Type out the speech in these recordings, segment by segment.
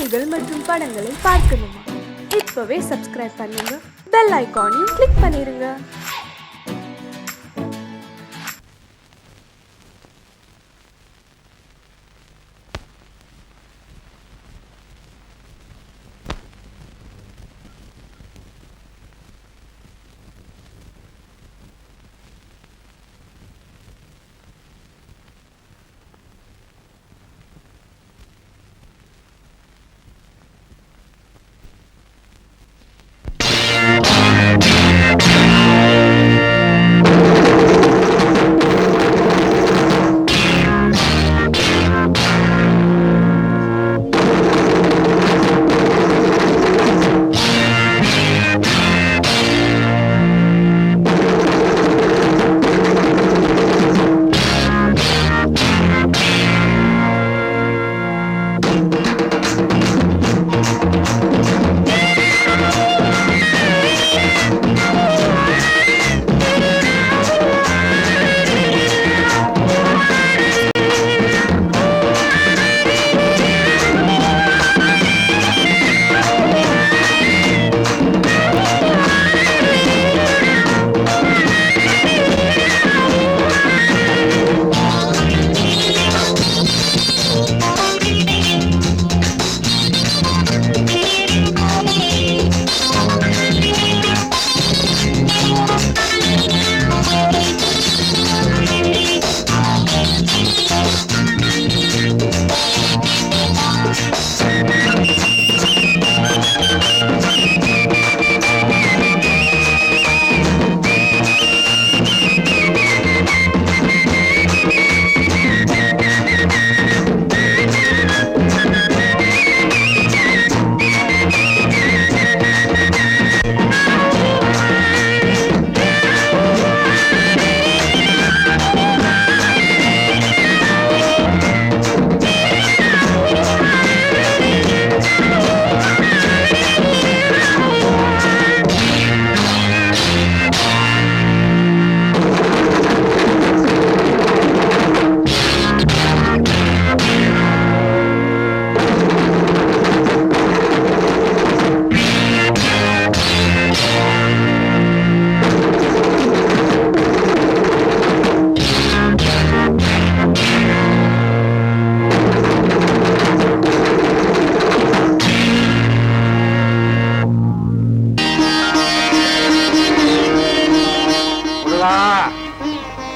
செய்திகள் மற்றும் படங்களை பார்க்கணுமா? இப்பவே சப்ஸ்கிரைப் பண்ணுங்க, பெல் ஐகானையும் கிளிக் பண்ணிருங்க.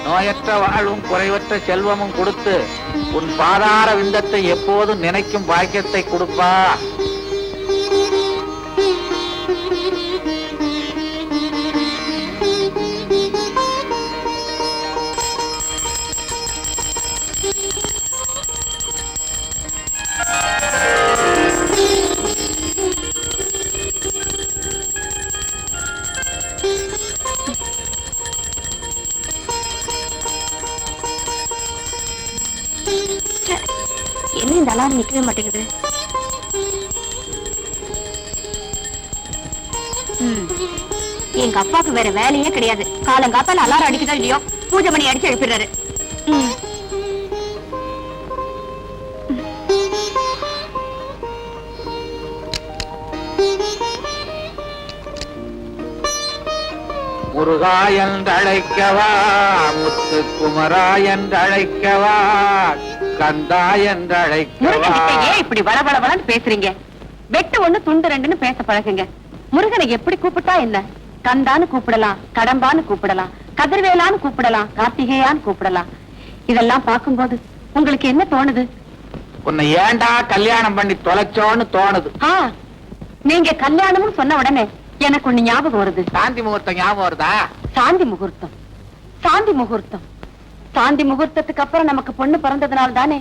நோயற்ற வாழ்வும் குறைவற்ற செல்வமும் கொடுத்து உன் பாதார விந்தத்தை எப்போதும் நினைக்கும் பாக்கியத்தை கொடுப்பா. என்ன இந்த அலாரம் நிக்கவே மாட்டேங்குது? எங்க அப்பாவுக்கு வேற வேலையே கிடையாது. காலங்காத்தால அலாரம் அடிக்குதோ இல்லையோ பூஜை மணி அடிச்சு எழுப்பிடுறாரு. முருகா என்றழைக்கவா, முத்து குமரா என்றழைக்கவா, கந்தா என்றழைக்கவா. ஏன் இப்படி வளவளவளன்னு பேசுறீங்க? வெட்டு ஒண்ணு துண்டு ரெண்டுன்னு பேச பழகுங்க. முருகனை எப்படி கூப்பிட்டா என்ன? கந்தான்னு கூப்பிடலாம், கடம்பான்னு கூப்பிடலாம், கதிர்வேலான்னு கூப்பிடலாம், கார்த்திகேயான்னு கூப்பிடலாம். இதெல்லாம் பார்க்கும்போது உங்களுக்கு என்ன தோணுது? உன்னை ஏண்டா கல்யாணம் பண்ணி தொலைச்சோன்னு தோணுது. நீங்க கல்யாணம்னு சொன்ன உடனே எனக்கு ஒண்ணு ஞாபகம் வருது. சாந்தி முகூர்த்தம் ஞாபகம் வருதா? சாந்தி முகூர்த்தம், சாந்தி முகூர்த்தம். சாந்தி முகூர்த்தத்துக்கு அப்புறம் நமக்கு பொண்ணு பிறந்ததுனால தானே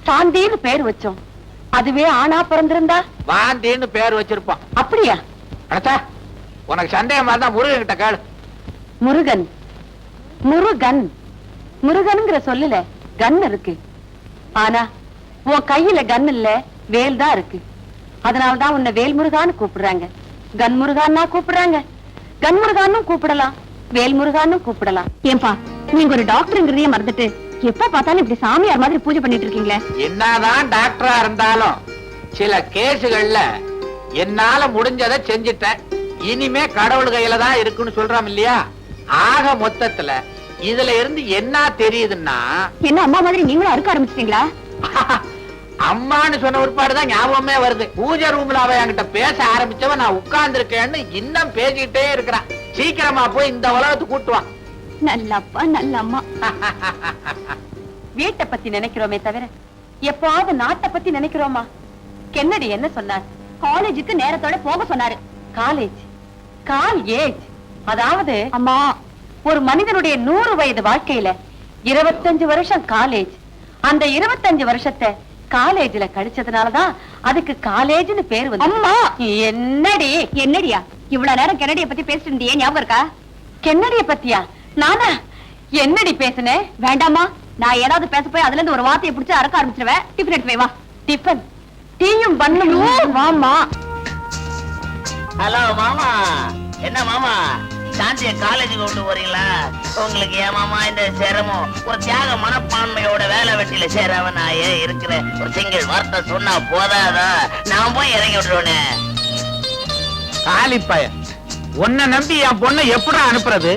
சாந்தின்னு பேர் வச்சோம். அதுவே ஆணா பிறந்திருந்தா வாந்தின்னு பேர் வச்சிருப்போம். அப்படியா? உனக்கு சந்தேகமா இருந்தா முருகன் கிட்ட கேளு. முருகன், முருகன், முருகன்ங்கிற சொல்லுல கன் இருக்கு. ஆனா உன் கையில கன் இல்ல, வேல் தான் இருக்கு. அதனாலதான் உன்னை வேல் முருகான்னு கூப்பிடுறாங்க. கன் முருகான்னா கூப்பிடுறாங்க. கன் முருகான்னு கூப்பிடலாம், வேல் முருகான்னு கூப்பிடலாம். ஏன்பா நீங்க ஒரு டாக்டருங்கிறதையே மறந்துட்டு எப்ப பார்த்தாலும் இப்படி சாமியார் மாதிரி பூஜை பண்ணிட்டு இருக்கீங்களே? என்னதான் டாக்டரா இருந்தாலும் சில கேஸுகள்ல என்னால முடிஞ்சதை செஞ்சுட்டேன், இனிமே கடவுள் கையில தான் இருக்குன்னு சொல்றோம் இல்லையா? ஆக மொத்தத்துல இதுல இருந்து என்ன தெரியுதுன்னா, என்ன அம்மா மாதிரி நீங்களும் அறுக்க ஆரம்பிச்சிட்டீங்களா? அம்மான்னு சொன்ன ஒருபாடுதான் ஞாபகமே வருது. பூஜை ரூம்ல அவ என்கிட்ட பேச ஆரம்பிச்சவன் நான் உட்கார்ந்து இருக்கேன்னு இன்னும் பேசிக்கிட்டே இருக்கிறான். சீக்கிரமா போய் இந்த உலகத்துக்கு கூட்டுவான். நல்ல அப்பா நல்ல அம்மா. வீட்டை பத்தி நினைக்கிறோமே தவிர எப்பாவது நாட்டை பத்தி நினைக்கிறோமா? கென்னடி என்ன சொன்னார்? காலேஜுக்கு நேரத்தோட போக சொன்னாரு. காலேஜ் கால் ஏஜ், அதாவது அம்மா ஒரு மனிதனுடைய 100 வயது வாழ்க்கையில 25 வருஷம் காலேஜ். அந்த 25 வருஷத்தை காலேஜ்ல கழிச்சதுனாலதான் அதுக்கு காலேஜ்னு பேர் வந்து. அம்மா என்னடி என்னடியா இவ்வளவு நேரம் கென்னடிய பத்தி பேசிட்டு இருந்தியே, ஞாபகம் இருக்கா? கென்னடிய பத்தியா? நானா என்னடி பேசுனேன்? வேண்டாமா, நான் ஏதாவது பேச போய் அதுல இருந்து ஒரு வார்த்தையை பிடிச்சு அறக்க ஆரம்பிச்சிருவேன். டிஃபன் எடுத்து வை வா. டிஃபன் டீயும் பண்ணும். வாமா. ஹலோ மாமா. என்ன மாமா, சாந்திய காலேஜுக்கு கொண்டு போறீங்களா? உங்களுக்கு ஏன் மாமா இந்த சிரமம்? ஒரு தியாக மனப்பான்மையோட வேலை வெட்டியில சேராம நான் ஏன் இருக்கிறேன்? ஒரு சிங்கிள் வார்த்தை சொன்னா போதாதா? நான் போய் இறங்கி விட்டுருவேனே. காலிப்பய, உன்னை நம்பி என் பொண்ணை எப்படி அனுப்புறது?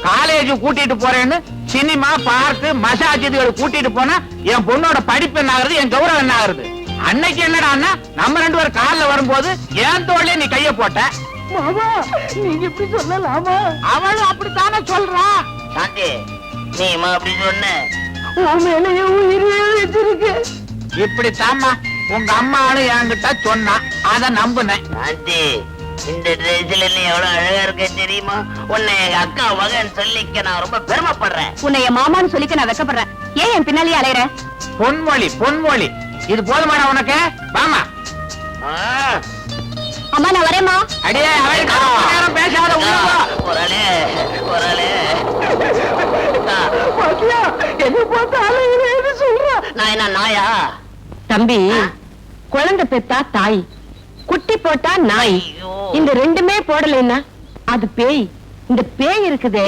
காலேஜ் கூட்டிட்டு போறேன்னு சினிமா பார்க்கு மசாஜ் இதுகள் கூட்டிட்டு போனா என் பொண்ணோட படிப்பு என்ன ஆகுறது, என் கௌரவம் என்ன ஆகுறது? அன்னைக்கு என்னடான்னா நம்ம 2 பேரும் காலில் வரும்போது என் தோல்ல நீ கைய போட்ட. மாமா நீங்க இப்படி சொல்லலாமா? அவளும் அப்படித்தானே சொல்றா. சாந்தி நீ அப்படி சொன்ன இப்படித்தாம்மா உங்க அம்மாவும் என்கிட்ட சொன்னா, அத நம்புனேன். சாந்தி இந்த ட்ரெஸ்ல நீ எவ்வளவு அழகா இருக்க தெரியுமா? உன்னை எங்க அக்கா மகன் சொல்லிக்க நான் ரொம்ப பெருமைப்படுறேன். உன்னை என் மாமான்னு சொல்லிக்க நான் வெக்கப்படுறேன். ஏன் என் பின்னாலேயே அலையற? பொன்மொழி பொன்மொழி, இது போதுமாடா உனக்கு? வாமா. அம்மா நான் வரேம்மா. அடியே நேரம் பேசாத. ஒரே என்ன பார்த்து அலையிறேன்னு சொல்றா. நான் என்ன நாயா? தம்பி, குழந்தை பெத்தா தாய், குட்டி போட்டா நாய். இந்த ரெண்டுமே போடலைன்னா அது பேய். இந்த பேய் இருக்குதே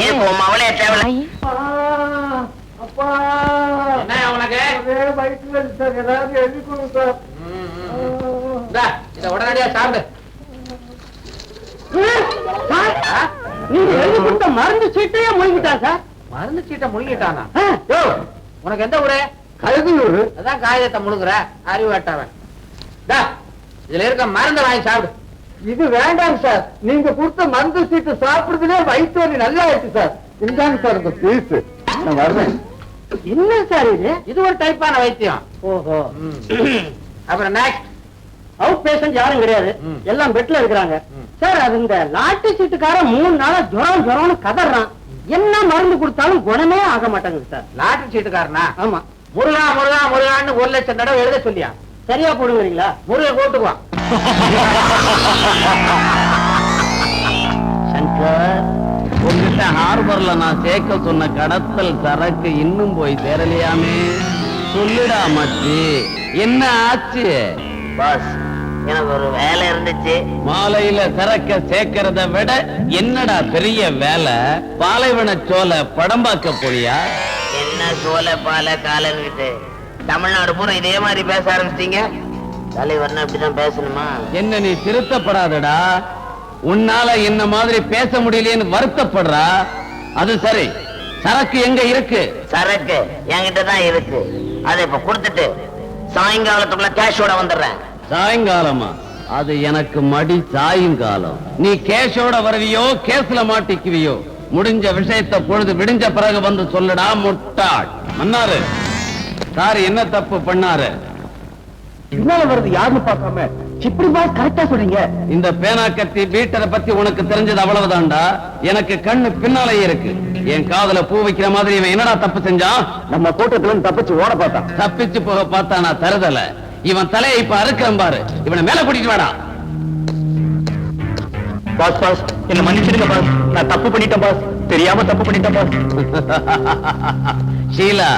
அவளே தேவை. என்ன உனக்கு? இத உடனடியா சாப்பிடு. நீங்க எழுதி கொடுத்த மருந்து சீட்டையே முழுங்கிட்டான் சார். மருந்து சீட்டை முழுங்கிட்டானா? உனக்கு எந்த ஊரு? கழுகுனூர். அதான் காகிதத்தை முழுங்குற அறிவு வேட்டவன். இதுல இருக்க மருந்து வாங்கி சாப்பிடு. இது வேண்டாம் சார், நீங்க கொடுத்த மருந்து சீட்டு சாப்பிடுறதுலே வயிற்று வலி நல்லா ஆயிடுச்சு சார். இந்தாங்க சார் இந்த பீஸ். நான் வர்றேன். என்ன சார் இது? இது ஒரு டைப்பான வைத்தியம். ஓஹோ. அப்புறம் நெக்ஸ்ட். அவுட் பேஷண்ட் யாரும் கிடையாது, எல்லாம் பெட்ல இருக்கிறாங்க சார். அது இந்த லாட்டி சீட்டுக்காரன் 3 நாளா ஜுரம்னு கதறான். என்ன மருந்து கொடுத்தாலும் குணமே ஆக மாட்டாங்க சார். லாட்டரி சீட்டுக்காரனா? ஆமா. முருகா முருகா முருகான்னு 1 லட்சம் தடவை எழுத சொல்லியா? சரியா போடுவீங்களா? முருகை கூட்டுக்குவான். சங்கர், உங்ககிட்ட ஹார்பர்ல நான் சேர்க்க சொன்ன கடத்தல் சரக்கு இன்னும் போய் சேரலையாமே. சொல்லுடா மச்சி, என்ன ஆச்சு? பாஸ், எனக்கு ஒரு வேலை இருந்துச்சு. மாலையில சரக்க சேர்க்கறத விட என்னடா பெரிய வேலை? பாலைவன சோலை படம் பார்க்க போறியா? என்ன சோலை பால காலன்கிட்டு தமிழ்நாடு பூரா இதே மாதிரி பேச ஆரம்பிச்சிட்டீங்க. தலைவர்னா இப்படிதான் பேசணுமா? என்ன நீ திருத்தப்படாதடா. உன்னால என்ன மாதிரி பேச முடியலையேன்னு வருத்தப்படுறா. அது சரி, சரக்கு எங்க இருக்கு? சரக்கு என்கிட்ட தான் இருக்கு. அதை இப்ப கொடுத்துட்டு சாயங்காலத்துக்குள்ள கேஷோட வந்துடுறேன். சாயங்காலமா? அது எனக்கு மடி சாயங்காலம். நீ கேஷோட வருவியோ கேஸ்ல மாட்டிக்குவியோ? முடிஞ்ச விஷயத்தை பொழுது விடிஞ்ச பிறகு வந்து சொல்லுடா முட்டாள். மன்னாரு சார் என்ன தப்பு பண்ணாரு? பின்னால வருது யாருன்னு பார்க்காம இப்படி பாஸ் கரெக்டா சொல்றீங்க. இந்த பேனா கத்தி பீட்டரை பத்தி உனக்கு தெரிஞ்சது அவ்வளவுதான்டா. எனக்கு கண்ணு பின்னாலேயே இருக்கு. என் காதுல பூ வைக்கிற மாதிரி இவன் என்னடா தப்பு செஞ்சான்? நம்ம கூட்டத்துல இருந்து தப்பிச்சு ஓட பார்த்தான். தப்பிச்சு போக பார்த்தா நான் தருதல. இவன் தலையை இப்ப அறுக்கிறேன் பாரு. இவனை மேல கூட்டிட்டு வாடா. பாஸ் பாஸ் என்ன மன்னிச்சிடுங்க பாஸ், நான் தப்பு பண்ணிட்டேன் பாஸ், தெரியாம தப்பு பண்ணிட்டேன் பாஸ். ஷீலா,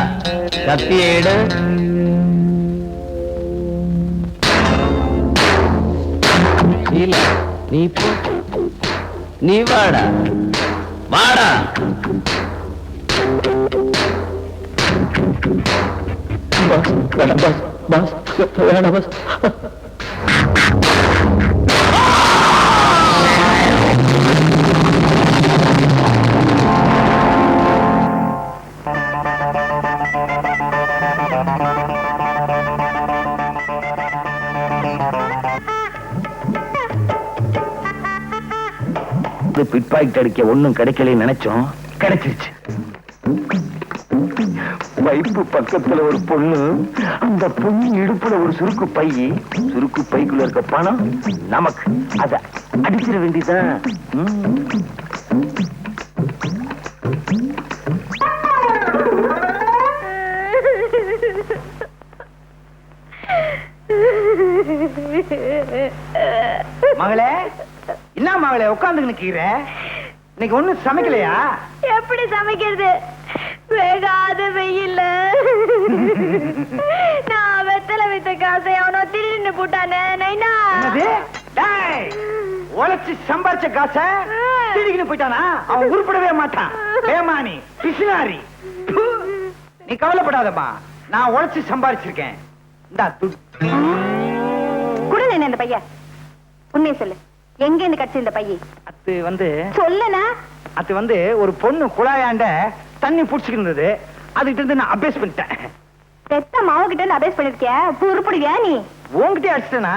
கத்தியை எடு. ஷீலா, நீ போ. நீ வாடா வாடா. பாஸ் வேணாம் பாஸ், பாஸ் வேணாம் பாஸ். பார்த்து பிட் பாக்கெட் அடிக்க ஒண்ணும் கிடைக்கலன்னு நினைச்சோம், கிடைச்சிருச்சு. பைப்பு பக்கத்துல ஒரு பொண்ணு, அந்த பொண்ணு இடுப்புல ஒரு சுருக்கு பை, சுருக்கு பைக்குள்ள இருக்க பணம் நமக்கு. அத அடிச்சிட வேண்டியதான். மகளே, என்ன மகளே உட்கார்ந்து நிக்கிற? இன்னைக்கு ஒண்ணும் சமைக்கலையா? எப்படி சமைக்கிறது? வேகாத வெயில்ல நான் வெத்தலை வித்த காசை அவனோ திருடின்னு போட்டானே. நைனா, உழைச்சு சம்பாரிச்ச காசை திருடிக்கிட்டு போயிட்டானா? அவன் உருப்படவே மாட்டான். பேமானி பிசினாரி. நீ கவலைப்படாதம்மா, நான் உழைச்சு சம்பாரிச்சிருக்கேன். இந்தா துட்டு. குடுங்க என்ன இந்த பையன். உண்மையை சொல்லு, எங்க இருந்து கட்சி இந்த பைய? அது வந்து சொல்லுனா. அது வந்து ஒரு பொண்ணு குழாயாண்ட தண்ணி புடிச்சுக்கிட்டு இருந்தது, அதுகிட்ட இருந்து நான் அபேஸ் பண்ணிட்டேன். பெத்த மாவுகிட்ட இருந்து அபேஸ் பண்ணிருக்கிய, உருப்படியா நீ? உன்கிட்டே அடிச்சிட்டேனா?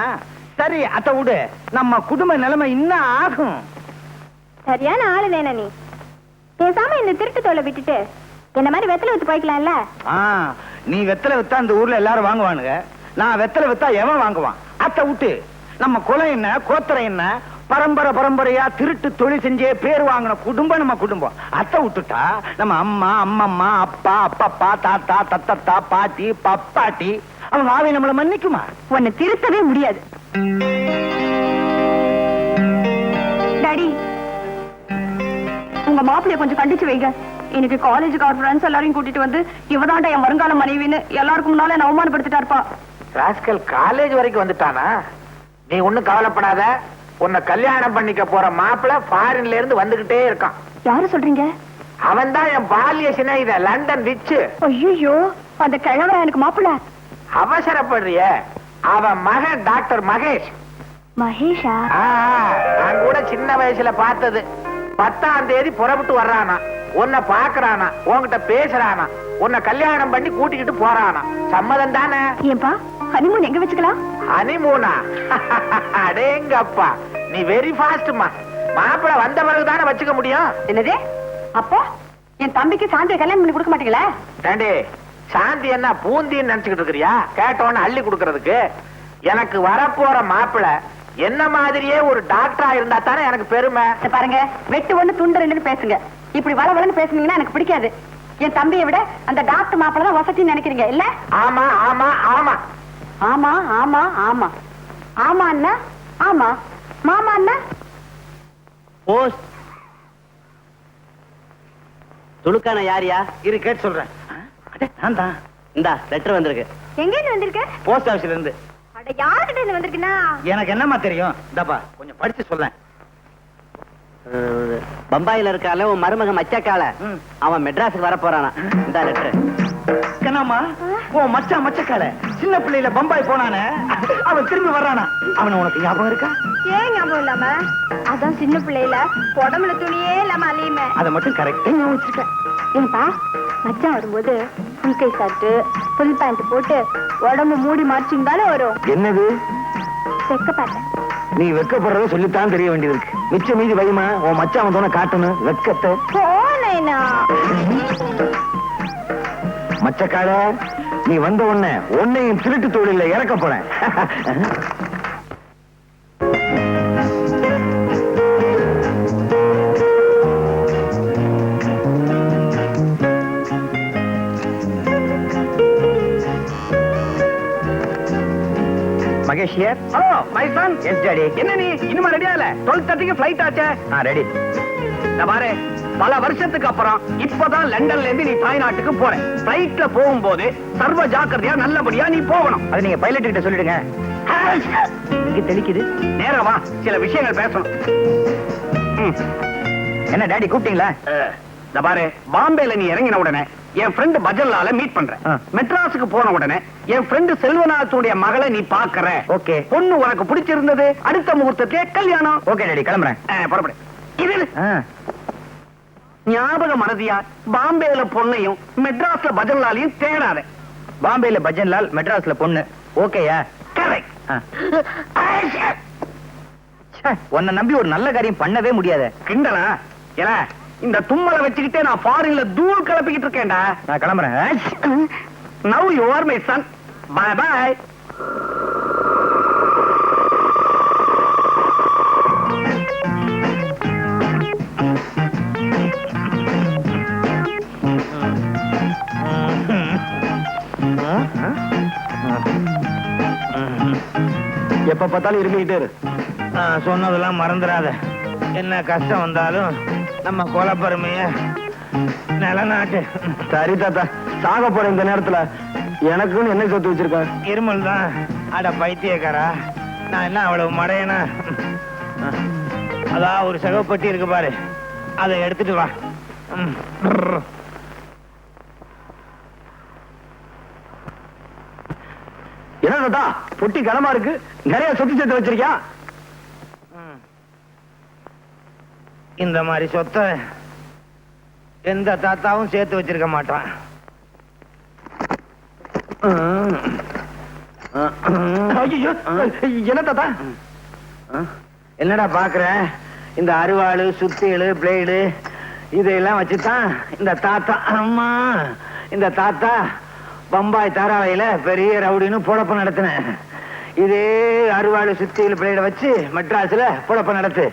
சரி அத விடு, நம்ம குடும்ப நிலைமை இன்னும் ஆகும். சரியான ஆளு வேணா நீ. பேசாம இந்த திருட்டு தோலை விட்டுட்டு என்ன மாதிரி வெத்தலை வித்து போய்க்கலாம்ல. நீ வெத்தலை வித்தா அந்த ஊர்ல எல்லாரும் வாங்குவானுங்க, நான் வெத்தலை வித்தா எவன் வாங்குவான்? அத்த விட்டு நம்ம குலம் என்ன, கோத்திரம் என்ன, பரம்பரை பரம்பரையா திருட்டு தொழில் செஞ்சே பேர் வாங்கின குடும்பம் நம்ம குடும்பம். அத்தை விட்டுட்டா நம்ம அம்மா, அம்மம்மா, அப்பா, அப்பப்பா, தாத்தா, தத்தத்தா, பாட்டி, பப்பாட்டி, அவங்க ஆவி நம்மளை மன்னிக்குமா? உன்னை திருத்தவே முடியாது. டாடி, உங்க மாப்பிள்ளைய கொஞ்சம் கண்டிச்சு வைங்க. இன்னைக்கு காலேஜுக்கு அவர் ஃப்ரெண்ட்ஸ் எல்லாரையும் கூட்டிட்டு வந்து இவதாண்டா என் வருங்கால மனைவின்னு எல்லாருக்கும் முன்னால என்ன அவமானப்படுத்திட்டா இருப்பா. ராஸ்கல் காலேஜ் வரைக்கும் வந்துட்டானா? நீ ஒண்ணும் கவலைப்படாத, உன்னை கல்யாணம் பண்ணிக்க போற மாப்பிள்ள ஃபாரின்ல இருந்து வந்துகிட்டே இருக்கான். யாரு சொல்றீங்க? அவன் தான் என் பாலிய சிநேகித லண்டன் ரிச்சு. ஐயோ, அந்த கிழவன் எனக்கு மாப்பிள்ள. அவசரப்படுறிய? அவன் மகன் டாக்டர் மகேஷ். மகேஷா? நான் கூட சின்ன வயசுல பார்த்தது. 10ஆம் தேதி புறப்பட்டு வர்றானா, உன்னை பாக்குறானா, உன்கிட்ட பேசுறானா, உன்னை கல்யாணம் பண்ணி கூட்டிக்கிட்டு போறானா. சம்மதம் தானே? ஏன்பா, ஹனிமூன் எங்க வச்சுக்கலாம்? ஹனிமூனா? அடேங்கப்பா, நீ வெரி ஃபாஸ்ட்மா. மாப்பிள்ள வந்த பிறகு தானே வச்சுக்க முடியும். என்னது? அப்போ என் தம்பிக்கு சாந்தியை கல்யாணம் பண்ணி கொடுக்க மாட்டீங்களா? ஏண்டி, சாந்தி என்ன பூந்தின்னு நினைச்சுக்கிட்டு இருக்கிறியா? கேட்டவன அள்ளி கொடுக்கறதுக்கு. எனக்கு வரப்போற மாப்பிள்ள என்ன மாதிரியே ஒரு டாக்டரா இருந்தா தானே எனக்கு பெருமை. பாருங்க, வெட்டு ஒண்ணு துண்டு ரெண்டுன்னு பேசுங்க. இப்படி வளவளன்னு பேசுனீங்கன்னா எனக்கு பிடிக்காது. என் தம்பியை விட அந்த டாக்டர் மாப்பிள்ள தான் வசதின்னு நினைக்கிறீங்க இல்ல? ஆமா ஆமா ஆமா ஆமா ஆமா ஆமா ஆமா அண்ணா. ஆமா மாமா அண்ணா. போஸ்ட் துளுக்கான யாரியா? இரு கேட்டு சொல்றேன். நான் தான். இந்தா லெட்டர் வந்திருக்கு. எங்க இருந்து வந்திருக்க? போஸ்ட் ஆபீஸ்ல இருந்து. அட, யார்கிட்ட இருந்து வந்திருக்குன்னா? எனக்கு என்னமா தெரியும்? இந்தப்பா கொஞ்சம் படிச்சு சொல்றேன். பம்பாயில இருக்கால உன் மருமக மச்சக்கால, அவன் மெட்ராஸுக்கு வர போறானா. இந்த லெட்டர். கண்ணாமா, உன் மச்சக்கால சின்ன பிள்ளையில பம்பாய் போனானே, அவன் திரும்பி வர்றானா. அவன் உனக்கு ஞாபகம் இருக்கா? ஏன் ஞாபகம் இல்லாம? அதான் சின்ன பிள்ளையில உடம்புல துணியே இல்லாம அலையுமே. அதை மட்டும் கரெக்டா ஞாபகம் வச்சிருக்கேன். ஏன்பா, மச்சான் வரும்போது புல் கை ஷர்ட் புல் பேண்ட் போட்டு உடம்பு மூடி மாற்றிருந்தாலும் வரும். என்னது? செக்க பார்த்தேன். நீ வெக்கப்படுறத சொல்லித்தான் தெரிய வேண்டியது இருக்கு. மிச்ச மீதி வைமா, உன் மச்சான் வந்தோன்னு காட்டணும் வெக்கத்தை. போனேனா மச்சக்கால, நீ வந்த உடனே உன்னையும் திருட்டு தொழில இறக்க போறேன். Mahesh here. Hello my son. Yes daddy. என்ன நீ இன்னுமா ரெடியா இல்ல? 12:30க்கு ஃளைட் ஆச்சே. ரெடி. நான் பாரு, பல வருஷத்துக்கு அப்புறம் இப்பதான் லண்டன்ல இருந்து நீ தாய்நாட்டுக்கு போற. ஃளைட்ல போகும்போது சர்வ ஜாக்கிரதையா நல்லபடியா நீ போகணும். அது நீங்க பைலட் கிட்ட சொல்லிடுங்க. இங்க தெளிக்குது. நேரா வா, சில விஷயங்கள் பேசணும். என்ன டாடி கூப்பிட்டீங்களா? பாரு, பாம்பேல நீ இறங்கின உடனே என் ஃப்ரெண்ட் பஜல்லால மீட் பண்றேன். மெட்ராஸுக்கு போன உடனே என் ஃப்ரெண்ட் செல்வநாத்துடைய மகளை நீ பாக்குற. ஓகே. பொண்ணு உனக்கு பிடிச்சிருந்தது. அடுத்த முகூர்த்தத்திலே கல்யாணம். ஓகே டாடி, கிளம்புறேன். புறப்படு. இது ஞாபக மறதியா, பாம்பேல பொண்ணையும் மெட்ராஸ்ல பஜன்லாலையும் தேடாத. பாம்பேல பஜன்லால், மெட்ராஸ்ல பொண்ணு. ஓகேயா? கரெக்ட். உன்னை நம்பி ஒரு நல்ல காரியம் பண்ணவே முடியாது. கிண்டலா? ஏல இந்த தும்மலை வச்சுக்கிட்டே நான் ஃபாரின்ல தூள் கிளப்பிக்கிட்டு இருக்கேன்டா. நான் கிளம்புறேன். Now you are my son. Bye bye. எப்ப பார்த்தாலும் இருமிக்கிட்டே இரு. சொன்னதெல்லாம் மறந்துடாத. என்ன கஷ்டம் வந்தாலும் நம்ம குலப்பெருமைய நிலநாட்டு. சரி தாத்தா, சாக போற இந்த நேரத்துல எனக்குன்னு என்ன சொத்து வச்சிருக்க? இருமல் தான். அட பைத்தியக்காரா, நான் என்ன அவ்வளவு மடையனா? அதான் ஒரு சகப்பட்டி இருக்கு பாரு, அதை எடுத்துட்டு வா. என்ன தாத்தா பொட்டி கனமா இருக்கு, நிறைய சொத்து சேர்த்து வச்சிருக்கியா? இந்த மாதிரி சொத்தை எந்த தாத்தாவும் சேர்த்து வச்சிருக்க மாட்டான். என்ன தாத்தா? என்னடா பாக்குற? இந்த அருவாளு, சுத்தியலு, பிளேடு இதெல்லாம் வச்சுதான் இந்த தாத்தா, அம்மா இந்த தாத்தா பம்பாய் தாராவையில பெரிய ரவுடின்னு பொழப்பு நடத்தினேன். இதே அருவாளு, சுத்தியல், பிளேட வச்சு மெட்ராஸ்ல பொழப்பு நடத்து.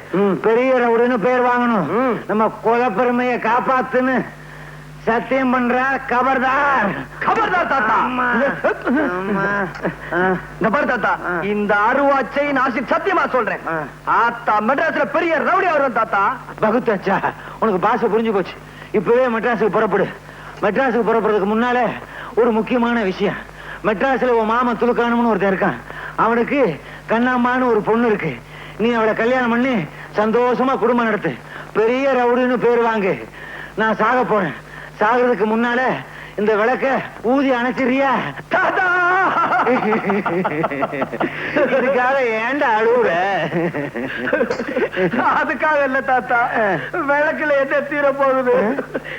பெரிய ரவுடின்னு பேர் வாங்கணும். நம்ம குலப்பெருமையை காப்பாத்துன்னு சத்தியம் பண்ற. கபர்தார். கபர்தார் தாத்தா. இந்த பாரு தாத்தா, இந்த அருவாச்சை நான் சத்தியமா சொல்றேன். ஆத்தா மெட்ராஸ்ல பெரிய ரவுடி வருவேன் தாத்தா. பகுத்தாச்சா, உனக்கு பாஷை புரிஞ்சு போச்சு. இப்பவே மெட்ராஸுக்கு புறப்படு. மெட்ராஸுக்கு புறப்படுறதுக்கு முன்னாலே ஒரு முக்கியமான விஷயம். மெட்ராஸ்ல உன் மாமன் துலுக்கானம்னு ஒருத்தன் இருக்கான். அவனுக்கு கண்ணாம்மான்னு ஒரு பொண்ணு இருக்கு. நீ அவளை கல்யாணம் பண்ணி சந்தோஷமா குடும்பம் நடத்து. பெரிய ரவுடின்னு பேர் வாங்கு. நான் சாக போறேன். சாகிறதுக்கு முன்னால இந்த விளக்க ஊதி அணைச்சிரியா? தாத்தா இதுக்காக ஏன்டா அழுவுற? அதுக்காக இல்ல தாத்தா, விளக்குல என்ன தீர போகுது?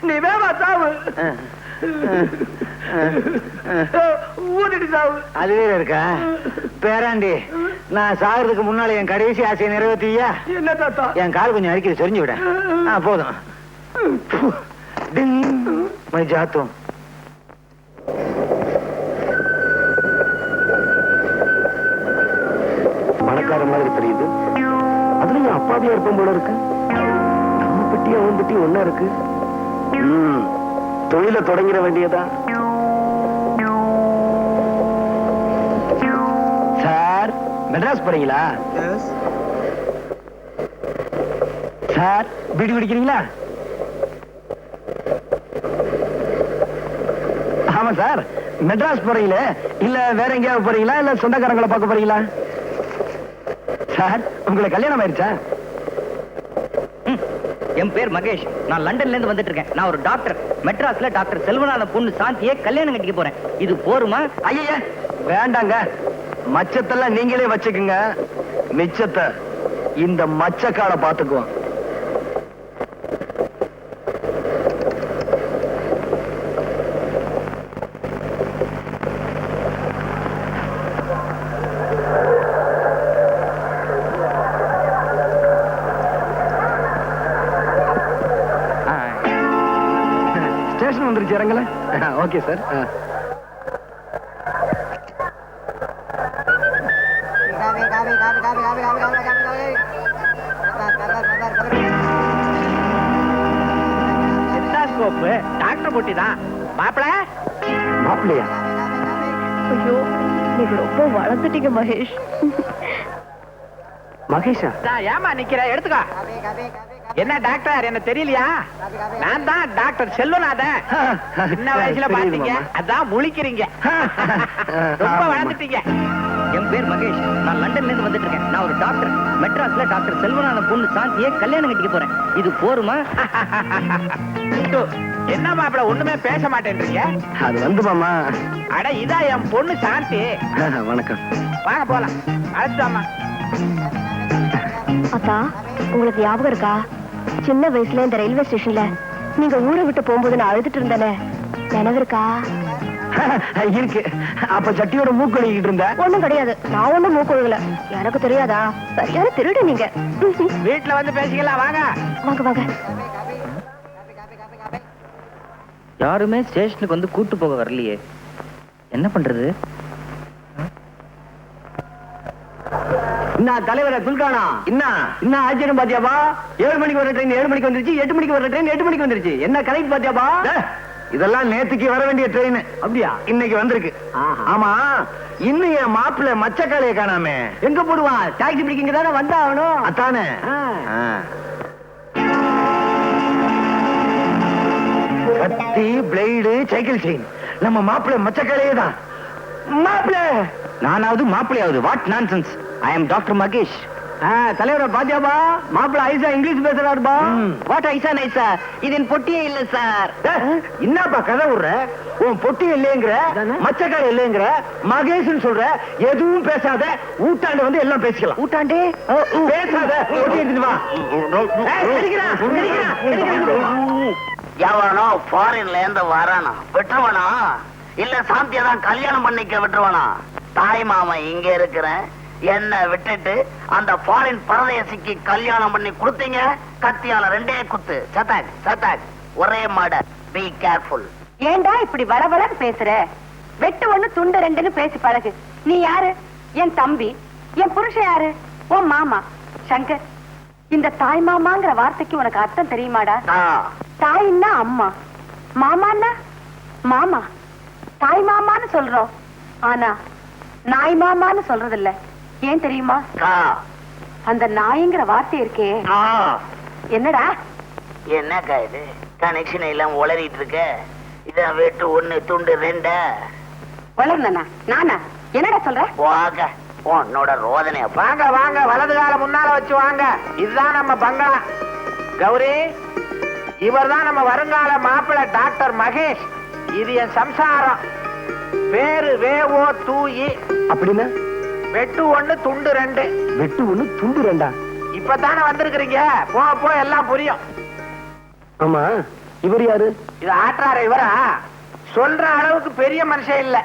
நீ வேமா சாவு. ஊதிட்டு சாவு. அது வேற இருக்கா? பேராண்டி, நான் சாகிறதுக்கு முன்னால என் கடைசி ஆசையை நிறைவேற்றியா? என்ன தாத்தா? என் கால் கொஞ்சம் அடிக்கடி சொரிஞ்சு விட. போதும். மை ஜாத்தும். பணக்கார மாதிரி தெரியுது. அதுல என் அப்பாவியா இருப்போம் போல இருக்கு. நம்ம பெட்டி அவன் பெட்டி ஒன்னா இருக்கு. தொழில தொடங்கிட வேண்டியதா? சார், மெட்ராஸ் போறீங்களா? சார், பீடி குடிக்கிறீங்களா? ஆமா சார். மெட்ராஸ் போறீங்களே, இல்ல வேற எங்கேயாவது போறீங்களா, இல்ல சொந்தக்காரங்களை பார்க்க போறீங்களா? சார், உங்களுக்கு கல்யாணம் ஆயிடுச்சா? என் பேர் மகேஷ். நான் லண்டன்ல இருந்து வந்துட்டு இருக்கேன். நான் ஒரு டாக்டர். மெட்ராஸ்ல டாக்டர் செல்வநாதன் பொண்ணு சாந்தியை கல்யாணம் கட்டிக்க போறேன். இது போருமா? ஐயா வேண்டாங்க, மச்சத்தெல்லாம் நீங்களே வச்சுக்குங்க. மிச்சத்தை இந்த மச்சக்கால பாத்துக்குவோம். ஸ்டேஷன் வந்துருச்சு, இறங்கல? Okay sir. டாக்டர் போட்டி தான். மாப்பிள மாப்பிள்ளையா? ஐயோ, நீங்க ரொம்ப வளர்ந்துட்டீங்க மகேஷ். மகேஷா? ஏமா நிக்கிற? எடுத்துக்கோ. என்ன டாக்டர், என்ன தெரியலையா? நான் தான் டாக்டர் செல்வநாதன். சின்ன வயசுல பாத்தீங்க, அதான் முழிக்கிறீங்க. ரொம்ப வளர்ந்துட்டீங்க. என் பேர் மகேஷ். நான் லண்டன்ல இருந்து வந்துட்டு இருக்கேன். நான் ஒரு டாக்டர். மெட்ராஸ்ல டாக்டர் செல்வநாதன் பொண்ணு சாந்தியை கல்யாணம் கட்டிக்க போறேன். இது போருமா? என்ன மாப்பிள ஒண்ணுமே பேச மாட்டேன்றீங்க? அது வந்து மாமா. அட இதான் என் பொண்ணு சாந்தி. வணக்கம். வாங்க போலாம். அழைச்சாமா. அத்தா, உங்களுக்கு ஞாபகம் இருக்கா? சின்ன வயசுல இந்த ரயில்வே ஸ்டேஷன்ல நீங்க ஊரை விட்டு போகும்போது நான் அழுதுட்டு இருந்தேனே, நினைவு இருக்கா? இருக்கு. அப்ப சட்டியோட மூக்கு கழுவிக்கிட்டு இருந்த? ஒண்ணும் கிடையாது, நான் ஒண்ணும் மூக்குழுகல. எனக்கு தெரியாதா? சரியான திருடு நீங்க. வீட்டுல வந்து பேசிக்கலாம் வாங்க. வாங்க வாங்க. யாருமே ஸ்டேஷனுக்கு வந்து கூட்டு போக வரலையே, என்ன பண்றது? என்ன தலைவரை துல்கானா? என்ன ஆச்சரியம் பாத்தியாப்பா? 7 மணிக்கு வர ட்ரெயின் 7 மணிக்கு வந்துருச்சு, 8 மணிக்கு வர ட்ரெயின் 8 மணிக்கு வந்துருச்சு. என்ன கரெக்ட் பாத்தியாப்பா? இதெல்லாம் நேத்துக்கு வர வேண்டிய ட்ரெயின். அப்படியா? இன்னைக்கு வந்திருக்கு. ஆமா, இன்னும் என் மாப்பிள்ள மச்சக்காலையை காணாமே. எங்க போடுவான்? டாக்ஸி பிடிக்கிங்க தானே வந்தாகணும். அதானே. கத்தி, பிளேடு, சைக்கிள் செயின், நம்ம மாப்பிள்ள மச்சக்காலையே தான். மாப்பிள்ள நானாவது மாப்பிள்ளையாவது? What nonsense. I am doctor Mahesh. தலைவர பாத்தியாபா? மாப்பிள்ள ஐசா இங்கிலீஷ் பேசுறாருபா. வாட் ஐசா நைசா? இதன் பொட்டியே இல்ல சார். என்னப்பா கதை விடுற? உன் பொட்டி இல்லைங்கிற, மச்சக்கார இல்லைங்கிற, மகேஷ்னு சொல்ற. எதுவும் பேசாத, ஊட்டாண்டு வந்து எல்லாம் பேசிக்கலாம். ஊட்டாண்டே பேசாத, பொட்டி எடுத்துட்டு வா. எவனோ ஃபாரின்ல இருந்து வரானா விட்டுருவானா, இல்ல சாந்தியா தான் கல்யாணம் பண்ணிக்க விட்டுருவானா? தாய் மாமன் இங்க இருக்கிறேன், என்ன விட்டுட்டு அந்த ஃபாரின் பரதேசிக்கு கல்யாணம் பண்ணி கொடுத்தீங்க. கத்தியால 2 குத்து. சட்டாக் சட்டாக், ஒரே மாட. Be careful. ஏண்டா இப்படி வளவளன்னு பேசுற? வெட்டு ஒண்ணு துண்டு 2ன்னு பேசி பழகு. நீ யாரு? என் தம்பி. என் புருஷன் யாரு? உன் மாமா சங்கர். இந்த தாய் மாமாங்கிற வார்த்தைக்கு உனக்கு அர்த்தம் தெரியுமாடா? தாயின்னா அம்மா, மாமான்னா மாமா. தாய் மாமான்னு சொல்றோம், ஆனா நாய் மாமான்னு சொல்றது இல்ல. ஏன் தெரியுமா? அந்த நாய்ங்கிற வார்த்தை இருக்கே. என்னடா என்னக்கா இது? கனெக்ஷன் எல்லாம் உளறிட்டு இருக்க. இதான் வெட்டு 1 துண்டு 2. வளர்ந்தனா நானா? என்னடா சொல்ற? வாங்க உன்னோட ரோதனை. வாங்க வாங்க, வலது கால முன்னால வச்சு வாங்க. இதுதான் நம்ம பங்களா. கௌரி, இவர் தான் நம்ம வருங்கால மாப்பிள்ள டாக்டர் மகேஷ். இது என் சம்சாரம். பேரு வேவோ தூயி. அப்படின்னா வெட்டு 1 துண்டு 2. வெட்டு 1 துண்டு 2. இப்பதானே வந்திருக்கிறீங்க, போ எல்லாம் புரியும். ஆமா, இவர் யாரு? இது ஆற்றார இவரா? சொல்ற அளவுக்கு பெரிய மனுஷன் இல்ல.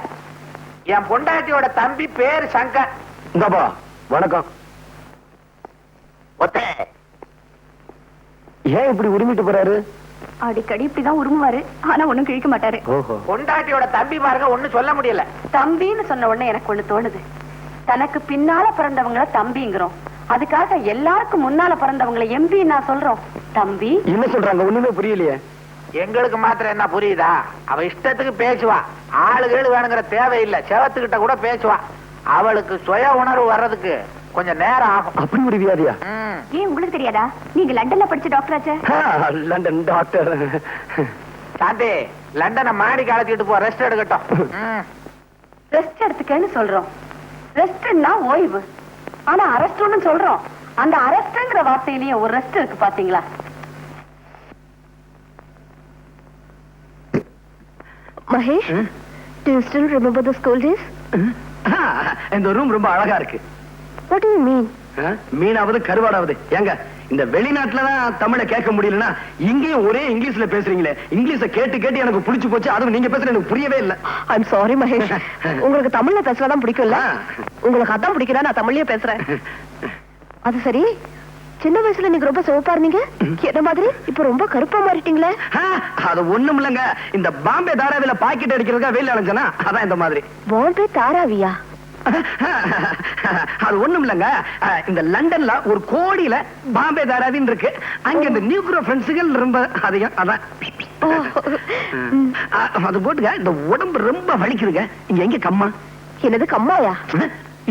என் பொண்டாட்டியோட தம்பி, பேரு சங்கர். இந்தாப்பா வணக்கம். ஏன் இப்படி உரிமிட்டு போறாரு? அடிக்கடி இப்படிதான் உருமுவாரு, ஆனா ஒண்ணும் கிழிக்க மாட்டாரு. பொண்டாட்டியோட தம்பி பாருங்க, ஒண்ணும் சொல்ல முடியல. தம்பின்னு சொன்ன உடனே எனக்கு ஒண்ணு தோணுது. தனக்கு பின்னால பிறந்தவங்கள தம்பிங்கிறோம், அதுக்காக எல்லாருக்கும் முன்னால பிறந்தவங்களை எம்பி நான் சொல்றோம். தம்பி என்ன சொல்றாங்க? ஒண்ணுமே புரியலையே. எங்களுக்கு மாத்திரம் என்ன புரியுதா? அவ இஷ்டத்துக்கு பேசுவா. ஆளுகள் வேணுங்கிற தேவையில்லை. செவத்துக்கிட்ட கூட பேசுவா. அவளுக்கு சுய உணர்வு வர்றதுக்கு கொஞ்சம் நேரம் ஆகும். அப்படி ஒரு வியாதியா? ஏன் உங்களுக்கு தெரியாதா? நீங்க லண்டன்ல படிச்ச டாக்டர் ஆச்சே. London doctor. சாந்தி, லண்டனை மாடி காலத்திட்டு போ, ரெஸ்ட் எடுக்கட்டும். ரெஸ்ட் எடுத்துக்கன்னு சொல்றோம். ரெஸ்ட்னா ஓய்வு, ஆனா அரெஸ்ட்னு சொல்றோம். அந்த அரெஸ்ட்ங்கிற வார்த்தையிலேயே ஒரு ரெஸ்ட் இருக்கு பாத்தீங்களா? Mahesh, do you still remember the school days? இந்த ரூம் ரொம்ப அழகா இருக்கு. What do you mean? மீனாவது கருவாடாவது. ஏங்க, இந்த வெளிநாட்டுலதான் தமிழை கேட்க முடியலன்னா இங்கேயும் ஒரே இங்கிலீஷ்ல பேசுறீங்களே. இங்கிலீஷ கேட்டு கேட்டு எனக்கு புடிச்சு போச்சு. அதுவும் நீங்க பேசுறது எனக்கு புரியவே இல்ல. I'm sorry Mahesh. உங்களுக்கு தமிழ்ல பேசுறதான் பிடிக்கும்ல? உங்களுக்கு அதான் பிடிக்குதா நான் தமிழ்லயே பேசுறேன். அது சரி, சின்ன வயசுல நீங்க ரொம்ப சிவப்பா இருந்தீங்க, என்ன மாதிரி இப்ப ரொம்ப கருப்பா மாறிட்டீங்களே? அது ஒண்ணும் இல்லங்க, இந்த பாம்பே தாராவில பாக்கெட் அடிக்கிறதுக்கா வெயில் அலைஞ்சனா, அதான் இந்த மாதிரி. பாம்பே தாராவியா? அது ஒண்ணும் இல்லங்க, இந்த லண்டன்ல ஒரு கோடியில பாம்பே தாராவின்னு இருக்கு. அங்க இந்த நியூக்ரோ ஃப்ரெண்ட்ஸுகள் ரொம்ப அதிகம். அதான் அது போட்டுங்க. இந்த உடம்பு ரொம்ப வலிக்குதுங்க. இங்க எங்க கம்மா? என்னது கம்மாயா?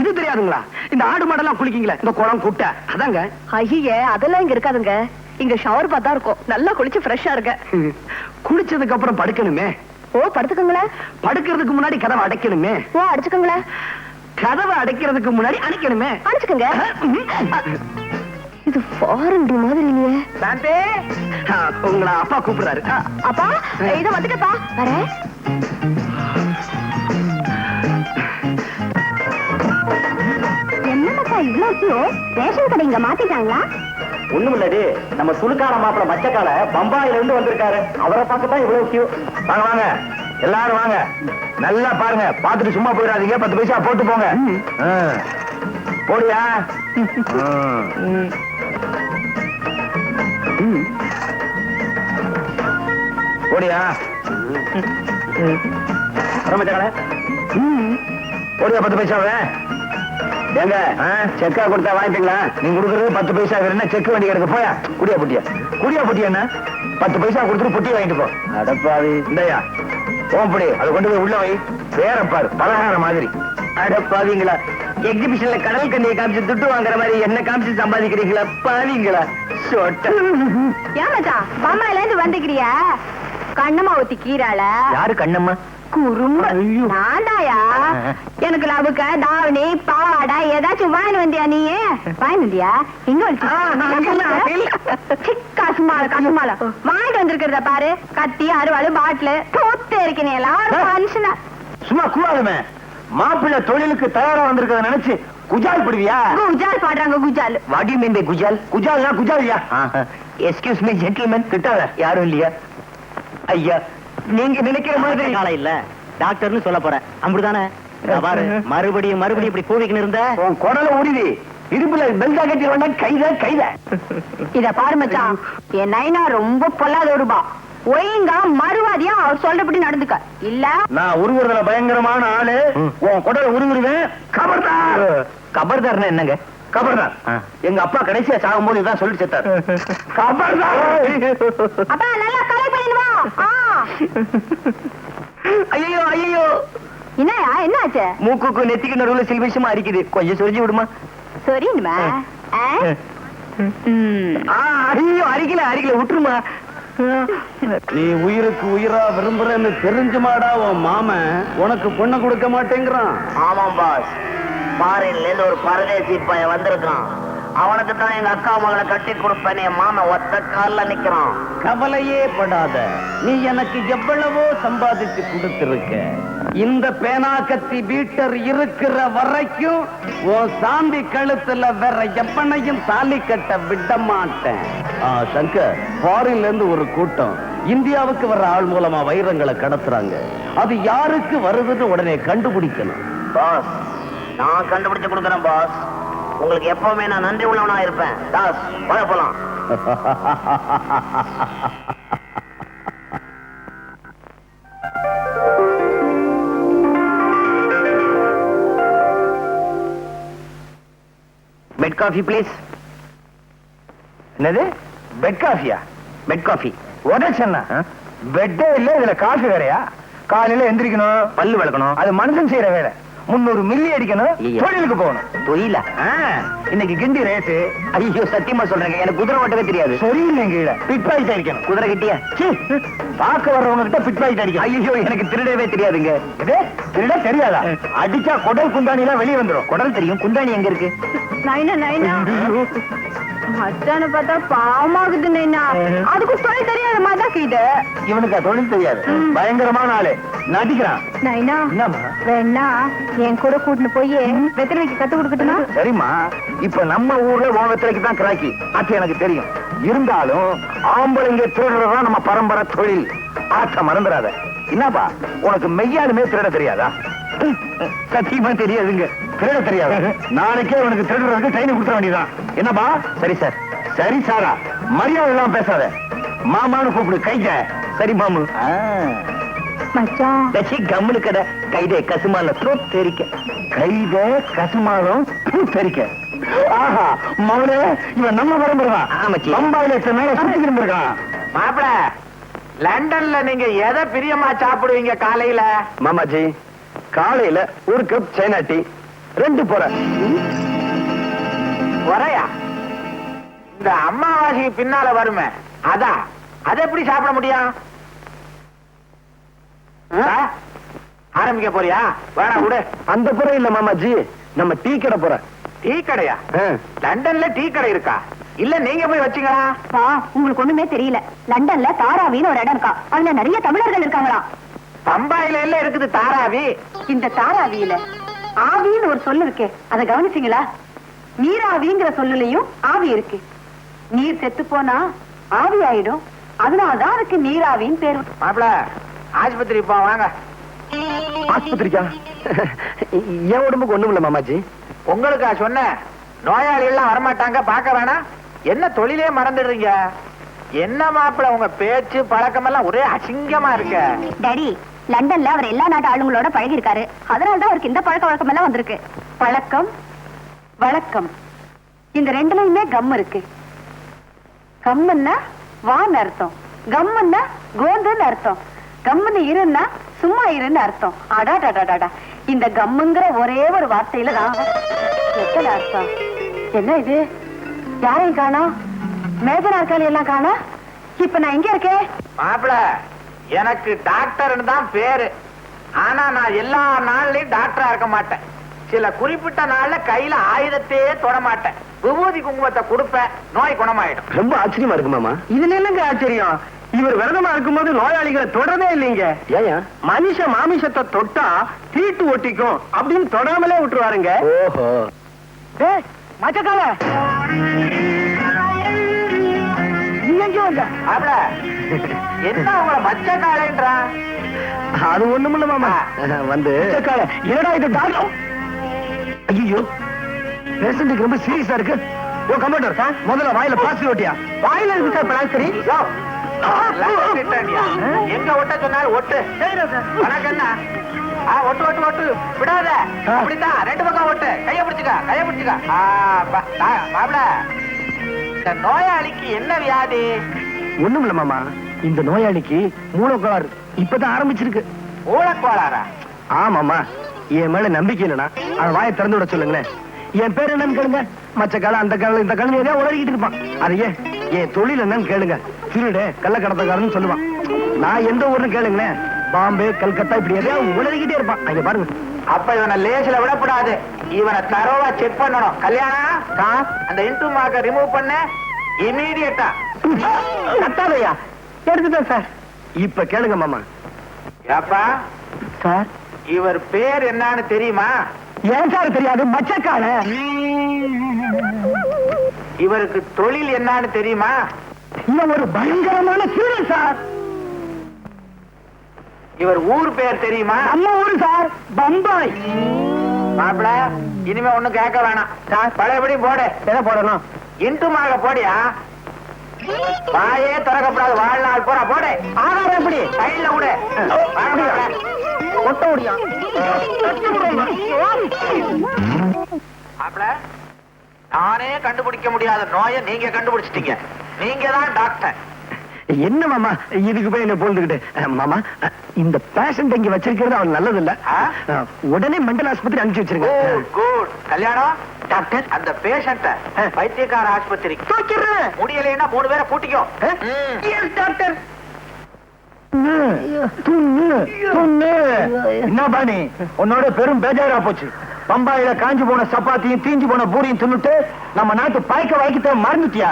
இது தெரியாதுங்களா? இந்த ஆடு மாடெல்லாம் குளிக்கீங்களா, இந்த குளம் குட்டை, அதாங்க. ஐயே, அதெல்லாம் இங்க இருக்காதுங்க. இங்க ஷவர் பார்த்தா இருக்கும். நல்லா குளிச்சு ஃப்ரெஷ்ஷா இருக்க. குளிச்சதுக்கு அப்புறம் படுக்கணுமே. ஓ, படுத்துக்கங்களேன். படுக்கிறதுக்கு முன்னாடி கதவை அடைக்கணுமே. ஓ, அடிச்சுக்கங்களேன். கதவை அடைக்கிறதுக்கு முன்னாடி அணைக்கணுமே. அடிச்சுக்கங்க. இது ஃபாரின் மாதிரி இல்லையே. சாந்தி, உங்களை அப்பா கூப்பிடுறாரு. அப்பா, இத வந்துட்டப்பா, வரேன். என்னப்பா இவ்வளவு ரேஷன் கடை இங்க மாத்திட்டாங்களா? ஒண்ணும் இல்லடி, நம்ம சுலுக்கான மாப்பிள்ள மச்சக்கால பம்பாயில இருந்து வந்திருக்காரு. அவரை பார்க்கத்தான் இவ்வளவு கியூ. வாங்க வாங்க, எல்லாரும் வாங்க, நல்லா பாருங்க, பாத்துட்டு சும்மா போயிடாதீங்க. 10 பைசா போட்டு போங்க. போடியா? போடியா? போடியா 10 பைசாவே? எங்க செக்கா கொடுத்தா வாங்கிட்டீங்களா? நீங்க கொடுக்கறது 10 பைசா வேற செக் வண்டி கிடக்கு. போயா குடியா புட்டியா, குடியா புட்டியா என்ன? 10 பைசா கொடுத்துட்டு புட்டி வாங்கிட்டு போ. அடப்பாவி இந்தயா ஓம்படி, அதை கொண்டு போய் உள்ள வை. வேற பாரு பலகார மாதிரி. அடப்பாவீங்களா, எக்ஸிபிஷன்ல கடல் கண்ணியை காமிச்சு துட்டு வாங்குற மாதிரி என்ன காமிச்சு சம்பாதிக்கிறீங்களா பாவீங்களா? ஏமாச்சா மாமால இருந்து வந்துக்கிறியா? கண்ணம்மா ஊத்தி கீராள. யாரு கண்ணம்மா? குறும்ப நான்டாயா. எனக்கு லவுக்க தாவணி பாவாடா ஏதாச்சும் வாங்கி வந்தியா? நீ வாங்கி வந்தியா? எங்க கசுமால கசுமால வாங்கிட்டு வந்திருக்கிறத பாரு. கத்தி அருவாள் பாட்டிலு தோத்து இருக்கேன் எல்லாரும் மனுஷனா. சும்மா கூடாதுமே, மாப்பிள்ளை தொழிலுக்கு தயாரா வந்திருக்கிறத நினைச்சு குஜால் படுவியா? குஜால் பாடுறாங்க குஜால். வாட் யூ மீன் பை குஜால்? குஜால்னா குஜாலியா? எக்ஸ்கியூஸ் மீ ஜென்டில்மேன், கிட்டாத யாரும் இல்லையா? ஐயா நீங்க நினைக்கிற மாதிரி காலம் இல்ல, டாக்டர்னு சொல்ல போறேன் அப்படிதானே? பாரு மறுபடியும் மறுபடியும் இப்படி கூவிக்கின்னு இருந்த உன் குடல உரிதி இடுப்புல பெல்டா கட்டி வந்தா கைத கைத. இத பாரு மச்சான், என் நைனா ரொம்ப பொல்லாத ஒருபா. ஒழுங்கா மறுவாதியா அவர் சொல்றபடி நடந்துக்க. இல்ல நான் உருவுறதுல பயங்கரமான ஆளு. உன் குடல உருவுருவேன். கபர்தார். கபர்தார்னா என்னங்க? கபர்தார் எங்க அப்பா கடைசியா சாகும் போது இதான் சொல்லி செத்தார். கபர்தார். அப்பா நல்லா கலை பண்ணிடுவா. ஐயோ ஐயோ, என்னயா என்னாச்சு? மூக்குக்கு நெத்திக்கு நடுவுல சில்விஷமா அரிக்குது, கொஞ்சம் சொரிஞ்சு விடுமா? சரிமா. ஐயோ அரிக்கல அரிக்கல, விட்டுருமா. நீ உயிருக்கு உயிரா விரும்புறேன்னு தெரிஞ்சுமாடா உன் மாமன் உனக்கு பொண்ணு கொடுக்க மாட்டேங்கிறான். ஆமாம் பாஸ், ஃபாரின்ல இருந்து ஒரு பரதேசி பையன் வந்திருக்கான். அவனுக்கு தான் எங்க அக்கா மகளை கட்டி கொடுப்பேன். என் மாமன் ஒத்த கால்ல நிக்கிறான். கவலையே படாத, நீ எனக்கு எவ்வளவோ சம்பாதிச்சு கொடுத்திருக்க. இந்த பேனாக்கத்தி பீட்டர் இருக்கிற வரைக்கும் உன் சாந்தி கழுத்துல வேற எவனையும் தாலி கட்ட விட மாட்டேன். சங்கர், ஃபாரின்ல இருந்து ஒரு கூட்டம் இந்தியாவுக்கு வர்ற ஆள் மூலமா வைரங்களை கடத்துறாங்க. அது யாருக்கு வருதுன்னு உடனே கண்டுபிடிக்கணும். பாஸ், நான் கண்டுபிடிச்சு கொடுக்குறேன் பாஸ். உங்களுக்கு எப்பவுமே நான் நன்றி உள்ளவனா இருப்பேன். தாஸ் வர போலாம். Bed coffee please. என்னது பெட் காஃபியா? பெட் காஃபி உடச்சா பெட்டே இல்ல, இதுல காஃபி வேறையா? காலையில எந்திரிக்கணும், பல்லு விளக்கணும், அது மனுஷன் செய்யற வேலை. 300 மில்லி அடிக்கணும், தொழிலுக்கு போகணும். தொழில இன்னைக்கு கிண்டி ரேட்டு. ஐயோ சத்தியமா சொல்றேங்க, எனக்கு குதிரை ஓட்டவே தெரியாது. சரியில்லைங்க, பிட் பாக்கெட் அடிக்கணும். குதிரை கிட்டியா? பார்க்க வர்றவங்க கிட்ட பிட் பாக்கெட் அடிக்கணும். ஐயோ எனக்கு திருடவே தெரியாதுங்க. திருட தெரியாதா? அடிச்சா குடல் குந்தாணி எல்லாம் வெளியே வந்துடும். குடல் தெரியும், குந்தாணி எங்க இருக்கு? நைனா நைனா மச்சான பார்த்தா பாவமாகுது நைனா. அதுக்கு தொழில் தெரியாத மாதிரி இது. இவனுக்கு தொழில் தெரியாது, பயங்கரமான ஆளு, நடிக்கிறான். நைனா வேணா என் கூட கூட்டிட்டு போய் வெத்தலைக்கு கத்து கொடுக்கட்டுமா? சரிம்மா, இப்ப நம்ம ஊர்ல உன் வெத்தலைக்கு தான் கிராக்கி, அது எனக்கு தெரியும். இருந்தாலும் ஆம்பளைங்க திருடுறதுதான் நம்ம பரம்பரை தொழில். ஆட்ட மறந்துடாத. என்னப்பா உனக்கு மெய்யாலுமே திருட தெரியாதா? சத்தியமா தெரியாதுங்க. திருட தெரியாது, நாளைக்கே உனக்கு திருடுறதுக்கு ட்ரைனிங் கொடுத்துட வேண்டியதான். என்னப்பா? சரி சார். சரி சாரா, மரியாதை எல்லாம் பேசாத. மாமான்னு கூப்பிடு. கைத. சரி மாமு. மச்சான் கம்முனு கடை. கைதே கசுமால தெரிக்க. கைதே கசுமாலம் தெரிக்க. ஆஹா மௌனே, இவன் நம்ம பரம்பரைதான். பம்பாயில எத்தனை நாள சுத்திக்கிட்டு இருக்கான். மாப்பிள, லண்டன்ல நீங்க எதை பிரியமா சாப்பிடுவீங்க காலையில? மாமாஜி, காலையில ஒரு கப் சைனா டீ, 2 போற. வரையா இந்த அம்மாவாசைக்கு பின்னால வருமே, அதான் அதை எப்படி சாப்பிட முடியும்? ஆரம்பிக்க போறியா? வேணா விடு. அந்த புற இல்ல மாமாஜி, நம்ம டீ கடை போற. டீ கடையா? லண்டன்ல டீ கடை இருக்கா? இல்ல நீங்க போய் வச்சுங்களா? உங்களுக்கு ஒண்ணுமே தெரியல. லண்டன்ல தாராவின்னு ஒரு இடம் இருக்கா, அதுல நிறைய தமிழர்கள் இருக்காங்களா. பம்பாயில எல்லாம் இருக்குது தாராவி. இந்த தாராவியில ஆவின்னு ஒரு சொல்லு இருக்கு, அதை கவனிச்சீங்களா? நீராவிங்கிற சொல்லுலயும் ஆவி இருக்கு. நீர் செத்து போனா ஆவி ஆயிடும், அதனாலதான் அதுக்கு நீராவின்னு பேரு. மாப்பிள, ஆஸ்பத்திரி போ வாங்க. ஆஸ்பத்திரிக்கா? என் உடம்புக்கு ஒண்ணும் இல்ல மாமாஜி. உங்களுக்கா சொன்னேன்? நோயாளி எல்லாம் வரமாட்டாங்க, பார்க்க வேணாம். என்ன தொழிலே மறந்துடுறீங்க? என்ன மாப்பிள்ள உங்க பேச்சு பழக்கம் எல்லாம் ஒரே அசிங்கமா இருக்க. டாடி, லண்டன்ல அவர் எல்லா நாட்டு ஆளுங்களோட பழகி இருக்காரு. அதனாலதான் அவருக்கு இந்த பழக்க வழக்கம் எல்லாம் வந்திருக்கு. பழக்கம் வழக்கம் இந்த ரெண்டுலயுமே கம் இருக்கு. கம்முன்னா வான்னு அர்த்தம், கம்முன்னா கோந்துன்னு அர்த்தம், கம்முன்னு இருன்னா சும்மா இருன்னு அர்த்தம். அடாடாடாடா, இந்த கம்முங்கிற ஒரே ஒரு வார்த்தையில தான் எத்தனை அர்த்தம். என்ன இது? யாரையும் காணோம், மேஜ நாற்காலி எல்லாம் காணோம். இப்ப நான் எங்க இருக்கேன்? மாப்பிள்ள, எனக்கு டாக்டர்னு தான் பேரு. ஆனா நான் எல்லா நாள்லயும் டாக்டரா இருக்க மாட்டேன். சில குறிப்பிட்ட நாள்ல கையில ஆயுதத்தையே தொட மாட்டேன். விபூதி குங்குமத்தை கொடுப்பேன், நோய் குணமாயிடும். ரொம்ப ஆச்சரியமா இருக்கு மாமா. இதுல என்னங்க ஆச்சரியம்? இவர் விரதமா இருக்கும்போது நோயாளிகளை தொடரவே இல்லைங்க. ஏயா? மனுஷ மாமிசத்தை தொட்டா தீட்டு ஒட்டிக்கும் அப்படின்னு தொடாமலே விட்டுருவாருங்க. ஓஹோ. மச்சக்கால என்ன உங்களை மச்சக்காலன்றா? அது ஒண்ணுமில்ல மாமா. வந்து என்னடா இது டாக்டர்? ஐயோ, பேஷண்ட்டுக்கு ரொம்ப சீரியஸா இருக்கு. ஓ கமாண்டர், முதல்ல வாயில பிளாஸ்டர் ஓட்டியா? வாயில இருக்கு சார் பிளாஸ்டர். எங்க ஒட்ட சொன்னாலும் ஒட்டு. உனக்கு என்ன? ஒட்டு ஒட்டு ஒட்டு விடாத. அப்படித்தான், ரெண்டு பக்கம் ஒட்டு. கைய பிடிச்சுக்க, கைய பிடிச்சுக்க. மாப்பிள, இந்த நோயாளிக்கு என்ன வியாதி? ஒண்ணும் இல்ல மாமா, இந்த நோயாளிக்கு மூலக்கோளாறு இப்பதான் ஆரம்பிச்சிருக்கு. மூலக்கோளாரா? ஆமாமா. என் மேல நம்பிக்கை இல்லைனா அதை வாயை திறந்து விட சொல்லுங்களேன். என் பேர் என்னன்னு கேளுங்க. மச்ச காலம், அந்த காலம், இந்த காலம் ஏதாவது உளறிக்கிட்டு இருப்பான். அதையே என் தொழில் என்னன்னு கேளுங்க. திருடு, கள்ளக்கடத்தக்காரன்னு சொல்லுவான். நான் எந்த ஊர்னு கேளுங்களேன், பாம்பே, கல்கத்தா, இப்படி எதையாவது உளறிக்கிட்டே இருப்பான். அங்க பாருங்க. அப்ப இவனை லேசில விடக்கூடாது. இவனை தரோவா செக் பண்ணணும். கல்யாணம், அந்த இன்டு மார்க்க ரிமூவ் பண்ண இமீடியட்டா. கத்தாதையா எடுத்துட்டேன் சார். இப்ப கேளுங்க மாமா. ஏப்பா சார், இவர் பேர் என்னன்னு தெரியுமா? ஏன் சார் தெரியாது? மச்சக்கால. இவருக்கு தொழில் என்னன்னு தெரியுமா? இவன் ஒரு பயங்கரமான திருடன் சார். இவர் ஊர் பேர் தெரியுமா? நம்ம ஊரு சார், பம்பாய். மாப்பிள, இனிமே ஒண்ணும் கேட்க வேணாம். பழையபடி போடு. எதை போடணும்? இன்டுமாக போடியா? வாயே திறக்கப்படாது வாழ்நாள் பூரா. போடு. ஆதாரம் எப்படி? கையில விடு. ஒட்ட முடியும். மாப்பிள, நானே கண்டுபிடிக்க முடியாத நோயை நீங்க கண்டுபிடிச்சிட்டீங்க. நீங்க தான் டாக்டர். என்ன மாமா இதுக்கு போய் என்ன போந்துக்கிட்டு? மாமா, இந்த பேஷண்ட் இங்க வச்சிருக்கிறது அவன் நல்லது இல்ல. உடனே மெண்டல் ஆஸ்பத்திரி அனுப்பிச்சு வச்சிருங்க. குட். கல்யாணம் டாக்டர், அந்த பேஷண்ட வைத்தியக்கார ஆஸ்பத்திரிக்கு தூக்கிடுறேன். முடியலைன்னா 3 பேரை கூட்டிக்கோ. டாக்டர். என்ன பாணி, உன்னோட பெரும் பேஜாரா போச்சு. பம்பாயில காஞ்சு போன சப்பாத்தியும் தீஞ்சு போன பூரியும் தின்னுட்டு நம்ம நாட்டு பாய்க்க வாய்க்கிட்ட மறந்துட்டியா?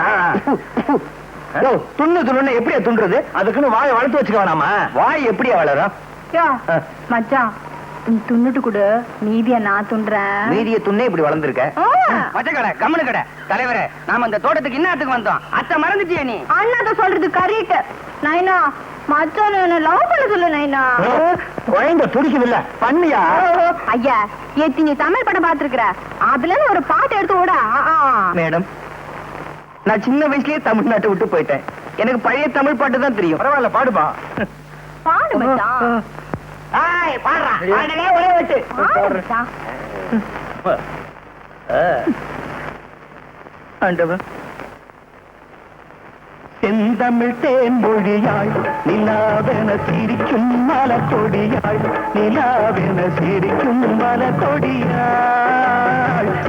துண்ணு எப்படியா துண்டுறது? அதுக்குன்னு வாயை வளர்த்து வச்சுக்க வேணாமா? வாய் எப்படியா வளரும்? மச்சான், நீ துண்ணுட்டு கொடு, மீதிய நான் துண்டுறேன். மீதிய துண்ணே இப்படி வளர்ந்துருக்க. மச்சக்கடை, கம்முனு கடை. தலைவரே, நாம இந்த தோட்டத்துக்கு இன்னத்துக்கு வந்தோம். அத்தை மறந்துட்டியா நீ? அண்ணாத்த சொல்றது கரெக்ட். நைனா, மச்சான் என்ன லவ் பண்ண சொல்லு நைனா. குழந்தை துடிக்குது இல்ல, பண்ணியா? ஐயா, ஏத்தி நீ தமிழ் படம் பாத்துருக்கிற, அதுல இருந்து ஒரு பாட்டு எடுத்து விட. மேடம், நான் சின்ன வயசுலயே தமிழ்நாட்டை விட்டு போயிட்டேன். எனக்கு பழைய தமிழ் பாட்டு தான் தெரியும். பரவாயில்ல, பாடுபா. பாடு மச்சான். பாடுறா. ஒரே வெட்டு. பாடு மச்சான். ஆண்டவன். செந்தமிழ் தேன்மொழியாள் நிலாவென சிரிக்கும் மலக்கொடியாள், நிலாவென சிரிக்கும் மலக்கொடியாள்,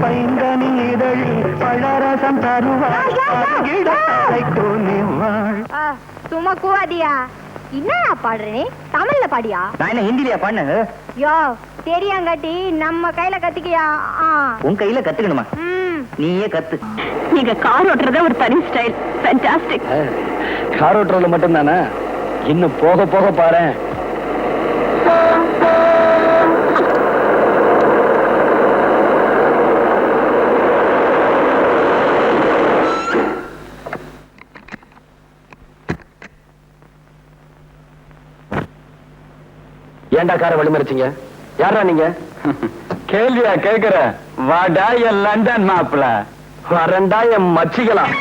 பைந்தனி இதழில் பழரசம் தருவாள். சும்மா கூவாதியா? என்னடா பாடுறே? தமிழ்ல பாடியா? நான் என்ன ஹிந்திலியா பண்ணு? யோ, தெரியாங்காட்டி நம்ம கையில கத்திக்கியா? உன் கையில கத்துக்கணுமா? நீயே கத்து. நீங்க கார் ஓட்டுறத ஒரு தனி ஸ்டைல். ஃபேண்டாஸ்டிக். கார் ஓட்டுறதுல மட்டும் தானே, இன்னும் போக போக பாரு. ஏண்டா காரை வழிமறிச்சீங்க? யாரா நீங்க? கேள்வியா கேக்குற? வாடா என் லண்டன் மாப்பிள, வரண்டா என் மச்சிக்கலாம்.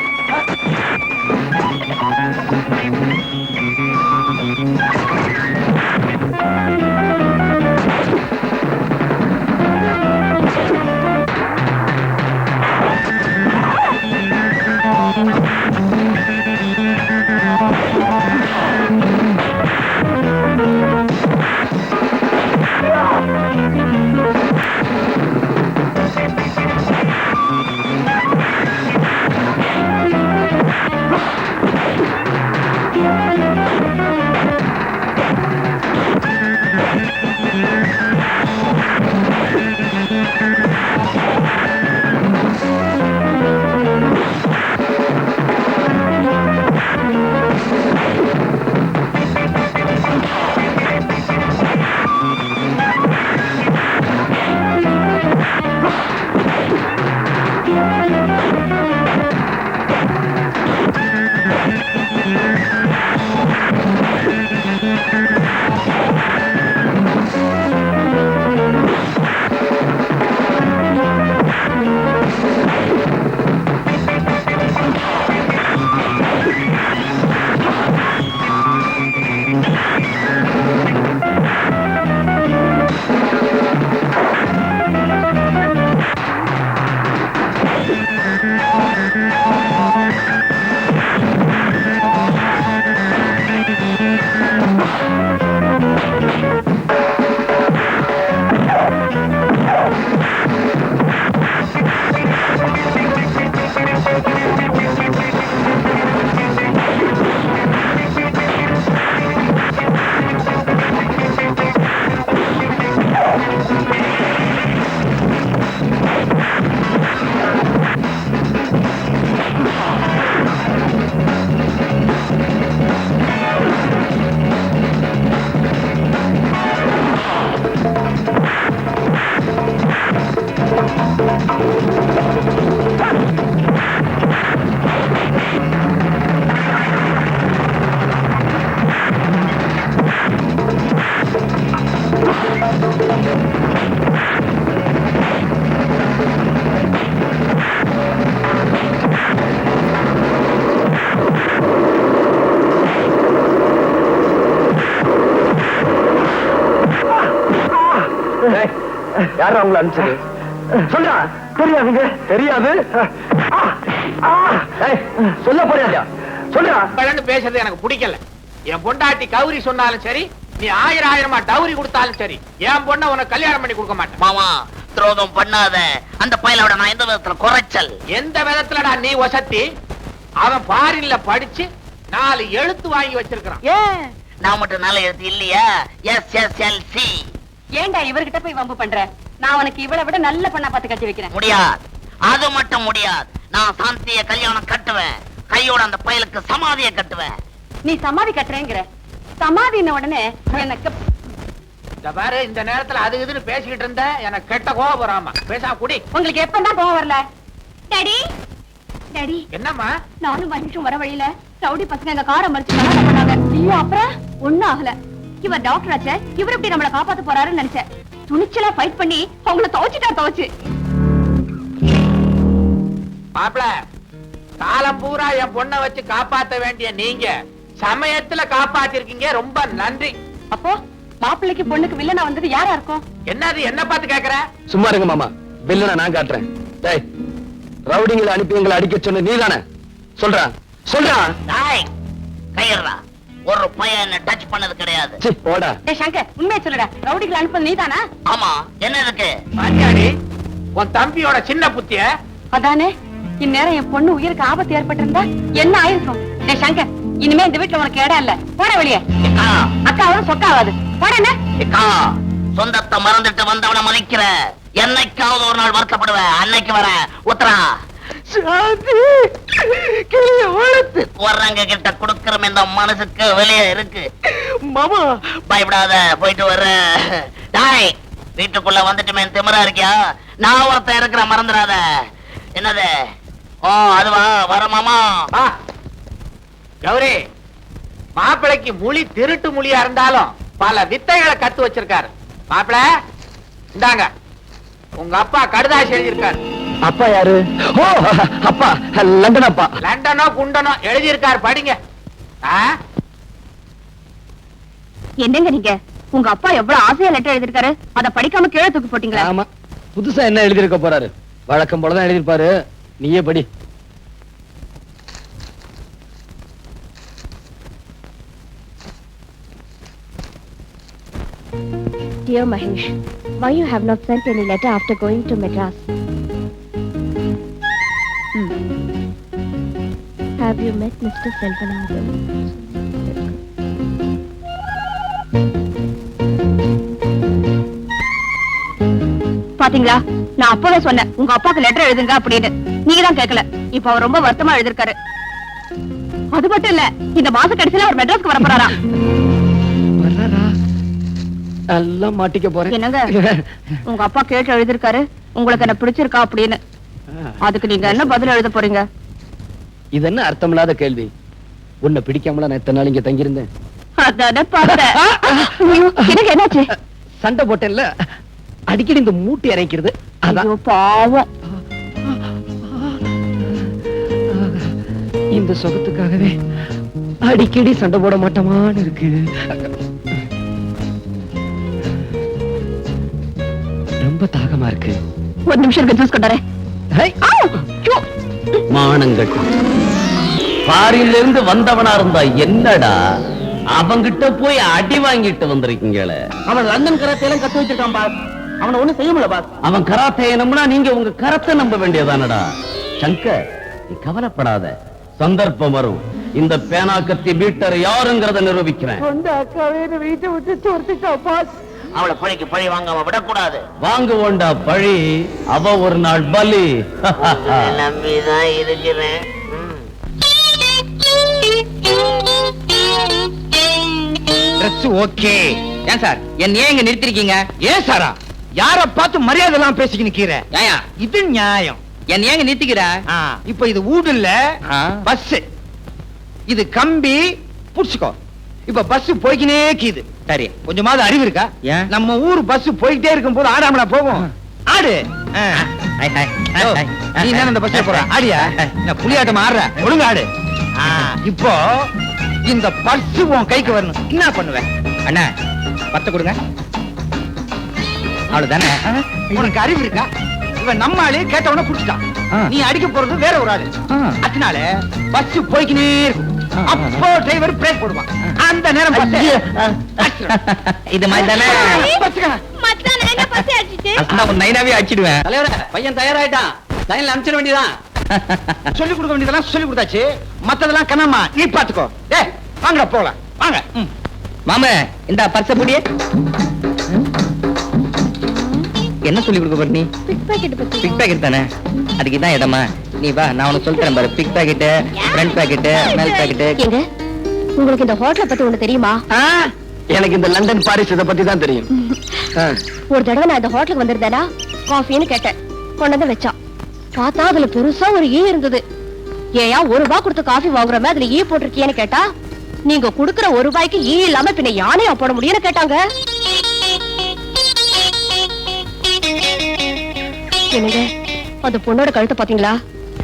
யாரும் அவங்களை அனுப்பிச்சது? சொல்றா. தெரியாதுங்க. தெரியாது. சொல்ல போறியா? சொல்றா. பேசுறது எனக்கு பிடிக்கல. என் பொண்டாட்டி கௌரி சொன்னாலும் சரி, நீ 1000 டவுரி கொடுத்தாலும் சரி, என் பொண்ண உனக்கு கல்யாணம் பண்ணி கொடுக்க மாட்டேன். மாமா, துரோகம் பண்ணாத. அந்த பையலோட நான் எந்த விதத்துல குறைச்சல்? எந்த விதத்துலடா நீ வசத்தி? அவன் ஃபாரின்ல படிச்சு 4 எழுத்து வாங்கி வச்சிருக்கான். ஏன் நான் மட்டும் நல்ல எழுத்து இல்லையா? SSLC. ஏண்டா இவர்கிட்ட போய் வம்பு பண்ற? நான் உனக்கு இவளை விட நல்ல பண்ணா பார்த்து கட்டி வைக்கிறேன். முடியாது, அது மட்டும் முடியாது. நான் சாந்திய கல்யாணம் கட்டுவேன், கையோட அந்த பயலுக்கு சமாதியை கட்டுவேன். நீ சமாதி கட்டுறேங்கிற, சமாதின உடனே எனக்கு பாரு, இந்த நேரத்துல அது இதுன்னு பேசிக்கிட்டு இருந்த எனக்கு கெட்ட கோபம் வராமா. பேசாம குடி. உங்களுக்கு எப்பதான் கோவம் வரல? டாடி டாடி, என்னம்மா? நானும் மனுஷன் வர வழியில ரவுடி பசங்க எங்க காரை மறிச்சு கல்யாணம் பண்ணாங்க. ஐயோ, அப்புறம் ஒண்ணும் ஆகல. இவர் டாக்டர் ஆச்சே, இவர் எப்படி நம்மளை காப்பாத்த போறாருன்னு நினைச்சேன். துணிச்சலா ஃபைட் பண்ணி அவங்கள துவச்சு மாப்பிள, காலம் பூரா என் பொண்ணை வச்சு காப்பாத்த வேண்டிய நீங்க சமயத்துல காப்பாத்திருக்கீங்க. ரொம்ப நன்றி. அப்போ மாப்பிள்ளைக்கு பொண்ணுக்கு வில்லனா வந்தது யாரா இருக்கும்? என்னது என்ன பார்த்து கேக்குற? சும்மா இருங்க மாமா, வில்லனை நான் காட்டுறேன். டேய், ரவுடிங்களை அனுப்பி எங்களை அடிக்க சொன்ன நீதானே? சொல்றா சொல்றா. டாய், கையறா. ஒரு பையன் என்ன டச் பண்ணது கிடையாது. சி, போடா. டேய் சங்கர், உண்மையை சொல்லுடா. ரவுடிகளை அனுப்புறது நீதானா? ஆமா, என்ன இருக்கு? பாத்தியாடி உன் தம்பியோட சின்ன புத்திய? அதானே, இந்நேரம் என் பொண்ணு உயிருக்கு ஆபத்து ஏற்பட்டிருந்தா என்ன ஆயிருக்கும்? டேய் சங்கர், இனிமே இந்த வீட்டுல உனக்கு இடம் இல்ல. போட வெளியே. அக்காவும் சொக்காவாது. போட. ஏக்கா, சொந்தத்தை மறந்துட்டு வந்தவனை மதிக்கிற. என்னைக்காவது ஒரு நாள் வருத்தப்படுவேன். அன்னைக்கு வர உத்தரா. வர்றங்க கிட்ட குடுக்கற இந்த மனசுக்கு வெளியே இருக்கு மாமா. பயப்படாத, போயிட்டு வர்ற. டாய், வீட்டுக்குள்ள வந்துட்டுமே திமிரா இருக்கியா? நான் ஒருத்தன் இருக்கிற, மறந்துடாத. என்னது? ஓ, அதுவா? வர மாமா. கௌரி, மாப்பிளைக்கு மொழி திருட்டு மொழியா இருந்தாலும் பல வித்தைகளை கத்து வச்சிருக்காரு. மாப்பிள இந்தாங்க, உங்க அப்பா கடுதாசி எழுதியிருக்காரு. அப்பா யாரு? ஓ அப்பா, லண்டன் அப்பா. லண்டனோ குண்டனோ எழுதியிருக்காரு, படிங்க. என்னங்க நீங்க, உங்க அப்பா எவ்வளவு ஆசையா லெட்டர் எழுதிருக்காரு, அத படிக்காம கீழே தூக்கி போட்டீங்களா? ஆமா, புதுசா என்ன எழுதிருக்க போறாரு? வழக்கம் போலதான் எழுதிருப்பாரு, நீயே படி. Dear Mahesh, why you have not sent any letter after going to Madras? Have you met Mr. Selvanathan? பாத்தீங்களா, நான் அப்பவே சொன்னேன் உங்க அப்பாக்கு லெட்டர் எழுதுங்க அப்படின்னு. நீங்க தான் கேட்கல. இப்ப அவர் ரொம்ப வருத்தமா எழுதிருக்காரு. அது மட்டும் இல்ல, இந்த மாச கடைசியில அவர் மெட்ராஸ்க்கு வர போறாரா? எல்லாம் மாட்டிக்க போறேன். என்னங்க, உங்க அப்பா கேட்டு எழுதிருக்காரு உங்களுக்கு என்ன பிடிச்சிருக்கா அப்படின்னு. அதுக்கு நீங்க என்ன பதில் எழுத போறீங்க? இது என்ன அர்த்தமில்லாத கேள்வி? உன்னை பிடிக்காமல நான் எத்தனை நாள் இங்க தங்கியிருந்தேன்? அதானே பார்த்தேன். எனக்கு என்னாச்சு? சண்டை போட்டேன்ல, அடிக்கடி இந்த மூட்டி இறைக்கிறது. ஐயோ பாவம். இந்த சுகத்துக்காகவே அடிக்கடி சண்டை போட மாட்டோமான்னு இருக்கு. ரொம்ப தாகமா இருக்கு. ஒரு நிமிஷம் ஜூஸ் கொண்டாரே. மானங்கட்டு பாரில இருந்து வந்தவனா இருந்தா என்னடா அவங்கிட்ட போய் அடி வாங்கிட்டு வந்திருக்கீங்களே. அவன் லண்டன் கராத்தையெல்லாம் கத்து வச்சிருக்கான் பாஸ். அவனை ஒண்ணும் செய்ய முடியல பாஸ். அவன் கராத்தையை நம்பினா நீங்க உங்க கரத்தை நம்ப வேண்டியதானடா. சங்கர், நீ கவலைப்படாத, சந்தர்ப்பம் வரும். இந்த பேனா கத்தி பீட்டர் யாருங்கிறத நிரூபிக்கிறேன். வீட்டை விட்டு துரத்திட்டா பாஸ். அவளை பழிக்கு பழி வாங்காம விடக்கூடாது. வாங்குவோண்டா பழி, அவ ஒரு நாள் பலி. நம்பிதான் இருக்கிறேன். ஓகே. ஏன் சார் என்ன ஏன் இங்க நிறுத்திருக்கீங்க? ஏன் சாரா, யார பார்த்து மரியாதை எல்லாம் பேசிக்கிட்டு நிக்கிற? இது நியாயம். என்ன ஏங்க நிறுத்திக்கிற? இப்ப இது ஊடு இல்ல, பஸ். இது கம்பி, புடிச்சுக்கோ. இப்ப பஸ் போய்க்கினே கீது. சரி, கொஞ்சமாவது அறிவு இருக்கா? நம்ம ஊர் பஸ் போயிட்டே இருக்கும் போது ஆடாமலா போகும்? ஆடு. நீ என்ன இந்த பஸ்ல போற? ஆடியா? புலியாட்டம் ஆடுற, ஒழுங்கு ஆடு. இப்போ இந்த பர்ஸ் உன் கைக்கு வரணும். என்ன பண்ணுவேன்? அண்ணா, பத்த கொடுங்க. அவ்வளவுதானே? உனக்கு அறிவு இருக்கா? இவன் நம்ம ஆளு கேட்டவன குடிச்சிட்டான். நீ அடிக்க போறது வேற ஒரு ஆளு. அதனால பஸ் போய்க்கினே இருக்கும். அப்போ டிரைவர் பிரேக் போடுவான். அந்த நேரம் இது மாதிரி தானே நைனாவே அடிச்சிடுவேன். பையன் தயாராயிட்டான், லைன்ல அனுப்பிச்சிட வேண்டியதான். சொல்லி கொடுக்க வேண்டியதெல்லாம் சொல்லி கொடுத்தாச்சு. மத்ததெல்லாம் கண்ணம்மா நீ பாத்துக்கோ. டேய் வாங்கடா போலாம், வாங்க. மாமா, இந்த பர்ஸ புடியே. என்ன சொல்லி கொடுக்க போற நீ? பிக் பாக்கெட் தானே, அதுக்கு தான் இடமா. நீ வா, நான் உனக்கு சொல்றேன் பாரு. பிக் பாக்கெட், ஃப்ரண்ட் பாக்கெட், மேல் பாக்கெட். உங்களுக்கு இந்த ஹோட்டலை பத்தி ஒண்ணு தெரியுமா? எனக்கு இந்த லண்டன் பாரிஸ் இத பத்தி தான் தெரியும். ஒரு தடவை நான் இந்த ஹோட்டலுக்கு வந்திருந்தேனா, காஃபின்னு கேட்டேன். கொண்டு வந்து வச்சான். பார்த்தா அதுல பெருசா ஒரு ஈ இருந்தது. ஏயா ₹1 கொடுத்து காஃபி வாங்குறமே, அதுல ஈ போட்டிருக்கியேன்னு கேட்டா, நீங்க குடுக்கற ₹1 ஈ இல்லாம பின்ன யானையா போட முடியும்னு கேட்டாங்க. என்னங்க, அந்த பொண்ணோட கழுத்தை பாத்தீங்களா?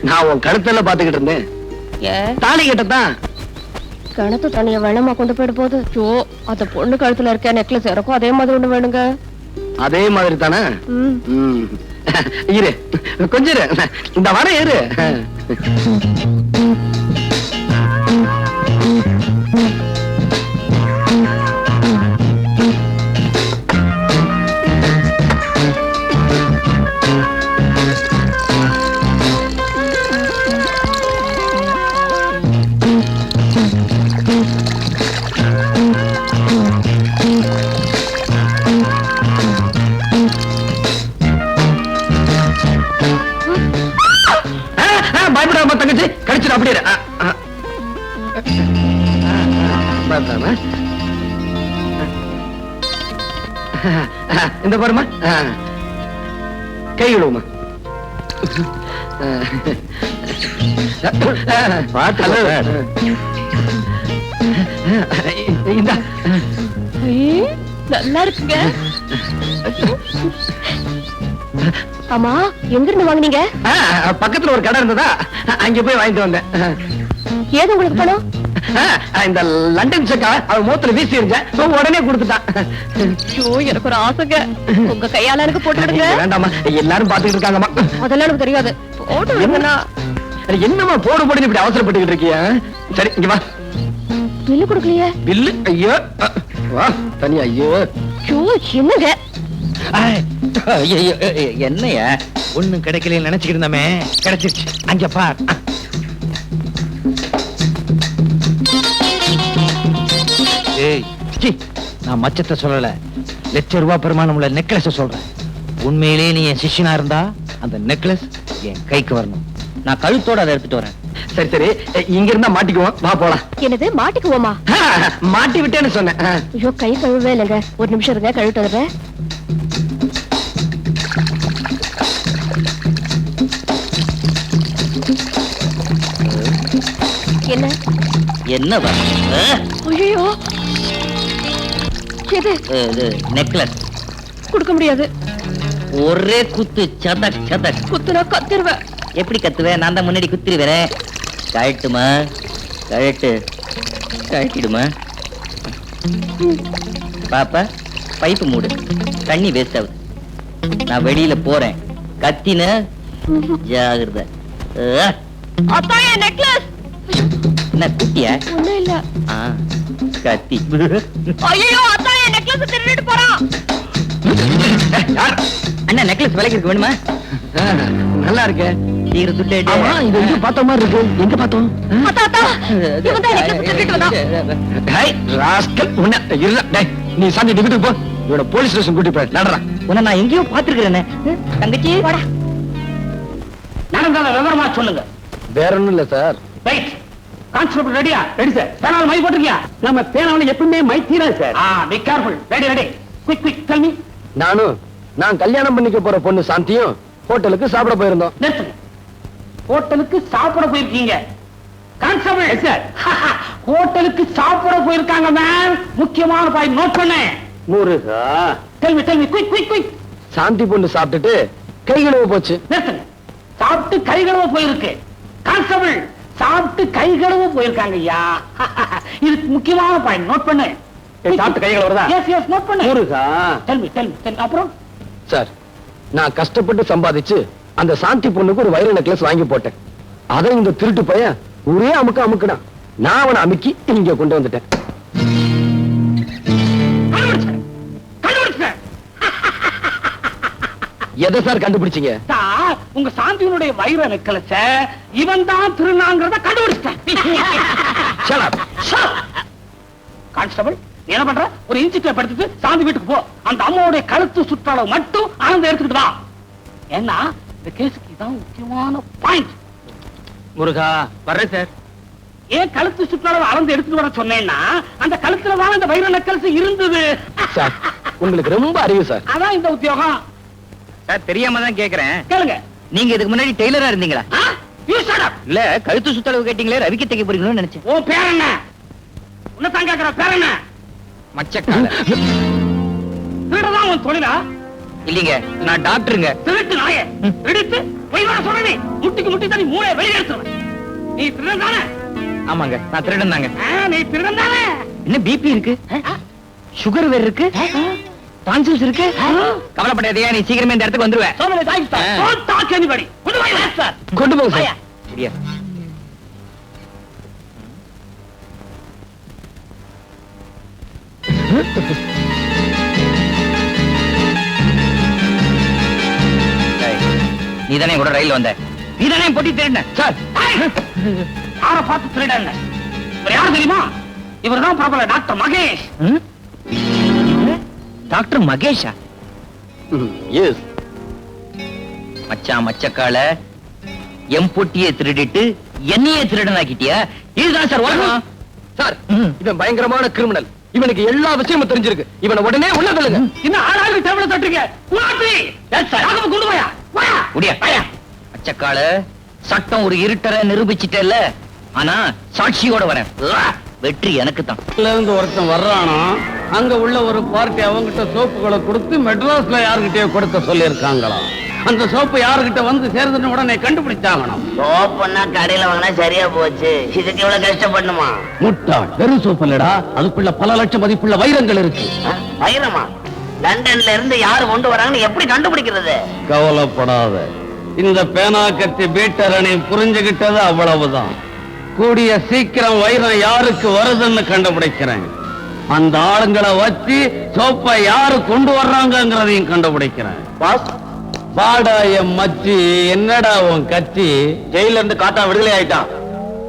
நான் உன் கழுத்துல பாத்துக்கிட்டு இருந்தேன். தாலி கட்டத்தான். கிணத்து தண்ணிய வெள்ளமா கொண்டு போயிட போது. அந்த பொண்ணு கழுத்துல இருக்க நெக்லஸ் எனக்கும் அதே மாதிரி ஒண்ணு வேணுங்க. அதே மாதிரி தானே? இரு, கொஞ்சம் இரு. இந்த வர இரு. பயப்படாம தங்கச்சி, கடிச்சிட அப்படியே. இந்த பாருமா, கை விடுவோமா. நல்லா இருக்குங்க. ஆமா, எங்க இருந்து வாங்குனீங்க? பக்கத்துல ஒரு கடை இருந்ததா, அங்க போய் வாங்கிட்டு வந்தேன். ஏது உங்களுக்கு பணம்? இந்த லண்டன் செக்கா அவன் மூத்துல வீசி இருந்தேன், உடனே கொடுத்துட்டான். எனக்கு ஒரு ஆசைங்க, உங்க கையால எனக்கு போட்டு விடுங்க. வேண்டாமா, எல்லாரும் பாத்துக்கிட்டு இருக்காங்கம்மா. அதெல்லாம் எனக்கு தெரியாது. போட்டு விடுங்கண்ணா. என்னம்மா போடு போடுன்னு இப்படி அவசரப்பட்டுக்கிட்டு இருக்கிய? சரி, இங்க வா. பில்லு கொடுக்கலையே. பில்லு? ஐயோ, வா தனியா. ஐயோ என்னங்க என்னையா ஒண்ணும் கிடைக்கல நினைச்சுக்கிட்டு இருந்தமே, கிடைச்சிருச்சு. அங்க பார். ஏய், நான் மச்சத்தை சொல்லல, ₹1,00,000 பெருமானம் உள்ள நெக்லஸ் சொல்றேன். உண்மையிலேயே நீ என் சிஷ்யனா இருந்தா அந்த நெக்லஸ் என் கைக்கு வரணும். நான் கழுத்தோட அதை எடுத்துட்டு வரேன். சரி சரி, இங்க இருந்தா மாட்டிக்குவோம், வா போலாம். என்னது மாட்டிக்குவோமா? மாட்டி விட்டேன்னு சொன்னேன். ஐயோ, கை கழுவே இல்லைங்க, ஒரு நிமிஷம் இருங்க, கழுவிட்டு வரேன். என்ன என்னவா? ஐயோ, எது? நெக்லஸ் கொடுக்க முடியாது. ஒரே குத்து, சதக் சதக். குத்துனா கத்திருவேன். எப்படி கத்துவேன்? நான் தான் முன்னாடி குத்திருவேன். கழட்டுமா? கழட்டு. கழட்டிடுமா? பாப்பா, பைப்பு மூடு, தண்ணி வேஸ்ட் ஆகுது. நான் வெளியில போறேன், கத்தின ஜாகிரதை. அத்தாயே, நெக்லஸ். என்ன குட்டியா? ஒண்ணும் இல்ல. கத்தி. ஐயோ, அத்தாயே, நெக்லஸ் திருடிட்டு போறான். அண்ணா, நெக்லஸ் விலைக்கு இருக்கு, வேணுமா? நல்லா இருக்கு. சீக்கிரம் துட்டு. ஆமா, இது எங்க பார்த்த மாதிரி இருக்கு. எங்க பார்த்தோம்? அத்தா, அத்தா, இவன் தான் நெக்லஸ் திருடிட்டு வந்தான். டேய் ராஸ்கல், உன்ன இருடா. டேய், நீ சாந்தி வீட்டுக்கு போ, இவனை போலீஸ் ஸ்டேஷன் கூட்டி போய் நடறா. உன்னை நான் எங்கேயோ பாத்துருக்கிறேனே. தங்கச்சி, போடா. நடந்தத விவரமா சொல்லுங்க. வேற ஒண்ணும் இல்ல சார். ரைட். கான்ஸ்டபிள் ரெடியா? Ready sir. பேனால மை போட்டுக்கியா? நம்ம பேனால எப்பவுமே மை தீரா sir. Be careful. Ready ready. Quick quick tell me. நான் கல்யாணம் பண்ணிக்க போற பொண்ணு சாந்தியும் ஹோட்டலுக்கு சாப்பிட போயிருந்தோம். நிறுத்துங்க. ஹோட்டலுக்கு சாப்பிட போயிருக்கீங்க. கான்ஸ்டபிள் சார், ஹோட்டலுக்கு சாப்பிட போயிருக்காங்க மேம். முக்கியமான பாயிண்ட் நோட் பண்ணு. Muruga, tell me quick quick quick. Shanthi பொண்ணு சாப்பிட்டுட்டு கை கழுவ போச்சு. நிறுத்துங்க. சாப்பிட்டு கை கழுவ போயிருக்கு. கான்ஸ்டபிள், சாப்பிட்டு கை கழுவ போயிருக்காங்க ஐயா. இது முக்கியமான பாயிண்ட் நோட் பண்ணு. சாப்பிட்டு கை கழுவுறதா? எஸ் எஸ், நோட் பண்ணு. Muruga, tell me. அப்புறம் சார், நான் கஷ்டப்பட்டு சம்பாதிச்சு அந்த சாந்தி பொண்ணுக்கு ஒரு வைர நெக்லஸ் வாங்கி போட்டேன். அதை இந்த திருட்டு பையன் ஒரே அமுக்குடான். நான் அவனை அமுக்கி இங்க கொண்டு வந்துட்டேன். எதை சார் கண்டுபிடிச்சீங்க? உங்க சாந்தியினுடைய வைர நெக்லஸ இவன் தான் திருநாங்கிறத கண்டுபிடிச்சிட்டேன். கான்ஸ்டபிள், என்ன பண்ற? ஒரு இன்சிட்ட படுத்துட்டு சாந்தி வீட்டுக்கு போ. அந்த அம்மாவுடைய கழுத்து சுற்றளவு மட்டும் ஆனந்த எடுத்துக்கிட்டு வா. ஏன்னா இந்த கேஸுக்கு இதான் முக்கியமான பாயிண்ட். முருகா, வர்றேன் சார். ஏன் கழுத்து சுற்றளவு அளந்து எடுத்துட்டு வர சொன்னேன்னா, அந்த கழுத்துல தான் இந்த வைர நெக்லஸ் இருந்தது. சார், உங்களுக்கு ரொம்ப அறிவு சார். அதான் இந்த உத்தியோகம். சார், தெரியாம தான் கேக்குறேன். கேளுங்க. நீங்க இதுக்கு முன்னாடி டெய்லரா இருந்தீங்களா? You shut up. இல்ல, கழுத்து சுத்தளவு கேட்டீங்களே, ரவிக்கு தைக்க போறீங்களோன்னு நினைச்சேன். ஓ பேர் என்ன? உன்னை தான் கேக்குற. பேர் என்ன? மச்சக்கால. திருடதான் உன் தொழிலா? இல்லீங்க, நான் டாக்டருங்க. திருட்டு நாயே, எடுத்து போய் வர சொல்ற. நீ முட்டிக்கு முட்டி தான் மூளை வெளியே எடுத்துருவேன். நீ திருடன் தானே? ஆமாங்க, நான் திருடன் தாங்க. நீ திருடன் தானே? என்ன பிபி இருக்கு, சுகர் வேற இருக்கு, டான்சில்ஸ் இருக்கு. கவலைப்படாதீங்க, நீ சீக்கிரமே இந்த இடத்துக்கு வந்துருவேன். சோமலே டாக்டர், டோன்ட் டாக் எனிபடி. கொண்டு போய் சார். கொண்டு போங்க சார். சரியா? நீதானே கூட ரயில் வந்த, நீதானே பொட்டி திருட சார். யாரை பார்த்து திருடன்? இவர் யார் தெரியுமா? இவர் தான் பிரபல டாக்டர் மகேஷ். டாக்டர் மகேஷா? எஸ். மச்சான் மச்சக்கால எம் பொட்டியை திருடிட்டு என்னையே திருடன் ஆக்கிட்டியா? இதுதான் சார் உலகம். சார், இவன் பயங்கரமான கிரிமினல். இவனுக்கு எல்லா விஷயமும் தெரிஞ்சிருக்கு. இவனை உடனே உள்ள தள்ளுங்க. இன்னும் ஆளாளுக்கு தேவலை தட்டுறீங்க. கொண்டு போயா முடியா? மச்சக்கால, சட்டம் ஒரு இருட்டரை நிரூபிச்சிட்டல, ஆனா சாட்சியோட வரேன். வெற்றி எனக்கு தான். இருந்து ஒருத்தன் வர்றானோ, அங்க உள்ள ஒரு பார்ட்டி அவங்கிட்ட சோப்புகளை கொடுத்து மெட்ராஸ்ல யாருகிட்டயோ கொடுக்க சொல்லியிருக்காங்களாம். அந்த சோப்பு யாருகிட்ட வந்து சேர்ந்துன்னு உடனே கண்டுபிடிச்சாங்களாம். சோப்புன்னா கடையில வாங்கினா சரியா போச்சு, இதுக்கு இவ்வளவு கஷ்டப்படணுமா? முட்டாள், வெறும் சோப்பு இல்லடா, அதுக்குள்ள பல லட்சம் மதிப்புள்ள வைரங்கள் இருக்கு. வைரமா? லண்டன்ல இருந்து யாரு கொண்டு வராங்கன்னு எப்படி கண்டுபிடிக்கிறது? கவலைப்படாத, இந்த பேனா கத்தி பீட்டரணி புரிஞ்சுகிட்டது அவ்வளவுதான். கூடிய சீக்கிரம் வைரம் யாருக்கு வருதுன்னு கண்டுபிடிக்கிறேன். அந்த ஆளுங்களை வச்சு சோப்பை யாரு கொண்டு வர்றாங்கிறதையும் கண்டுபிடிக்கிறேன். பாடா என் மச்சி, என்னடா உன் கட்சி? ஜெயில இருந்து காட்டா விடுதலை ஆயிட்டான்,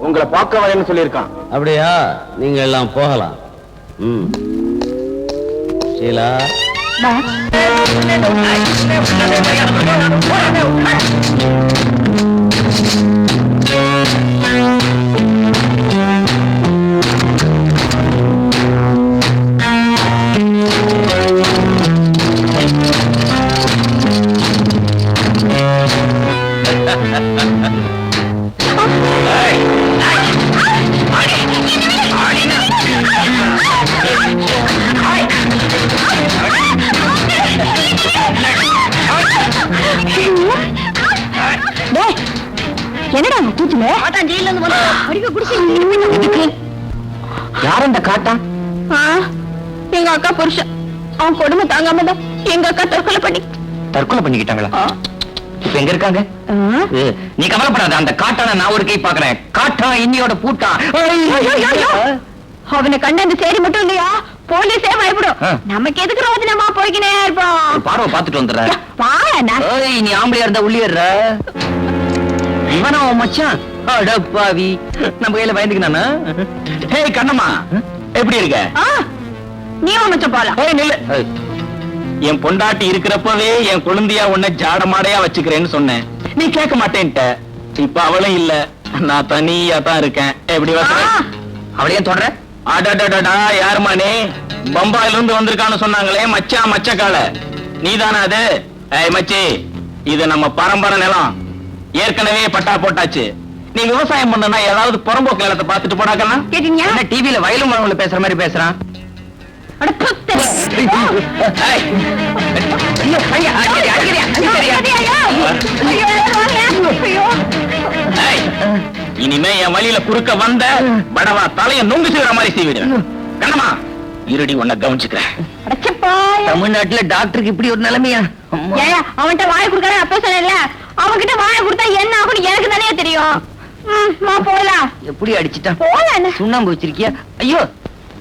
உங்களை பார்க்க வரேன்னு சொல்லியிருக்கான். அப்படியா? நீங்க எல்லாம் போகலாம். ஷீலா, என்னடா கூச்சுல ஜெயில இருந்து யார் அந்த காட்டா? எங்க அக்கா புருஷன், அவன் கொடுமை தாங்காம தான் எங்க அக்கா தற்கொலை பண்ணிக்கிட்டாங்களா? இப்ப எங்க இருக்காங்க? நீ கவலைப்படாத, அந்த காட்டான நான் ஒரு கை பாக்குறேன். காட்டா இன்னியோட பூட்டா. அவனை கண்ட அந்த சேரி மட்டும் இல்லையா, போலீஸே பயப்படும். நமக்கு எதுக்கு ரோஜனமா போய்க்கினே இருப்போம். பார்வை பாத்துட்டு வந்துடுற. நீ ஆம்பளையா இருந்தா உள்ளிடுற. இவனா மச்சான்? அடப்பாவி, நம்ம கையில பயந்துக்கினானா? ஹே கண்ணம்மா, எப்படி இருக்க? நீ மச்சான் போலாம். நில்லு. என் பொண்டாட்டி இருக்கிறப்பவே என் குழந்தையா உன்னை ஜாடமாடையா வச்சுக்கிறேன்னு சொன்னேன், நீ கேட்க மாட்டேன்ட்ட. இப்ப அவளும் இல்ல, நான் தனியா தான் இருக்கேன். எப்படி அவளையும் தொடர? அடடடா, யாருமானே? பம்பாயில இருந்து வந்திருக்கான்னு சொன்னாங்களே மச்சான் மச்சக்கால, நீதானா அது? மச்சி, இது நம்ம பரம்பரை நிலம், ஏற்கனவே பட்டா போட்டாச்சு. நீ விவசாயம் பண்ணனா ஏதாவது புறம்போக்கு நிலத்தை பார்த்துட்டு போடாக்கன்னா? என்ன டிவில வயலும் மரங்கள பேசுற மாதிரி பேசுறான்? இனிமே என் வழியில குறுக்க வந்த படவா தலைய நொங்கு செய்யற மாதிரி செய்விடுறேன். கண்ணமா, இருடி உன்னை கவனிச்சுக்கிறேன். தமிழ்நாட்டுல டாக்டருக்கு இப்படி ஒரு நிலைமையா? அவன்கிட்ட வாய கொடுக்கற அப்ப சொன்னல, அவன்கிட்ட வாய கொடுத்தா என்ன ஆகும்னு எனக்கு தானே தெரியும். போலாம். எப்படி அடிச்சிட்டான்? போலாம். சுண்ணாம்பு வச்சிருக்கியா? ஐயோ,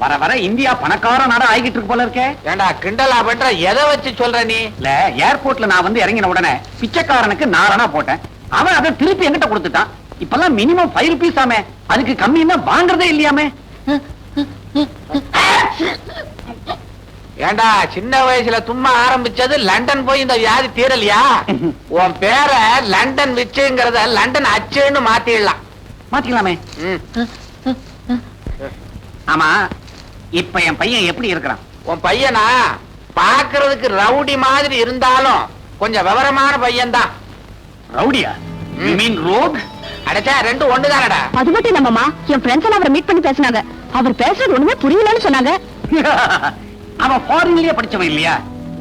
வர வர இந்தியா பணக்கார நாடா ஆகிட்டு இருக்கு போல இருக்கே. ஏண்டா கிண்டலா பண்ற? எதை வச்சு சொல்ற நீ? இல்ல, ஏர்போர்ட்ல நான் வந்து இறங்கின உடனே பிச்சைக்காரனுக்கு 4 போட்டேன், அவன் அதை திருப்பி என்கிட்ட கொடுத்துட்டான். இப்பெல்லாம் மினிமம் 5 ரூபீஸ் ஆமே, அதுக்கு கம்மின்னா வாங்குறதே இல்லையாமே. ஏண்டா சின்ன வயசுல தும்மா ஆரம்பிச்சது லண்டன் போய் இந்த வியாதி தீரலையா? உன் பேரை லண்டன் விச்சுங்கிறத லண்டன் அச்சுன்னு மாத்திடலாம். மாத்திக்கலாமே. ஆமா, இப்ப என் பையன் எப்படி இருக்கிறான்? உன் பையனா பாக்குறதுக்கு ரவுடி மாதிரி இருந்தாலும் கொஞ்சம் விவரமான பையன் தான். ரவுடியா? You mean rogue? அடச்சா, ரெண்டும் ஒண்ணுதானடா. அது மட்டும் இல்லம்மா, என் ஃப்ரெண்ட்ஸ் எல்லாம் அவரை மீட் பண்ணி பேசினாங்க. அவர் பேசுறது ஒண்ணுமே புரியலன்னு சொன்னாங்க. அவன் ஃபாரின்லயே படிச்சவன் இல்லையா?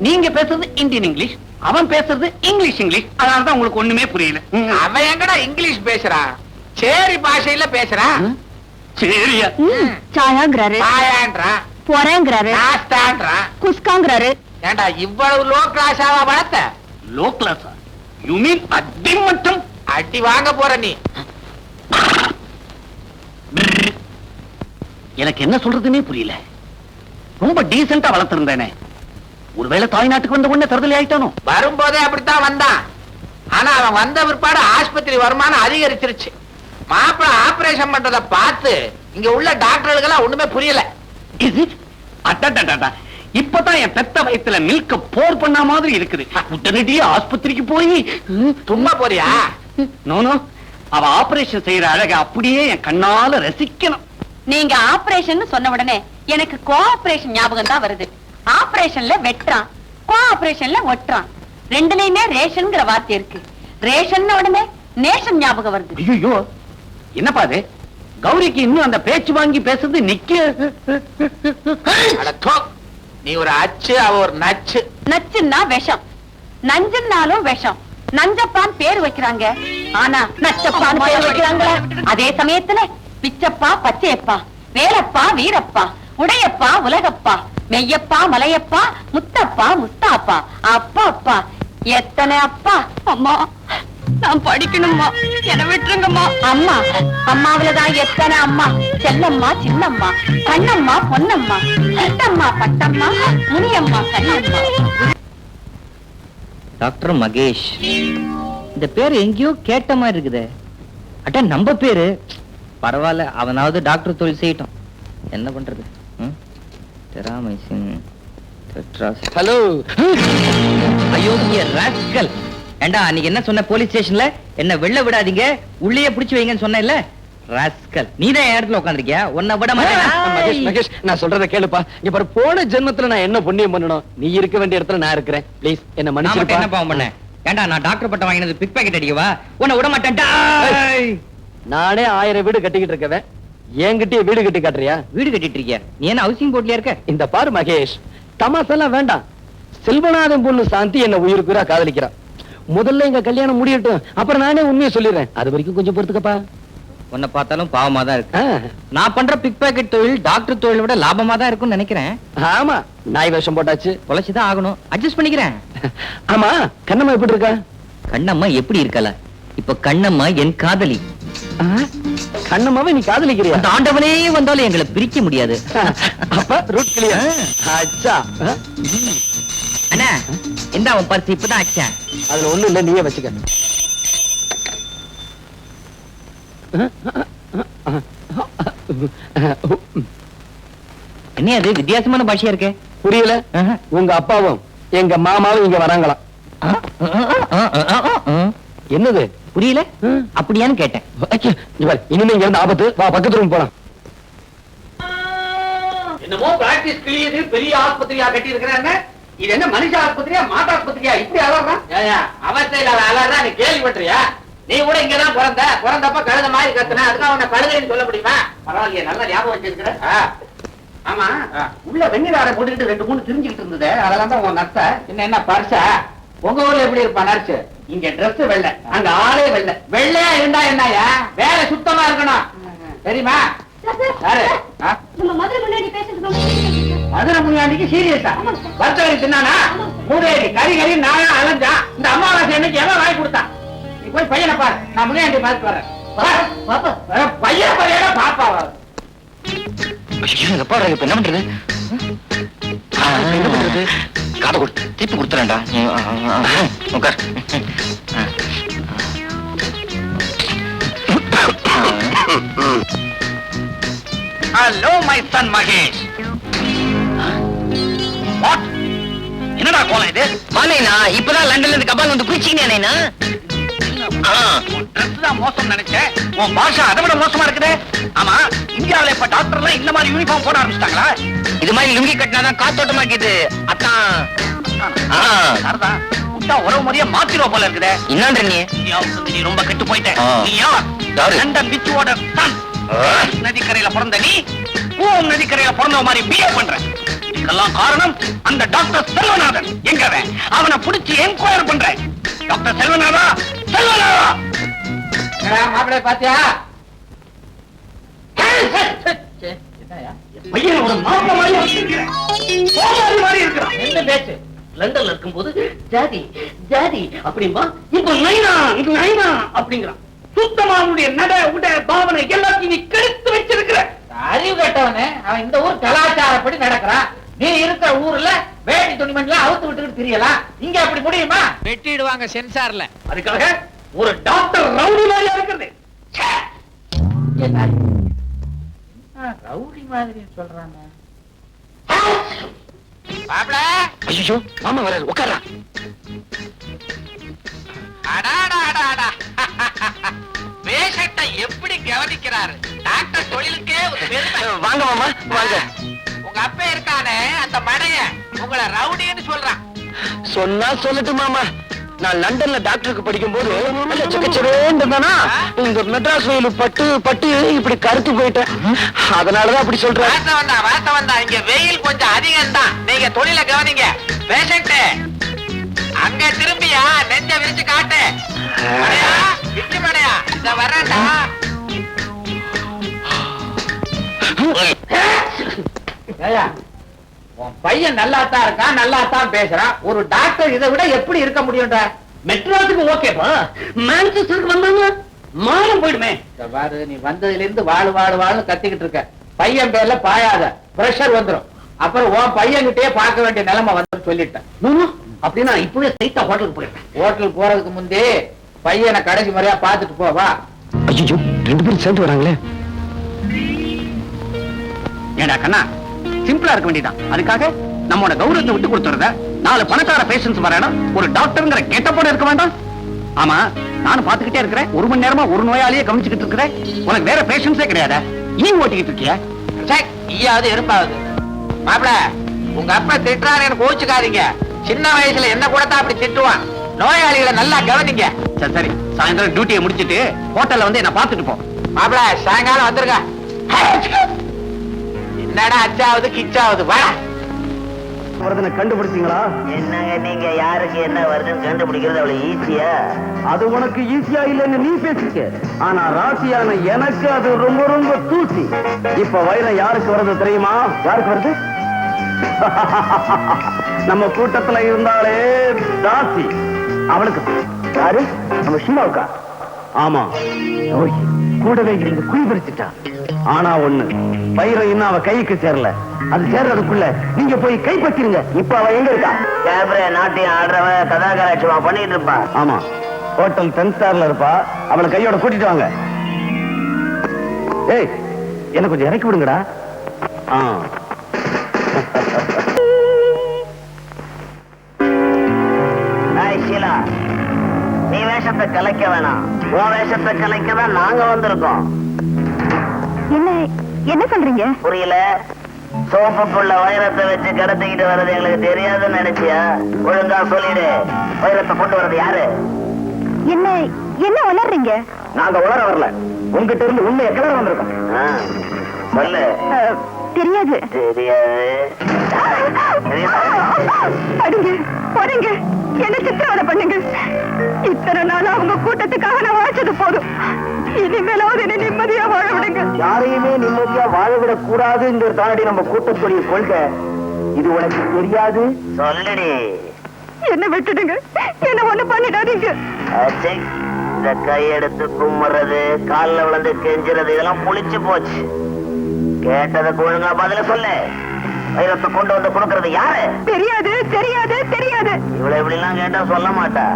நீங்க பேசுறது இந்தியன் இங்கிலீஷ், அவன் பேசுறது இங்கிலீஷ். அதனாலதான் உங்களுக்கு ஒண்ணுமே புரியல. அவன் எங்கடா இங்கிலீஷ் பேசுறான்? சேரி பாஷையில பேசுறான். சரியா? சாயாங்கிறாரு, பாயான்றான், போறேங்கிறாரு, நாஸ்தான்றான், குஸ்காங்கிறாரு. ஏண்டா இவ்வளவு லோ கிளாஸாவா வளர்த்த? லோ கிளாஸா? யூ மீன் அடி மட்டும்? அடி வாங்க போற நீ. எனக்கு என்ன சொல்றதுன்னே புரியல. ரொம்ப டீசெண்டா வளர்த்திருந்தேனே, ஒருவேளை தாய்நாட்டுக்கு வந்த உடனே தருதலை ஆயிட்டானோ? வரும்போதே அப்படித்தான் வந்தான். ஆனா அவன் வந்த பிற்பாடு ஆஸ்பத்திரி வருமானம் அதிகரிச்சிருச்சு. மாப்பிள்ள ஆபரேஷன் பண்றத பார்த்து இங்க உள்ள டாக்டர்களுக்கெல்லாம் ஒண்ணுமே புரியல. இப்பதான் என் பெத்த வயத்துல மில்க போர் பண்ண மாதிரி இருக்குது. உடனடியே ஆஸ்பத்திரிக்கு போய் சும்மா போறியா? நோனோ, அவ ஆபரேஷன் செய்யற அழக அப்படியே என் கண்ணால ரசிக்கணும். நீங்க ஆபரேஷன் சொன்ன உடனே எனக்கு கோஆபரேஷன் ஞாபகம் தான் வருது. ஆபரேஷன்ல வெட்டுறான், கோஆபரேஷன்ல ஒட்டுறான். ரெண்டுலயுமே ரேஷன்ங்கிற வார்த்தை இருக்கு. ரேஷன் உடனே நேஷன் ஞாபகம் வருது. ஐயோ, என்னப்பா அது? கௌரிக்கு இன்னும் அந்த பேச்சு வாங்கி பேசுறது நிக்க. நீ ஒரு அச்சு, அவ ஒரு நச்சு. நச்சுன்னா விஷம், நஞ்சுன்னாலும் விஷம். நஞ்சப்பான் பேர் வைக்கிறாங்க, ஆனா நச்சப்பான் பேர் வைக்கிறாங்க. அதே சமயத்துல பிச்சப்பா, பச்சையப்பா, வேலப்பா, வீரப்பா, உடையப்பா, உலகப்பா, மெய்யப்பா, மலையப்பா, முத்தப்பா, முஸ்தாப்பா, அப்பா அப்பா, எத்தனை அப்பா. அம்மா நான் படிக்கணும்மா, என்ன விட்டுருங்கம்மா. அம்மா அம்மாவிலதான் எத்தனை அம்மா. செல்லம்மா, சின்னம்மா, கண்ணம்மா, பொன்னம்மா, சித்தம்மா, பட்டம்மா, முனியம்மா, கண்ணம்மா. டாக்டர் மகேஷ், இந்த பேரு எங்கேயோ கேட்ட மாதிரி இருக்குது. அட்ட நம்ம பேரு. பரவாயில்ல, அவனாவது டாக்டர் தொழில் செய்யட்டும். என்ன பண்றது? ஹலோ, அயோக்கிய ராஸ்கல். ஏண்டா அன்னைக்கு என்ன சொன்ன போலீஸ் ஸ்டேஷன்ல? என்ன வெளில விடாதீங்க, உள்ளேயே பிடிச்சு வைங்கன்னு சொன்னேன்ல. ராஸ்கல், நீதான் என் இடத்துல உட்காந்துருக்கியா? உன்னை விட மகேஷ், மகேஷ், நான் சொல்றத கேளுப்பா. இங்க பாரு, போன ஜென்மத்துல நான் என்ன புண்ணியம் பண்ணணும்? நீ இருக்க வேண்டிய இடத்துல நான் இருக்கிறேன். ப்ளீஸ் என்ன மன்னிச்சிருப்பா. என்ன பாவம் பண்ண? ஏண்டா நான் டாக்டர் பட்டம் வாங்கினது பிக் பாக்கெட் அடிக்கவா? உன்னை விட மாட்டேன்டா. நானே 1000 வீடு கட்டிக்கிட்டு இருக்கவன், என்கிட்டயே வீடு கட்டி காட்டுறியா? வீடு கட்டிட்டு இருக்கியா? நீ என்ன ஹவுசிங் போர்ட்லயா இருக்க? இந்த பாரு மகேஷ், தமாசெல்லாம் வேண்டாம். செல்வநாதன் பொண்ணு சாந்தி என்ன உயிருக்குறா காதலிக்கிறா. முதல்ல எங்க கல்யாணம் முடியட்டும், அப்புறம் நானே உண்மையை சொல்லிடுறேன். அது வரைக்கும் கொஞ்சம் பொறுத்துக்கப்பா. உன்னை பார்த்தாலும் பாவமா தான் இருக்கு. நான் பண்ற பிக் பாக்கெட் தொழில் டாக்டர் தொழிலை விட லாபமா தான் இருக்கும்னு நினைக்கிறேன். ஆமா, நாய் வேஷம் போட்டாச்சு, பொழைச்சுதான் ஆகணும். அட்ஜஸ்ட் பண்ணிக்கிறேன். ஆமா, கண்ணம்மா எப்படி இருக்கா? கண்ணம்மா எப்படி இருக்கல? இப்ப கண்ணம்மா என் காதலி. கண்ணம்மாவை நீ காதலிக்கிறியா? அந்த ஆண்டவனே வந்தாலும் எங்களை பிரிக்க முடியாது. அப்ப ரூட் கிளியர். அச்சா அண்ணா, எந்த அவன் பரிசு இப்பதான் அச்சா. அதுல ஒண்ணு இல்ல, நீயே வச்சுக்க. என்ன அது வித்தியாசமான பாஷையா இருக்கு? புரியல? உங்க அப்பாவும் எங்க மாமாவும் இங்க வராங்களாம். என்னது புரியல? அப்படியான்னு கேட்டேன். இனிமே இங்க இருந்து ஆபத்து. வா, பக்கத்து ரூம் போலாம். என்னமோ பிராக்டிஸ் கிளியது பெரிய ஆஸ்பத்திரியா கட்டி இருக்கிறாங்க. இது என்ன மனுஷ ஆஸ்பத்திரியா, மாட்டு ஆஸ்பத்திரியா? இப்படி அலறான். அவஸ்தையில அலறான், நீ கேள்விப்பட்டியா? நீ கூட இங்கதான் பிறந்தப்ப கழுத மாதிரி கத்துன, அதுதான் உன்னை கழுதைன்னு சொல்ல முடியுமா? பரவாயில்லையே, நல்ல ஞாபகம் வச்சிருக்கிற. ஆமா, உள்ள வெந்நீராரை போட்டுக்கிட்டு 2-3 திரிஞ்சுக்கிட்டு இருந்தது, அதெல்லாம் தான் உன் நர்ஸ. என்ன பர்சா? உங்க ஊர்ல எப்படி இருப்பா நர்ஸ்? இங்க டிரெஸ் வெள்ளை, அங்க ஆளே வெள்ளை. வெள்ளையா இருந்தா என்னயா? வேலை சுத்தமா இருக்கணும், தெரியுமா? மதுரை முன்னாடிக்கு சீரியஸா வர்த்தகரி தின்னானா? மூதேவி கறி கறி நானா அலைஞ்சா? இந்த அமாவாசை அன்னைக்கு எவன் வாங்கி கொடுத்தான்? நீ போய் பையனை பாரு, நான் முன்னாடி பார்த்து வரேன். பையன் பையனா பாப்பாவா? என்ன பண்றது? என்ன பண்றது? காதை கொடுத்து திருப்பி கொடுத்துறேன்டா. உட்கார். Hello my son Mahesh. What? என்னடா கோலம் இது? வானேனா, இப்பதான் லண்டன்ல இருந்து கபால் வந்து குளிச்சிங்கனேனா? ட்ரெஸ் தான் மோசம் நினைச்சேன், உன் பாஷா அதை விட மோசமா இருக்குதே. ஆமா, இந்தியாவில இப்ப டாக்டர்லாம் இந்த மாதிரி யூனிஃபார்ம் போட ஆரம்பிச்சிட்டாங்களா? இது மாதிரி லுங்கி கட்டினாதான் காத்தோட்டமா இருக்குது. அதான் சரிதான், விட்டா உறவு முறைய மாத்திருவா போல இருக்குதே. என்னன்ற நீ? இந்தியாவுக்கு நீ ரொம்ப கெட்டு போயிட்ட. நீ யார்? London விச்சுவோட Sun. நதிக்கரையில பிறந்த நீ பூம் நதிக்கரையில பிறந்த மாதிரி பிஹேவ் பண்ற. இதுக்கெல்லாம் காரணம் அந்த டாக்டர் செல்வநாதன். எங்கவன்? அவனை பிடிச்சி என்கொயர் பண்ற. டாக்டர் செல்வநாதா, செல்வநாதா மாப்பிள்ளை பாத்தியா? பையனோட மாப்பிள்ளை மாதிரி இருக்கிறான். என்ன பேச்சு? லண்டன்ல இருக்கும்போது ஜாதி ஜாதி அப்படிம்பா, இப்ப நைனா நைனா அப்படிங்கிறான். சுத்தமா அவனுடைய நட உட பாவனை எல்லாத்தையும் நீ கெடுத்து வச்சிருக்கிற. அறிவு கேட்டவனே, அவன் இந்த ஊர் கலாச்சாரப்படி நடக்கிறான். நீ இருக்கிற ஊர்ல வேட்டி துணிமணிலாம் அவுத்து விட்டுக்கிட்டு தெரியலாம். இங்க அப்படி முடியுமா? வெட்டிடுவாங்க சென்சார்ல. அதுக்காக ஒரு டாக்டர் ரவுடி மாதிரியா இருக்கிறது. ரவுடி மாதிரி சொல்றாங்க. ஐயோ, மாமா வர உட்காரா. பேஷண்ட்டை எப்படி கவனிக்கிறாரு? டாக்டர் தொழிலுக்கே ஒரு பெருமை. வாங்க மாமா, வாங்க. உங்க அப்பா இருக்கானே அந்த மடைய உங்களை ரவுடின்னு சொல்றான். சொன்னா சொல்லட்டு மாமா. நான் லண்டன்ல டாக்டருக்கு படிக்கும் போது வேண்டுதானா இந்த மெட்ராஸ் வெயில் பட்டு பட்டு இப்படி கருத்து போயிட்டேன். அதனாலதான் அப்படி சொல்றேன். வாசம் இங்க வெயில் கொஞ்சம் அதிகம் தான். நீங்க தொழில கவனிங்க. பேஷண்ட் அங்க திரும்பியா நெஞ்ச விரிச்சு காட்டு. விட்டு மடையா இந்த வரேன்டா. உன் பையன் நல்லா தான் இருக்கான், நல்லா தான் பேசுறான். ஒரு டாக்டர் இதை விட எப்படி இருக்க முடியும்டா? மெட்ராஸுக்கு ஓகேப்பா, மான்செஸ்டருக்கு வந்தாங்க மானம் போயிடுமே. பாரு, நீ வந்ததுல இருந்து வாழு வாழு வாழு கத்திக்கிட்டு இருக்க. பையன் பேர்ல பாயாத, பிரஷர் வந்துடும். அப்புறம் உன் பையன்கிட்டயே பார்க்க வேண்டிய நிலைமை வந்து சொல்லிட்டேன். அப்படின்னா இப்பவே ஸ்ட்ரைட்டா ஹோட்டலுக்கு போயிட்டேன். ஹோட்டலுக்கு போறதுக்கு முந்தே பையனை கடைசி முறையா பார்த்துட்டு போவா. ஐயோ, 2 பேரும் சேர்ந்து வராங்களே. ஏடா கண்ணா, சிம்பிளா இருக்க வேண்டியதான். அதுக்காக நம்மோட கௌரவத்தை விட்டு கொடுத்துறத 4 பணக்கார பேஷன்ஸ் வரணும், ஒரு டாக்டர்ங்கிற கெட்டப்போட இருக்க வேண்டாம். ஆமா, நானும் பாத்துக்கிட்டே இருக்கிறேன். 1 மணி நேரமா ஒரு நோயாளியே கவனிச்சுக்கிட்டு இருக்கிறேன். உனக்கு வேற பேஷன்ஸே கிடையாது. நீ ஓட்டிக்கிட்டு இருக்கியா? ஈயாவது எறும்பாவது. மாப்பிள, உங்க அப்பா திட்டுறாரு, எனக்கு கோச்சுக்காதீங்க. சின்ன வயசுல என்ன கூட தான் அப்படி திட்டுவான். நோயாளிகளை நல்லா கவனிங்க. சரி சரி, சாயந்தரம் டியூட்டியை முடிச்சிட்டு ஹோட்டல்ல வந்து என்ன பாத்துட்டு போ. மாப்பிள, சாயங்காலம் வந்துருங்க. என்னடா அச்சாவது கிச்சாவது வா. கண்டுபிடிச்சீங்களா? என்னங்க நீங்க யாருக்கு என்ன வருதுன்னு கண்டுபிடிக்கிறது அவ்வளவு ஈஸியா? அது உனக்கு ஈஸியா இல்லைன்னு நீ பேசிக்க. ஆனா ராசியான எனக்கு அது ரொம்ப ரொம்ப தூசி. இப்ப வைரம் யாருக்கு வருது தெரியுமா? யாருக்கு வருது? நம்ம கூட்டத்துல இருந்தாலே ராசி. அவளுக்கு யாரு? நம்ம ஷீலாவுக்கா? ஆமா, கூடவே இருந்து குழி பறிச்சுட்டா. ஆனா ஒண்ணு, வைரம் இன்னும் அவ கைக்கு சேரல. அது சேர்றதுக்குள்ள நீங்க போய் கைப்பற்றிருங்க. இப்ப அவ எங்க இருக்கா? கேப்ரே நாட்டியம் ஆடுறவ கதாகராட்சிமா பண்ணிட்டு இருப்பா. ஆமா, ஹோட்டல் 10 ஸ்டார்ல இருப்பா. அவளை கையோட கூட்டிட்டு வாங்க. ஏய், என்ன கொஞ்சம் இறக்கி விடுங்கடா. ஷீலா, நீ வேஷத்தை கலைக்க வேணாம். உன் வேஷத்தை கலைக்கதான் நாங்க வந்திருக்கோம். என்ன சொல்றீங்க? புரியல? சோப்புக்குள்ள வைரத்தை வச்சு கடத்திக்கிட்டு வர்றது எங்களுக்கு தெரியாதுன்னு நினைச்சியா? ஒழுங்கா சொல்லிடு, வைரத்தை கொண்டு வர்றது யாரு? என்ன உளறீங்க? நாங்க உளர வரல, உங்ககிட்ட இருந்து உண்மையை கிளற வந்திருக்கோம். சொல்லு. தெரியாது. போடுங்க, என்ன சித்திரவதை பண்ணுங்க. இத்தனை நாள் அவங்க கூட்டத்துக்காக நான் வாழ்ச்சது போதும். இனிமேலாவது என்ன நிம்மதியா வாழ விடுங்க. யாரையுமே நிம்மதியா வாழவிடக் கூடாதுங்கிற தாண்டி நம்ம கூட்டத்துடைய கொள்கை. இது உனக்கு தெரியாது? சொல்லுடி. என்ன விட்டுடுங்க, என்ன ஒண்ணு பண்ணிடாதீங்க. இந்த கையெடுத்து கும்புறது, காலில் விழுந்து கெஞ்சுறது, இதெல்லாம் புளிச்சு போச்சு. கேட்டதுக்கு ஒழுங்கா பதில சொல்லு. வைரத்தை கொண்டு வந்து கொடுக்கறது யாரு? தெரியாது தெரியாது தெரியாது. இவ்வளவு இப்படி எல்லாம் கேட்டா சொல்ல மாட்டா.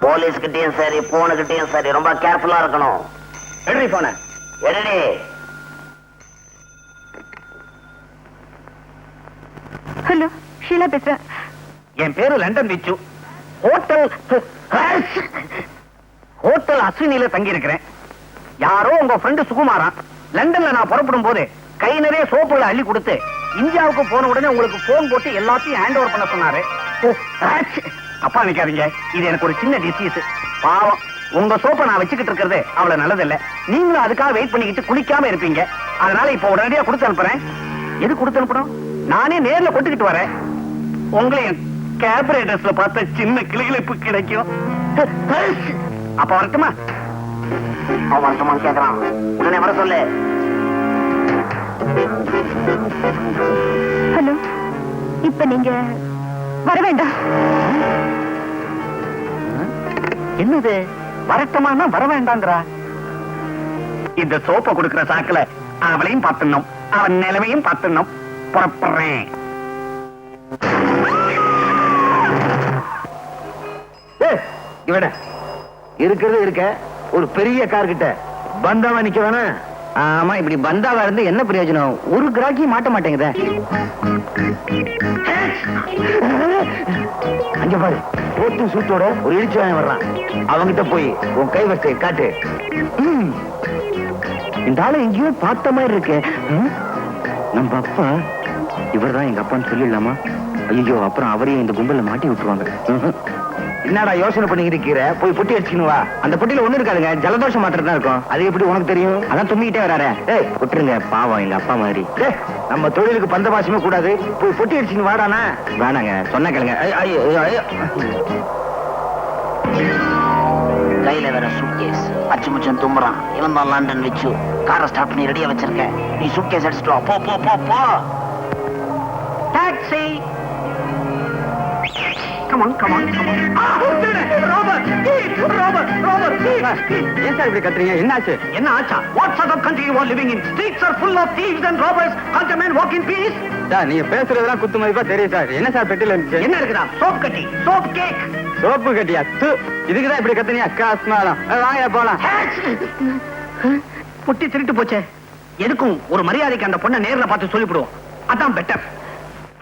போலீஸ் கிட்டயும் சரி, போனுகிட்டயும் சரி, ரொம்ப கேர்ஃபுல்லா இருக்கணும். எடுறி போன. எடுடி. ஹலோ, ஷீலா பேசுறேன். என் பேரு லண்டன் விச்சு. ஹோட்டல் அஸ்வினியில தங்கி இருக்கிறேன். யாரோ உங்க ஃப்ரெண்டு சுகுமாரா லண்டன்ல நான் புறப்படும் போது கை நிறைய சோப்புகளை அள்ளி கொடுத்து இந்தியாவுக்கு போன உடனே உங்களுக்கு போன் போட்டு எல்லாத்தையும் ஹேண்ட் ஓவர் பண்ண சொன்னாரு. அப்பா நிக்காதீங்க, இது எனக்கு ஒரு சின்ன டிசீஸ். பாவம், உங்க சோப்பை நான் வச்சுக்கிட்டு இருக்கிறது அவ்வளவு நல்லதில்ல. நீங்களும் அதுக்காக வெயிட் பண்ணிக்கிட்டு குளிக்காம இருப்பீங்க. அதனால இப்ப உடனடியா கொடுத்து அனுப்புறேன். எது கொடுத்து அனுப்பணும்? நானே நேர்ல கொண்டுகிட்டு வரேன். உங்களையும் கேபரேட்டர்ஸ்ல பார்த்த சின்ன கிளிகளிப்பு கிடைக்கும். அப்ப வரட்டுமா? அவன் வருத்தமான்னு கேட்கறான். உடனே வர சொல்லு. ஹலோ, இப்ப நீங்க வர வேண்டாம். என்னது வரட்டமானா வர வேண்டாங்கிறா? இந்த சோப்பை கொடுக்கிற சாக்குல அவளையும் பார்த்துடணும், அவன் நிலைமையும் பார்த்துடணும். புறப்படுறேன். இவட இருக்கிறது இருக்க ஒரு பெரிய கார் கிட்ட பந்தாவா நிக்க வேணாம். ஆமா, இப்படி பந்தாவா இருந்து என்ன பிரயோஜனம்? ஒரு கிராக்கி மாட்ட மாட்டேங்குதே. அங்க பாரு, போட்டு சூட்டோட ஒரு இடிச்சு வாங்கி வர்றான். அவங்கிட்ட போய் உன் கைவரிசை காட்டு. இந்த ஆளை எங்கேயோ பார்த்த மாதிரி இருக்கு. நம்ம அப்பா இவர்தான் எங்க அப்பான்னு சொல்லிடலாமா? ஐயோ, அப்புறம் அவரையும் இந்த கும்பல்ல மாட்டி விட்டுருவாங்க. என்னடா யோசனை பண்ணிக்கிட்டு இருக்கிற? போய் பொட்டி அடிச்சுக்கணும் வா. அந்த பொட்டியில ஒண்ணு இருக்காதுங்க, ஜலதோஷம் மாத்திரம் தான் இருக்கும். அது எப்படி உனக்கு தெரியும்? அதான் தும்பிக்கிட்டே வராரு. ஏய் விட்டுருங்க, பாவம் எங்க அப்பா மாதிரி. நம்ம தொழிலுக்கு பந்தபாசமே கூடாது. போய் பொட்டி அடிச்சுன்னு வாடானா. வேணாங்க, சொன்ன கேளுங்க. கையில வேற சூட்கேஸ், அச்சு முச்சம் தும்புறான். இவன் தான் லண்டன் வச்சு காரை ஸ்டார்ட் பண்ணி ரெடியா வச்சிருக்கேன். நீ சூட்கேஸ் அடிச்சுட்டு வா. போ போ போ போ. Taxi. Come on, come on, come on. Robert! Robert! Robert! ஏன் சார் இப்படி கத்துறீங்க? என்னாச்சு? என்ன ஆச்சா? What sort of country you are living in? Streets are full of thieves and robbers. Can't a man walk in peace? Sir நீங்க பேசுறதெல்லாம் குத்து மதிப்பா தெரியும் சார். என்ன சார் பெட்டில இருந்துச்சு? என்ன இருக்குதா? சோப் கட்டி, சோப் கேக். சோப்பு கட்டியா? இதுக்குதான் இப்படி கத்துனியா? காஸ்மாலாம் வாங்க போலாம். புட்டி திருட்டு போச்சே. எதுக்கும் ஒரு மரியாதைக்கு அந்த பொண்ணை நேர்ல பார்த்து சொல்லிவிடுவோம். அதான் better.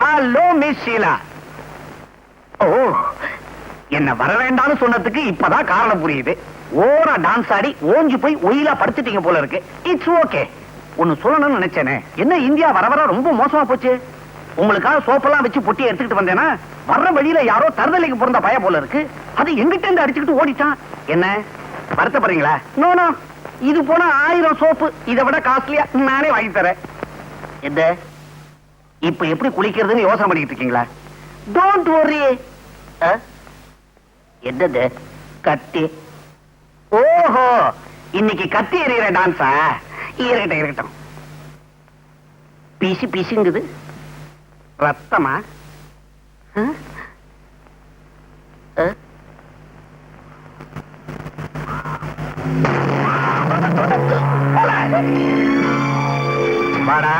Hello miss Sheela. Oh, என்ன வர வேண்டாம்னு சொன்னதுக்கு இப்பதான் காரணம் புரியுது. ஓரா டான்ஸ் ஆடி ஓஞ்சி போய் ஒயிலா படுத்துட்டீங்க போல இருக்கு. It's okay. ஒன்னு சொல்லணும்னு நினைச்சேனே. என்ன இந்தியா வர வர ரொம்ப மோசமா போச்சு. உங்களுக்காக சோப்பெல்லாம் வச்சு பொட்டி எடுத்துக்கிட்டு வந்தேன்னா வர்ற வழியில யாரோ தருதலைக்கு பிறந்த பய போல இருக்கு. அது எங்கிட்ட இருந்து அடிச்சுக்கிட்டு ஓடிட்டான். என்ன வருத்தப்படுறீங்களா? நோ நோ, இது போனா 1000 சோப்பு இதை விட காஸ்ட்லியா நானே வாங்கி தரேன். எந்த இப்ப எப்படி குளிக்கிறதுன்னு யோசனை பண்ணிட்டு இருக்கீங்களா? Don't worry. என்னது கத்தி? ஓஹோ, இன்னைக்கு கத்தி எறிகிற டான்ஸா? இருக்கட்டும் இருக்கட்டும். பீசி பீசிங்குது. ரத்தமா? வாடா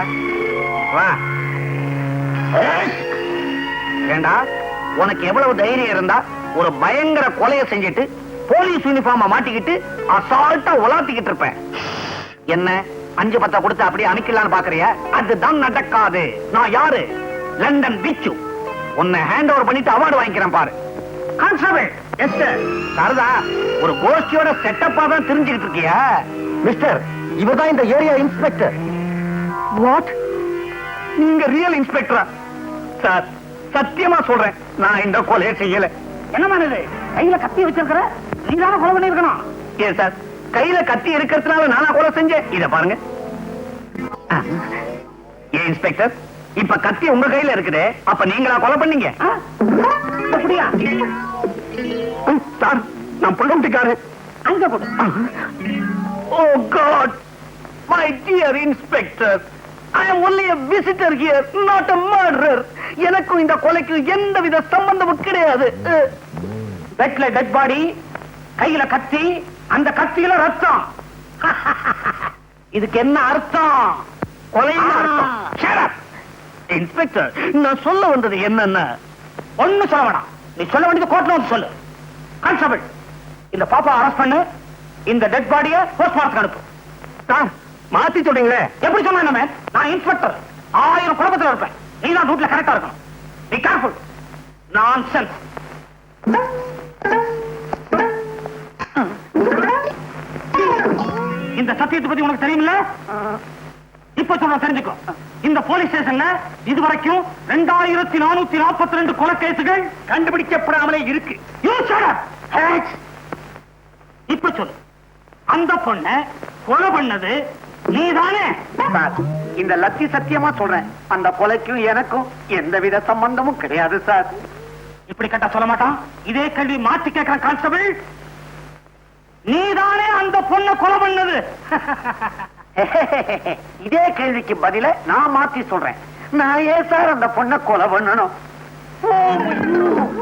வா. ஏண்டா, உனக்கு எவ்வளவு தைரியம் இருந்தா ஒரு பயங்கர கொலையை செஞ்சுட்டு போலீஸ் யூனிஃபார்ம மாட்டிக்கிட்டு அசால்ட்டா உலாத்திக்கிட்டு இருப்பேன். என்ன 5-10 கொடுத்து அப்படியே அனுக்கலான்னு பாக்குறியா? அதுதான் நடக்காது. நான் யாரு? லண்டன் பிச்சு. உன்னை ஹேண்ட் ஓவர் பண்ணிட்டு அவார்டு வாங்கிக்கிறேன் பாரு. கான்ஸ்டபிள். Yes sir. சாரதா, ஒரு கோஷ்டியோட செட்டப்பா தான் தெரிஞ்சுக்கிட்டு இருக்கியா? மிஸ்டர், இவர்தான் இந்த ஏரியா இன்ஸ்பெக்டர். வாட்? நீங்க ரியல் இன்ஸ்பெக்டரா? சார், சத்தியமா சொல்றேன், நான் இந்த கொலையை செய்யல. என்ன இது? கையில கத்தி வச்சிருக்கிற? நீ தானே கொலை பண்ணிருக்கணும். ஏன் சார், கையில கத்தி இருக்கிறதுனால நானா கொலை செஞ்சேன்? இத பாருங்க. ஏன் இன்ஸ்பெக்டர், இப்ப கத்தி உங்க கையில இருக்குது, அப்ப நீங்களா கொலை பண்ணீங்க? அப்படியா? சார், நான் புள்ளம்பிக்காரு. அங்க போடு. Oh god, my dear inspector, I am only a visitor here, not a murderer. எனக்கும் இந்த கொலைக்கு எந்தவித சம்பந்தமும் கிடையாது. பெட்ல டெட் பாடி, கையில கத்தி, அந்த கத்தியில ரத்தம். இதுக்கு என்ன அர்த்தம்? கொலைன்னு அர்த்தம். Shut up. இன்ஸ்பெக்டர், நான் சொல்ல வந்தது என்னன்னா, ஒண்ணு சொல்ல வேணாம். நீ சொல்ல வேண்டியது கோர்ட்ல வந்து சொல்லு. கான்ஸ்டபிள், இந்த பாப்பா அரெஸ்ட் பண்ணு. இந்த டெட் பாடியை போஸ்ட்மார்ட்டம் அனுப்பு. சார், மாத்தி சொல்றீங்களே. எப்படி சொன்னா? நான் இன்ஸ்பெக்டர், 1000 குழப்பத்தில் இருப்பேன். நீ தான் ரூட்ல கரெக்டா இருக்கணும். Be careful. நான்சென்ஸ். இந்த சத்தியத்தை பத்தி உனக்கு தெரியுமில்ல? இப்ப சொல்ற தெரிஞ்சுக்கோ. இந்த போலீஸ் ஸ்டேஷன்ல இதுவரைக்கும் 2442 கொலை கேசுகள் கண்டுபிடிக்கப்படாமலே இருக்கு. இப்ப சொல்லு, அந்த பொண்ண கொலை பண்ணது நீதானே? இந்த லட்சி சத்தியமா சொல்றேன், அந்த கொலைக்கும் எனக்கும் எந்தவித சம்பந்தமும் கிடையாது சார். இப்படி கேட்டா சொல்ல மாட்டான். இதே கேள்வி மாற்றி கேட்கிற கான்ஸ்டபிள், நீதானே அந்த பொண்ணை கொலை பண்ணது? இதே கேள்விக்கு பதில நான் மாத்தி சொல்றேன். நான் ஏன் சார் அந்த பொண்ணை கொலை பண்ணணும்?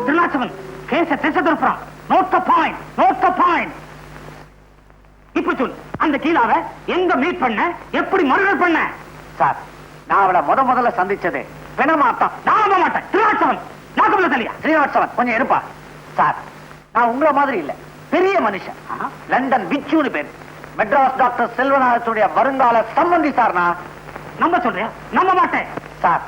திருநாச்சவன் கேச திசை திருப்புறான். Note the point, note the point. இப்ப சொல்லு, அந்த கீழாவை எங்க மீட் பண்ண, எப்படி மர்டர் பண்ண? சார், நான் அவளை முதல்ல சந்திச்சது பிணமாத்தான். நான் மாட்டேன். திருநாச்சவன் நாகபல தலையா? ஸ்ரீனிவாசவன் கொஞ்சம் இருப்பா. சார், நான் உங்களை மாதிரி இல்ல, பெரிய மனுஷன். லண்டன் பிச்சுன்னு பேர். மெட்ராஸ் டாக்டர் செல்வநாதனுடைய வருங்கால சம்பந்தி சார். நான் நம்ப சொல்றேன்? நம்ப மாட்டேன் சார்.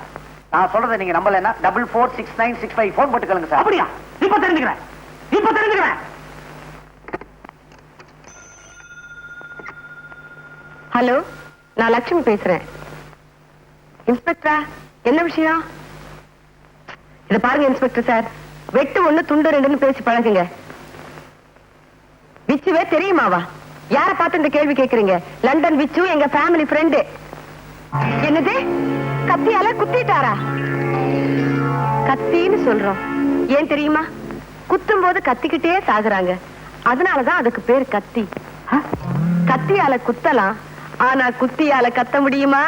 நான் சொல்றதை நீங்க நம்பலன்னா 446965 போன் போட்டுக்கலுங்க சார். அப்படியா? இப்ப தெரிஞ்சுக்கிறேன், இப்ப தெரிஞ்சுக்கிறேன். ஹலோ, நான் லட்சுமி பேசுறேன். இன்ஸ்பெக்டரா? என்ன விஷயம்? இத பாருங்க இன்ஸ்பெக்டர் சார், வெட்டு ஒண்ணு துண்டு ரெண்டுன்னு பேசி பழகுங்க. விச்சுவே தெரியுமாவா? யார பார்த்து இந்த கேள்வி கேக்குறீங்க? லண்டன் விச்சு எங்க ஃபேமிலி ஃப்ரெண்டு. என்னது? கத்தியால குத்திட்டாரா? கத்தின்னு சொல்றோம், ஏன் தெரியுமா? குத்தும் போது கத்திக்கிட்டே சாகுறாங்க, அதனாலதான் அதுக்கு பேர் கத்தி. கத்தியால குத்தலாம், ஆனா குத்தியால கத்த முடியுமா?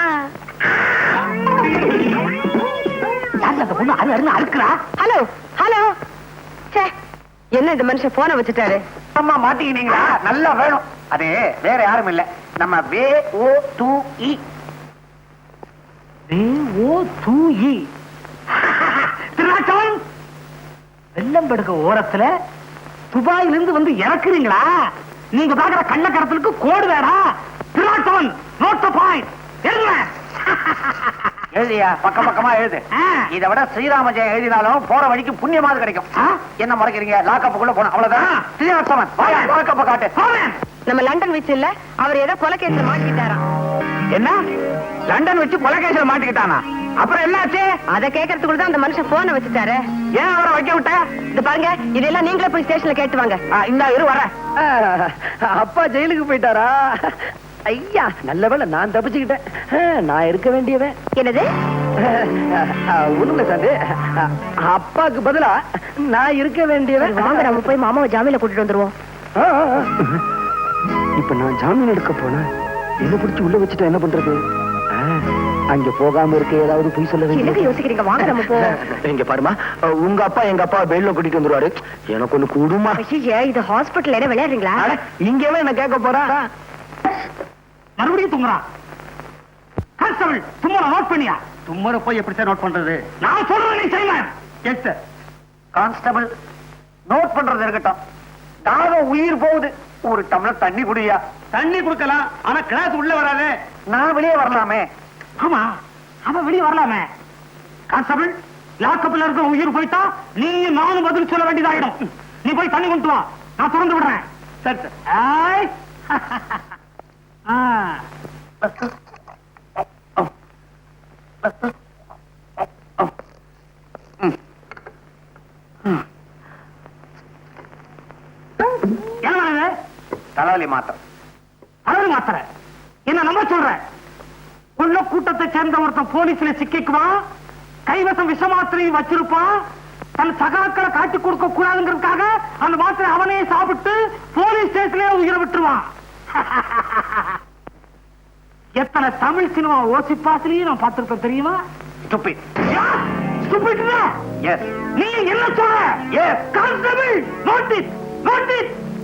ஹலோ ஹலோ, என்ன இந்த மனுஷன் போன வச்சுட்டாரு? அம்மா மாட்டிக்கினீங்களா? நல்லா வேணும். அது வேற யாரும் இல்ல, நம்ம VOTE. திருநாட்டம் வெள்ளம்படுக்க ஓரத்துல துபாயிலிருந்து வந்து இறக்குறீங்களா? நீங்க பாக்குற கள்ளக்கடத்தலுக்கு கோடு வேடா. திருநாட்டம் நோட் தி பாயிண்ட். எழுதியா பக்கம் பக்கமா எழுது. இதை விட ஸ்ரீராம ஜெயம் எழுதினாலும் போற வழிக்கு புண்ணியமாவது கிடைக்கும். என்ன முறைக்கிறீங்க? லாக்கப்புக்குள்ள போன அவ்வளவுதான். ஸ்ரீராமன் லாக்கப்ப காட்டு. நம்ம லண்டன் வச்சு இல்ல, அவர் ஏதோ கொலைகேஸ்ல மாட்டிக்கிட்டாராம். என்ன லண்டன் வச்சு கொலைகேஸ்ல மாட்டிக்கிட்டானா? அப்புறம் என்னாச்சு? அதை கேட்கறதுக்குள்ள தான் அந்த மனுஷன் போன வச்சுட்டாரு. ஏன் அவரை வைக்க விட்ட? இது பாருங்க, இதெல்லாம் நீங்களே போய் ஸ்டேஷன்ல கேட்டு வாங்க. இந்த இரு வர. அப்பா ஜெயிலுக்கு போயிட்டாரா? ஐயா நல்ல வேளை நான் தப்பிச்சுக்கிட்டேன். நான் இருக்க வேண்டியவன். என்னது? ஒண்ணுல சார், அப்பாக்கு பதிலா நான் இருக்க வேண்டியவன். வாங்க நம்ம போய் மாமாவை ஜாமீன்ல கூட்டிட்டு வந்துருவோம். இப்ப நான் ஜாமீன் எடுக்க போனேன், என்ன பிடிச்சு உள்ள வச்சுட்டா என்ன பண்றது? அங்க போகாம இருக்க ஏதாவது போய் சொல்ல என்னங்க யோசிக்கிறீங்க? வாங்க நம்ம போ. இங்க பாருமா, உங்க அப்பா எங்க அப்பா பெயில்ல கூட்டிட்டு வந்துருவாரு. எனக்கு ஒண்ணு கூடுமா? இது ஹாஸ்பிட்டல் என்ன விளையாடுறீங்களா? இங்கவே என்ன கேட்க போறா? மறுபடியும் தும்முறான். கான்ஸ்டபிள் தும்முற நோட் பண்ணியா? தும்முற போய் எப்படி சார் நோட் பண்றது? நான் சொல்றேன் நீ செய்யலாம். Yes sir. கான்ஸ்டபிள் நோட் பண்றது இருக்கட்டும், தாகம் உயிர் போகுது, ஒரு டம்ளர் தண்ணி குடியா. தண்ணி குடுக்கலாம், ஆனா கிளாஸ் உள்ள வராதே. நான் வெளியே வரலாமே. ஆமா, அவன் வெளியே வரலாமே. கான்ஸ்டபிள் லாக்கப்ல இருக்க உயிர் போயிட்டா நீ நானும் பதில் சொல்ல வேண்டியதாயிடும். நீ போய் தண்ணி கொண்டு வா, நான் திறந்து விடுறேன். சரி சார். தலைவலி மாத்திரை. தலைவலி மாத்திரை என்ன நம்ப சொல்ற? உள்ள கூட்டத்தை சேர்ந்த ஒருத்தன் போலீஸ்ல சிக்கிக்குவான், கைவசம் விஷ மாத்திரையும் வச்சிருப்பான். தன் சகாக்களை காட்டி கொடுக்க கூடாதுங்கிறதுக்காக அந்த மாத்திரை அவனே சாப்பிட்டு போலீஸ் ஸ்டேஷன்ல உயிரை விட்டுருவான். எத்தனை தமிழ் சினிமா ஓசிப்பாசிலையும் நான் பார்த்திருப்பேன் தெரியுமா? நீ என்ன சொல்ற?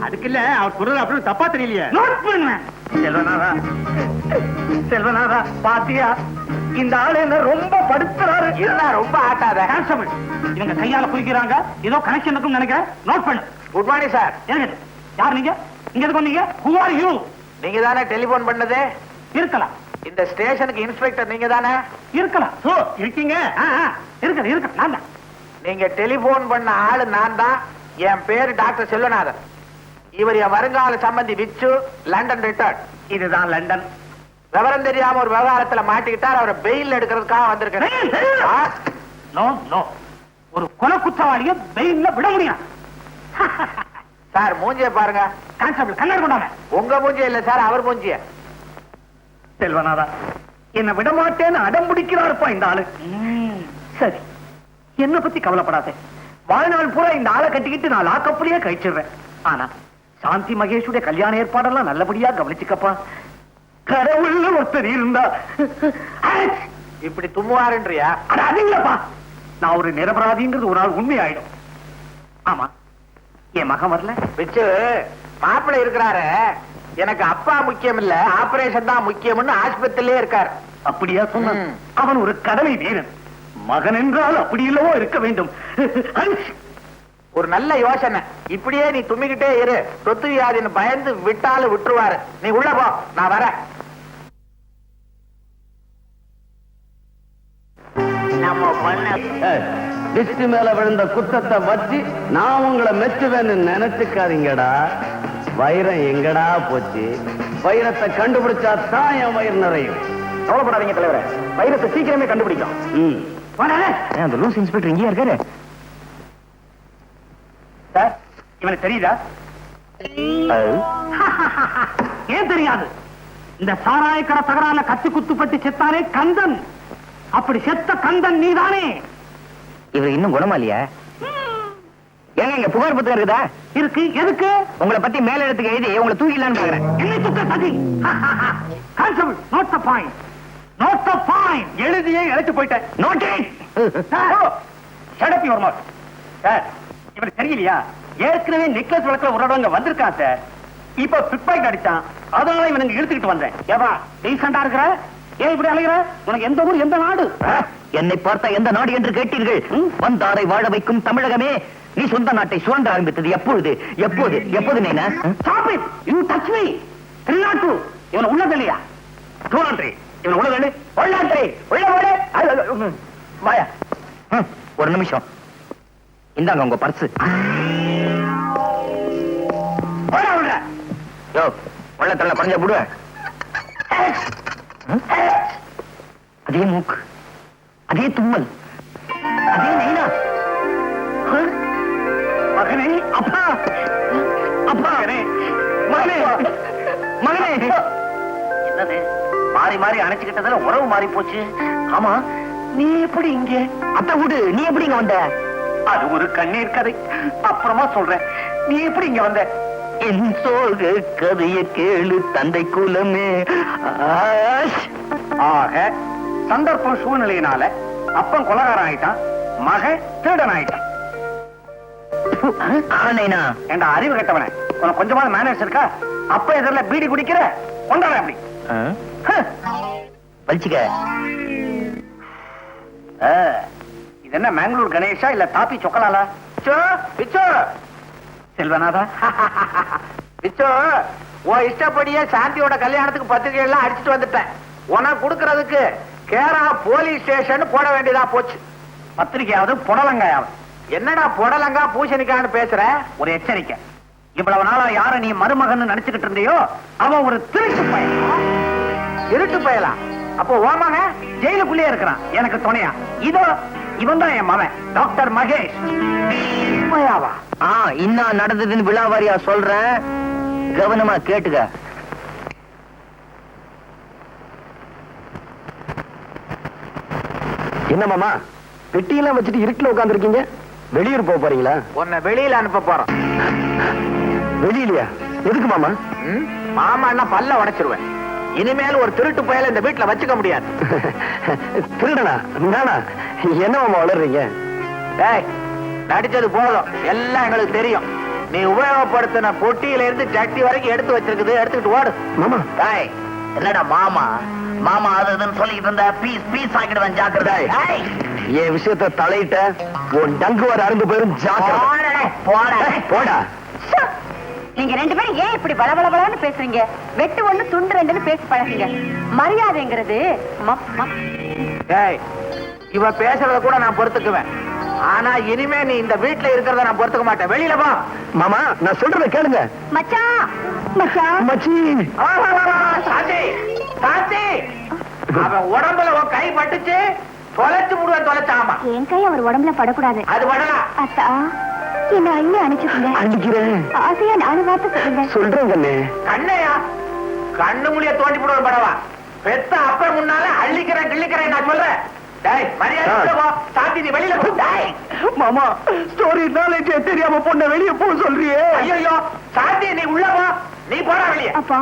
அதுக்கு இல்ல, அவர் சொல்றது அப்படி தப்பா தெரியலையே. நோட் பண்ண செல்வனாரா, செல்வனாரா பாத்தியா இந்த ஆளு என்ன ரொம்ப படுத்துறாரு. என்ன ரொம்ப ஆட்டாத. கான்ஸ்டபிள் இவங்க கையால குடிக்கிறாங்க, ஏதோ கனெக்ஷன் இருக்குன்னு நினைக்கிறேன். நோட் பண்ணு. Good morning sir. யார் நீங்க? இங்க எதுக்கு வந்தீங்க? Who are you? நீங்க தானே டெலிபோன் பண்ணது? இருக்கலாம். இந்த ஸ்டேஷனுக்கு இன்ஸ்பெக்டர் நீங்க தானே? இருக்கலாம். ஓ இருக்கீங்க. இருக்கு இருக்கு, நான் தான். நீங்க டெலிபோன் பண்ண ஆளு நான் தான். என் பேரு டாக்டர் செல்வநாதன். இவர் என் வருங்கால சம்பந்தி விச்சு, லண்டன் ரிட்டர்ன். இதுதான் லண்டன். விவரம் தெரியாம ஒரு விவகாரத்துல மாட்டிக்கிட்டார், அவரை பெயில் எடுக்கிறதுக்காக வந்திருக்கேன். நோ நோ, ஒரு கொலை குற்றவாளிய பெயில்ல விட முடியும் சார். மூஞ்சிய பாருங்க. கான்ஸ்டபிள் கண்ணாடி கொண்டாங்க. உங்க மூஞ்சிய இல்ல சார், அவர் மூஞ்சிய. செல்வநாதா என்ன விட மாட்டேன்னு அடம் பிடிக்கிறாருப்பா இந்த ஆளு. சரி, என்ன பத்தி கவலைப்படாதே. வாழ்நாள் பூரா இந்த ஆளை கட்டிக்கிட்டு நான் லாக்கப்புலயே கழிச்சிடுறேன். ஆனா சாந்தி மகேஷுடைய கல்யாண ஏற்பாடெல்லாம் நல்லபடியா கவனிச்சுக்கப்பா. கடவுள்ல ஒருத்தர் இருந்தா இப்படி தும்முவாருன்றியா? அது இல்லப்பா, நான் ஒரு நிரபராதிங்கிறது ஒரு நாள் உண்மை ஆயிடும். ஆமா, என் மகன் வரல. வச்சு மாப்பிள்ளை இருக்கிறாரு. எனக்கு அப்பா முக்கியம் இல்ல, ஆபரேஷன் தான் முக்கியம்னு ஆஸ்பத்திரியிலே இருக்காரு. அப்படியா சொன்ன? அவன் ஒரு கடமை வீரன். மகன் என்றால் அப்படி இல்லவோ இருக்க வேண்டும். ஒரு நல்ல யோசனை. இப்படியே நீ தும்மிக்கிட்டே இரு, சொத்து வியாதின்னு பயந்து விட்டாலும் விட்டுருவாரு. நீ உள்ள போ, நான் வரேன். டிஸ்ட் மேல விழுந்த குத்தத்தை வச்சு நான் உங்களை மெச்சுவேன்னு நினைச்சுக்காதீங்கடா. வைரம் எங்கடா போச்சு? வைரத்தை கண்டுபிடிச்சா தான் என் வயிறு நிறையும். கவலைப்படாதீங்க தலைவரே, வைரத்தை சீக்கிரமே கண்டுபிடிக்கும். அந்த லூஸ் இன்ஸ்பெக்டர் இங்கேயா இருக்காரு? சார், இவனுக்கு தெரியுதா? ஏன் தெரியாது? இந்த சாராயக்கடை தகராறுல கத்தி குத்துப்பட்டு செத்தானே கந்தன், அப்படி செத்த கந்தன் நீதானே? இவர் இன்னும் குணமா இல்லையா? ஏங்க இங்க புகார் பத்திரம் இருக்குதா? இருக்கு. எதுக்கு? உங்களை பத்தி மேல இடத்துக்கு எழுதி உங்களை தூக்கிடலான்னு பாக்குறேன். என்ன தூக்க சதி? Constable, note the point. Note the point. எழுதியே இழைச்சு போயிட்டேன். Note it. Shut up your mouth. Sir, இவருக்கு தெரியலையா? ஏற்கனவே நெக்லஸ் வழக்குல ஒரு இடங்க வந்திருக்கான் சார். இப்ப பிக் பாக்கெட் அடிச்சான், அதனால இவனுக்கு இழுத்துக்கிட்டு வந்தேன். ஏவா டீசெண்டா இருக்கிற? ஏன் இப்படி அலைகிற? உனக்கு எந்த ஊர், எந்த நாடு? என்னை பார்த்த எந்த நாடு என்று கேட்டீர்கள்? வந்தாரை வாழ வைக்கும் தமிழகமே, நீ சொந்த நாட்டை சுரண்ட ஆரம்பித்தது எப்பொழுது? எப்போது? எப்போது? Neena stop it. You touch me. 302. இவன் உள்ள தள்ளியா? 203. இவன் உள்ள தள்ளு. உள்ளான்றே. உள்ள ஓடு. வாயா. ஒரு நிமிஷம். இந்தாங்க உங்க பர்ஸ். ஓட ஓட. யோ, உள்ள தள்ள பஞ்ச புடுவ. அதே மூக்கு, அதே தும்மல், அதே நைனா. மகனே, அப்பா, அப்பா, மகனே, மகனே. என்னது மாறி மாறி அணைச்சுக்கிட்டதுல உறவு மாறி போச்சு. ஆமா, நீ எப்படி இங்க? அத்தை விடு, நீ எப்படி இங்க வந்த? அது ஒரு கண்ணீர் கதை, அப்புறமா சொல்றேன். நீ எப்படி இங்க வந்த? என் சோக கதைய கேளு தந்தை குலமே. ஆக சந்தர்ப்பம் சூழ்நிலையினால அப்பன் கொலகாரன் ஆயிட்டான், மகன் திருடன் ஆயிட்டான். என்ற அறிவு கட்டவன, உனக்கு கொஞ்சமாவது மேனேஜ் இருக்கா? அப்ப எதிரில் பீடி குடிக்கிற கொண்டாட அப்படி வலிச்சுக்க. இது என்ன மேங்களூர் கணேஷா இல்ல தாப்பி சொக்கலாலா? செல்வநாதா, பிச்சோ, உன் இஷ்டப்படியே சாந்தியோட கல்யாணத்துக்கு பத்திரிகை எல்லாம் அடிச்சுட்டு வந்துட்டேன். உனக்கு கொடுக்கறதுக்கு கேரளா போலீஸ் ஸ்டேஷன் போட வேண்டியதா போச்சு. பத்திரிகையாவது புடலங்காயாவது. என்னடா புடலங்கா பூசணிக்கான்னு பேசுற? ஒரு எச்சரிக்கை. இவ்வளவு நாளா யார நீ மருமகன் நினைச்சுக்கிட்டு இருந்தியோ அவன் ஒரு திருட்டு பயல். திருட்டு பயலா? அப்போ ஓமக ஜெயிலுக்குள்ளே இருக்கிறான் எனக்கு துணையா. இதோ இவன் தான் என் மகன் டாக்டர் மகேஷ். இன்னும் நடந்ததுன்னு விழாவாரியா சொல்றேன், கவனமா கேட்டுக்க. என்ன மாமா பெட்டியெல்லாம் வச்சுட்டு இருட்டுல உட்கார்ந்து இருக்கீங்க? வெளியூர் போக போறீங்களா? உன்னை வெளியில அனுப்ப போறோம். வெளியிலயா? எதுக்கு மாமா? மாமா என்ன பல்ல உடைச்சிருவேன். இனிமேல் ஒரு திருட்டு பயல இந்த வீட்டுல வச்சுக்க முடியாது. திருடனா? நானா? என்ன மாமா வளர்றீங்க? டேய், நடிச்சது போதும், எல்லாம் எங்களுக்கு தெரியும். நீ உபயோகப்படுத்தின பொட்டியில இருந்து சட்டி வரைக்கும் எடுத்து வச்சிருக்குது, எடுத்துக்கிட்டு ஓடு. மாமா. டேய், என்னடா மாமா மாமா அதுன்னு சொல்லிட்டு இருந்த பீஸ் பீஸ் ஆக்கிடுவேன், ஜாக்கிரதை. என் விஷயத்தை தலையிட்ட உன் டங்கு வர அருந்து போயிரும், ஜாக்கிரதை. போடா. நீங்க ரெண்டு பேரும் ஏன் இப்படி பலபலபலன்னு பேசுறீங்க? வெட்டு ஒண்ணு துண்டு ரெண்டுன்னு பேசி பழகுங்க. மரியாதைங்கிறது இவ பேசுறத கூட நான் பொறுத்துக்குவேன். ஆனா இனிமே நீ இந்த வீட்டுல இருக்கிறத நான் பொறுத்துக்க மாட்டேன். வெளியில போ. மாமா, நான் சொல்றத கேளுங்க. மச்சான், மச்சான், மச்சி. சாந்தி, சாந்தி, அவன் உடம்புல உன் கை பட்டுச்சு, தொலைச்சு முடுவேன், தொலைச்சாமா. என் கை அவர் உடம்புல படக்கூடாது. அது படலாம். அத்தா, என்ன அள்ளி அனுப்பிச்சுக்கோங்க. அனுப்பிக்கிறேன். ஆசையா 4 வார்த்தை சொல்லுங்க. சொல்றேன் கண்ணே. கண்ணையா? கண்ணு முடிய தோண்டி போடுவேன் படவா? பெத்த அப்ப முன்னால அள்ளிக்கிறேன் கிள்ளிக்கிறேன் நான் சொல்றேன். டேய், மரியாதை போ. சாந்தி, நீ வெளியில போ. டேய் மாமா, ஸ்டோரி நாலேஜ் தெரியாம பொண்ண வெளிய போ சொல்றியே. ஐயோ, சாந்தி நீ உள்ள போ. நீ போடா வெளியே. அப்பா,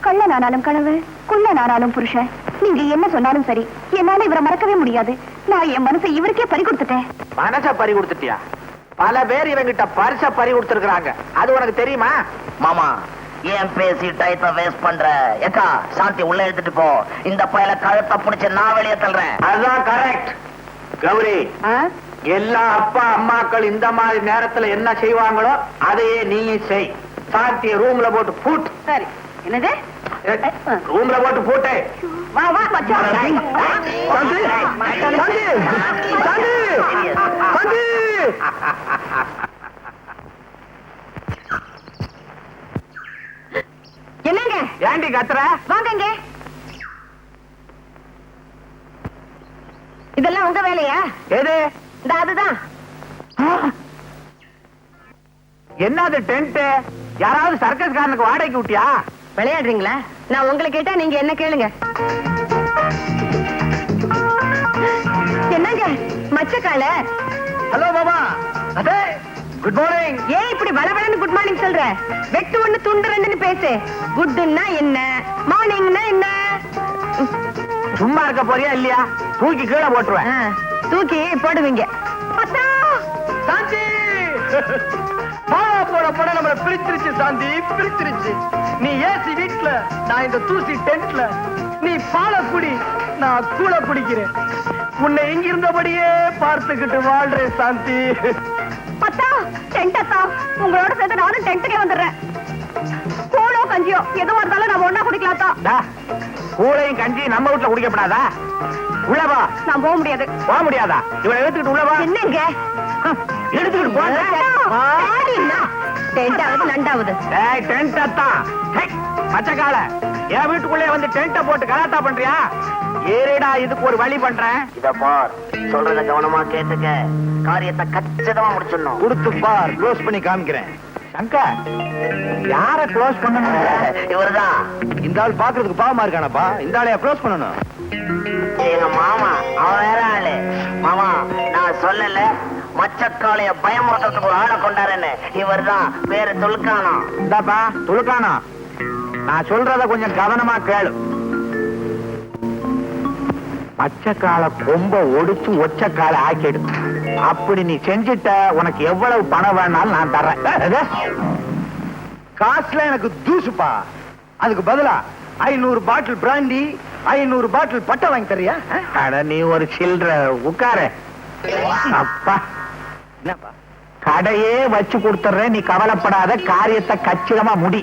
கள்ளனானாலும் கனவு, குள்ளனானாலும் புருஷன். நீங்க என்ன சொன்னாலும் சரி, என்னால இவரை மறக்கவே முடியாது. நான் என் மனசை இவருக்கே பறி கொடுத்துட்டேன். மனச பறி கொடுத்துட்டியா? பல பேர் இவங்கிட்ட பரிச பறி கொடுத்திருக்காங்க, அது உனக்கு தெரியுமா? மாமா, ஏன் பேசி டயத்தை வேஸ்ட் பண்ற? ஏக்கா, சாந்தி உள்ள எடுத்துட்டு போ. இந்த பயல கழுத்தை புடிச்சு நான் வெளியே தள்ளுறேன். அதுதான் கரெக்ட். கௌரி, எல்லா அப்பா அம்மாக்கள் இந்த மாதிரி நேரத்துல என்ன செய்வாங்களோ அதையே நீ செய். சாந்திய ரூம்ல போட்டு பூட்டு. சரி. என்னது? ரூம்ல போட்டு பூட்டு. வா வா மச்சான். சாந்தி, சாந்தி, சாந்தி, சாந்தி. என்னங்க? ஏண்டி கத்துற? வாங்கங்க. இதெல்லாம் உங்க வேலையா? எது இந்த அதுதான். என்னது டென்ட்? யாராவது சர்க்கஸ் காரனுக்கு வாடகைக்கு விட்டியா? விளையாடுறீங்களா? நான் உங்களை கேட்டா நீங்க என்ன கேளுங்க. என்னங்க மச்சக்கால? ஹலோ மாமா. அதே குட் மார்னிங். ஏன் இப்படி வளவளன்னு குட் மார்னிங் சொல்ற? வெட்டு ஒண்ணு துண்டு ரெண்டுன்னு பேசு. குட்னா என்ன, மார்னிங்னா என்ன? சும்மா இருக்க போறியா இல்லையா? தூக்கி கீழே போட்டுருவேன். தூக்கி போடுவீங்க. சாந்தி பாலா போட போட நம்மள பிரிச்சிருச்சு சாந்தி, பிரிச்சிருச்சு. நீ ஏசி வீட்ல, நான் இந்த தூசி டென்ட்ல. நீ பால குடி, நான் கூழ குடிக்கிறேன். உன்னை இங்க இருந்தபடியே பார்த்துக்கிட்டு வாழ்றேன் சாந்தி. அத்தா, டென்ட் அத்தா, உங்களோட சேர்த்து நானும் டென்ட்டுக்கே வந்துடுறேன். கூழோ கஞ்சியோ எதுவும் இருந்தாலும் நம்ம ஒண்ணா குடிக்கலாத்தா. கூழையும் கஞ்சி நம்ம வீட்டுல குடிக்கப்படாதா? உள்ளவா? நான் போக முடியாது. போக முடியாதா? இவளை எடுத்துக்கிட்டு உள்ளவா? என்னங்க எடுத்துக்கிட்டு போங்க. டென்டாவது நண்டாவது. டென்ட் அத்தான் மச்சக்கால என் வீட்டுக்குள்ளே வந்து டென்ட்ட போட்டு கலாட்டா பண்றியா? ஏறேடா, இதுக்கு ஒரு வழி பண்றேன். இத பார், சொல்றத கவனமா கேட்டுக்க. காரியத்தை கச்சிதமா முடிச்சிடணும். கொடுத்து பார், க்ளோஸ் பண்ணி காமிக்கிறேன். சங்கர், யார க்ளோஸ் பண்ணணும்? இவர்தான் இந்த ஆள் பாக்குறதுக்கு பாவமா இருக்கானப்பா. இந்த ஆளையா க்ளோஸ் பண்ணணும்? எங்க மாமா, அவன் வேற ஆளு. மாமா, நான் சொல்லல மச்சக்காளைய பயமுறுத்துறதுக்கு ஒரு ஆளை கொண்டாருன்னு. இவர்தான் பேரு துலுக்கானம். இந்தாப்பா துலுக்கானம், நான் சொல்றத கொஞ்சம் கவனமா கேளு. பச்சைக்கால கொம்ப ஒடிச்சு ஒச்சக்கால ஆக்கிடு. அப்படி நீ செஞ்சிட்ட, உனக்கு எவ்வளவு பணம் வேணாலும் நான் தர்றேன். காசுல எனக்கு தூசுப்பா. அதுக்கு பதிலா 500 பாட்டில் பிராண்டி, 500 பாட்டில் பட்டை வாங்கி தரியா? அட நீ ஒரு சில்ற உட்கார. அப்பா, என்னப்பா கடையே வச்சு கொடுத்துறேன், நீ கவலைப்படாத. காரியத்தை கச்சிதமா முடி.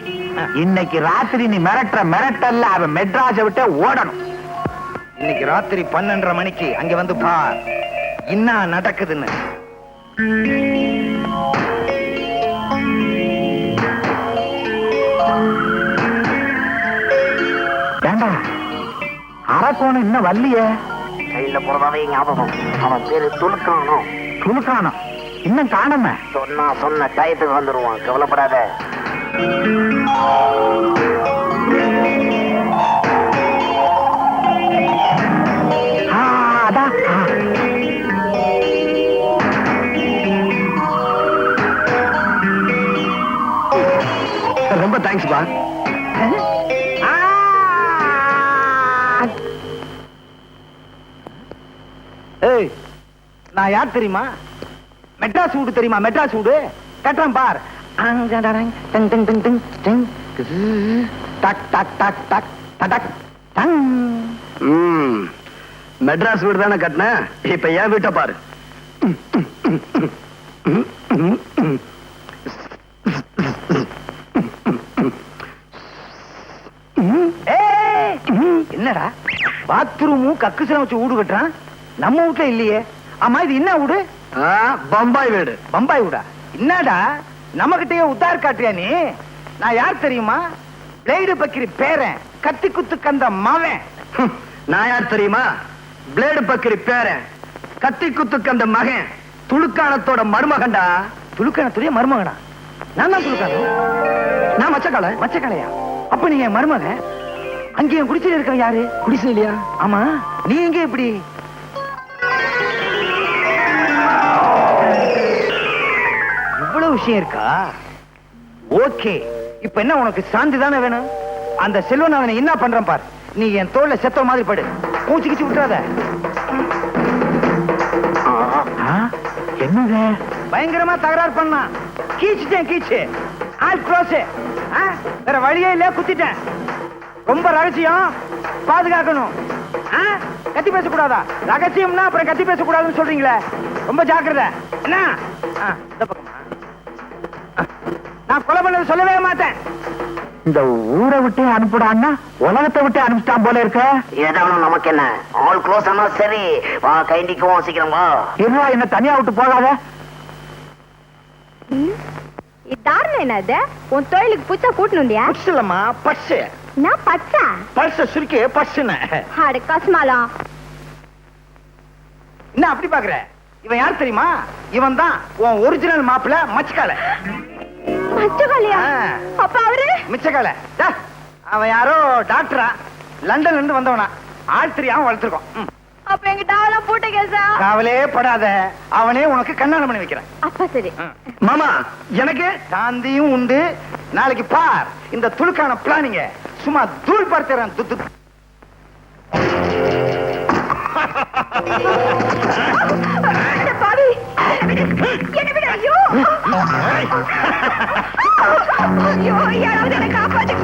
இன்னைக்கு ராத்திரி நீ மிரட்டல்ல அவன் மெட்ராஸை விட்டு ஓடணும். இன்னைக்கு ராத்திரி 12:30 மணிக்கு அங்க வந்து பார் என்ன நடக்குதுன்னு. ஏண்டா, அரக்கோணம் இன்னும் வரலையே? கையில போறதாவே ஞாபகம். அவன் பேரு துலுக்கானம். துலுக்கானம் இன்னும் காணாம? சொன்ன டயத்துக்கு வந்துருவான், கவலைப்படாத. ரொம்ப தேங்க்ஸ் பா. ஏய், நான் யார் தெரியுமா? மெட்ராஸ் வீடு தெரியுமா? மெட்ராஸ் வீடு கட்டுறேன் பார். மெட்ராஸ் வீடு தானே கட்டின. இப்ப ஏன் வீட்டை பாரு. என்னடா பாத்ரூமும் கக்குசலம் வச்சு வீடு கட்டுறான்? நம்ம வீட்டுல இல்லையே. ஆமா, இது என்ன வீடு? பம்பாய் வீடு. பம்பாய் வீடா? என்னடா நம்ம கிட்டயே உத்தார் காட்டுறியா நீ? நான் யார் தெரியுமா? பிளேடு பக்கிரி பேரன், கத்தி குத்து கந்த மவன். நான் யார் தெரியுமா? பிளேடு பக்கிரி பேரன், கத்தி குத்து கந்த மகன், துலுக்கானத்தோட மருமகன்டா. துலுக்கானத்துடைய மருமகனா? நான் தான் துலுக்கானம். நான் மச்சக்கால. மச்சக்காலையா? அப்ப நீ என் மருமகன். அங்கே குடிசையில் இருக்க யாரு? குடிசையிலையா? ஆமா. நீ எங்க இப்படி? இவ்வளவு விஷயம் இருக்கா? ஓகே, இப்ப என்ன உனக்கு சாந்தி தானே வேணும்? அந்த செல்வன் அவனை என்ன பண்றான் பார். நீ என் தோல்ல செத்த மாதிரி படு. மூச்சு கிச்சு விட்டுறாத. என்னங்க பயங்கரமா தகராறு பண்ணா. கீச்சிட்டேன், கீச்சு ஆல் க்ளோஸ். வேற வழியே இல்ல, குத்திட்டேன். ரொம்ப ரகசியம், பாதுகாக்கணும். கத்தி பேசக்கூடாதா? ரகசியம்னா அப்புறம் கத்தி பேசக்கூடாதுன்னு சொல்றீங்களே, ரொம்ப ஜாக்கிரதை. என்ன இந்த பக்கமா? நான் கொலை பண்ணது சொல்லவே மாட்டேன். இந்த ஊரை விட்டு அனுப்புடான்னா உலகத்தை விட்டு அனுப்பிச்சிட்டான் போல இருக்க. ஏதாவது நமக்கு என்ன? ஆல் க்ளோஸ் ஆனா சரி, வா கைண்டிக்குவோம், சீக்கிரம் வா. இருவா, என்ன தனியா விட்டு போகாத. இதாருன்னு என்னது? உன் தொழிலுக்கு புச்சா கூட்டணுண்டியா? புட்ஸ் இல்லம்மா, பர்ஸ். நான் பச்சா பர்ஸ் சுருக்கி பர்ஸ்னு. அட கஸ்மாலா. என்ன அப்படி பாக்குற? இவன் யார் தெரியுமா? இவன் தான் உன் ஒரிஜினல் மாப்பிள்ள மச்சக்கால. மச்சக்காலியா? அப்ப அவரு மிச்சக்கால. அவன் யாரோ டாக்டரா, லண்டன்ல இருந்து வந்தவனா. ஆள் தெரியாம வளர்த்துருக்கோம். அப்ப எங்க டாவெல்லாம் பூட்ட கேசா? கவலையே படாத, அவனே உனக்கு கல்யாணம் பண்ணி வைக்கிறேன். அப்ப சரி. மாமா, எனக்கு சாந்தியும் உண்டு. நாளைக்கு பார் இந்த துளுக்கான பிளானிங்க. சும்மா தூள் படுத்துறேன். பாவி, என்ன விட. ஐயோ ஐயோ, யாராவது என்ன காப்பாத்து.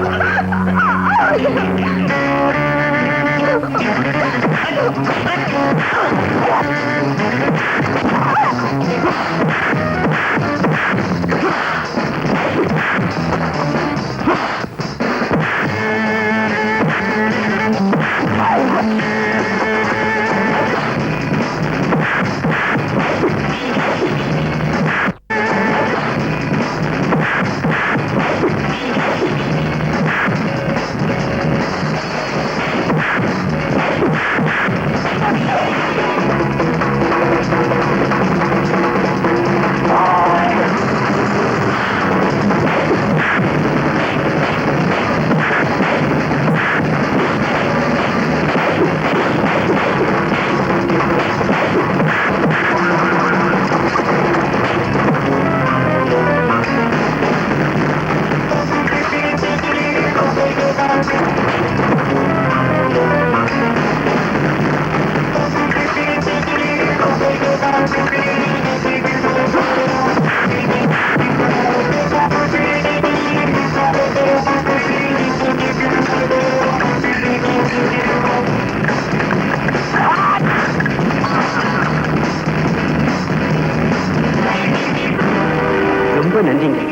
நன்றிங்க.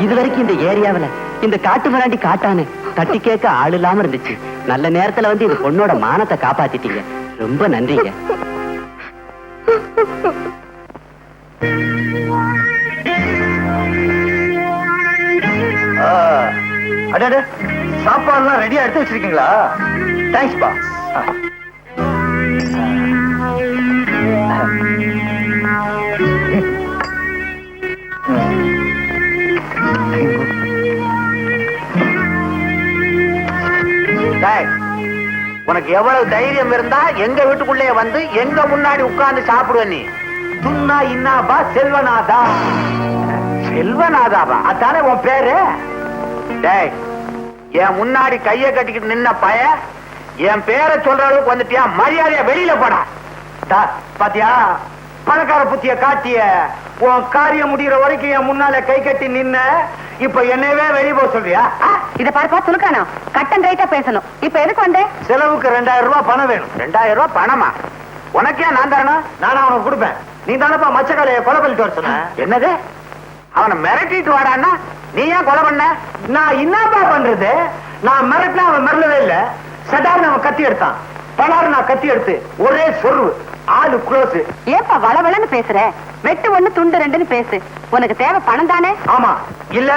இதுவரைக்கும் இந்த ஏரியாவில இந்த காட்டு மிராண்டி காட்டானு தட்டி கேட்க ஆள் இல்லாம இருந்துச்சு. நல்ல நேரத்துல வந்து இது பொண்ணோட மானத்தை காப்பாத்திட்டீங்க. ரொம்ப நன்றிங்க. அடடே, சாப்பாடுலாம் ரெடியா எடுத்து வச்சிருக்கீங்களா? தேங்க்ஸ் பா. உனக்கு எவ்வளவு தைரியம் இருந்தா எங்க வீட்டுக்குள்ளே வந்து எங்க முன்னாடி உட்கார்ந்து சாப்பிடுவ நீ? துன்னா இன்னாபா செல்வநாதா. செல்வநாதாபா? அதானே உன் பேரு? டேய், என் முன்னாடி கைய கட்டிக்கிட்டு நின்ன பய என் பேரை சொல்ற அளவுக்கு வந்துட்டியா? மரியாதையா வெளியில போடா. பாத்தியா, பணக்கார புத்திய காட்டிய உன் காரியம் முடிகிற வரைக்கும் என் முன்னால கை கட்டி நின்ன. இப்ப என்னவே வெளியே போக சொல்றியா? இத பார்ப்பா துலுக்கானா, கட்டன் ரைட்டா பேசணும். இப்ப எதுக்கு வந்த? செலவுக்கு 2000 ரூபாய் பணம் வேணும். 2000 ரூபாய் பணமா? உனக்கே நான் தரணும்? நானும் அவனுக்கு கொடுப்பேன். நீ தானப்பா மச்சக்காலைய கொலை பண்ணிட்டு வர சொன்ன. என்னது? அவனை மிரட்டிட்டு வாடான்னா நீ ஏன் கொலை பண்ண? நான் என்னப்பா பண்றது? நான் மிரட்டினா அவன் மிரளவே இல்ல. சடார்னு அவன் கத்தி எடுத்தான். பலாறு நான் கத்தி எடுத்து ஒரே சொருவு. ஆளு க்ளோஸ். ஏப்பா வளவளன்னு பேசுற? வெட்டு ஒண்ணு துண்டு ரெண்டுன்னு பேசு. உனக்கு தேவை பணம் தானே? ஆமா, இல்ல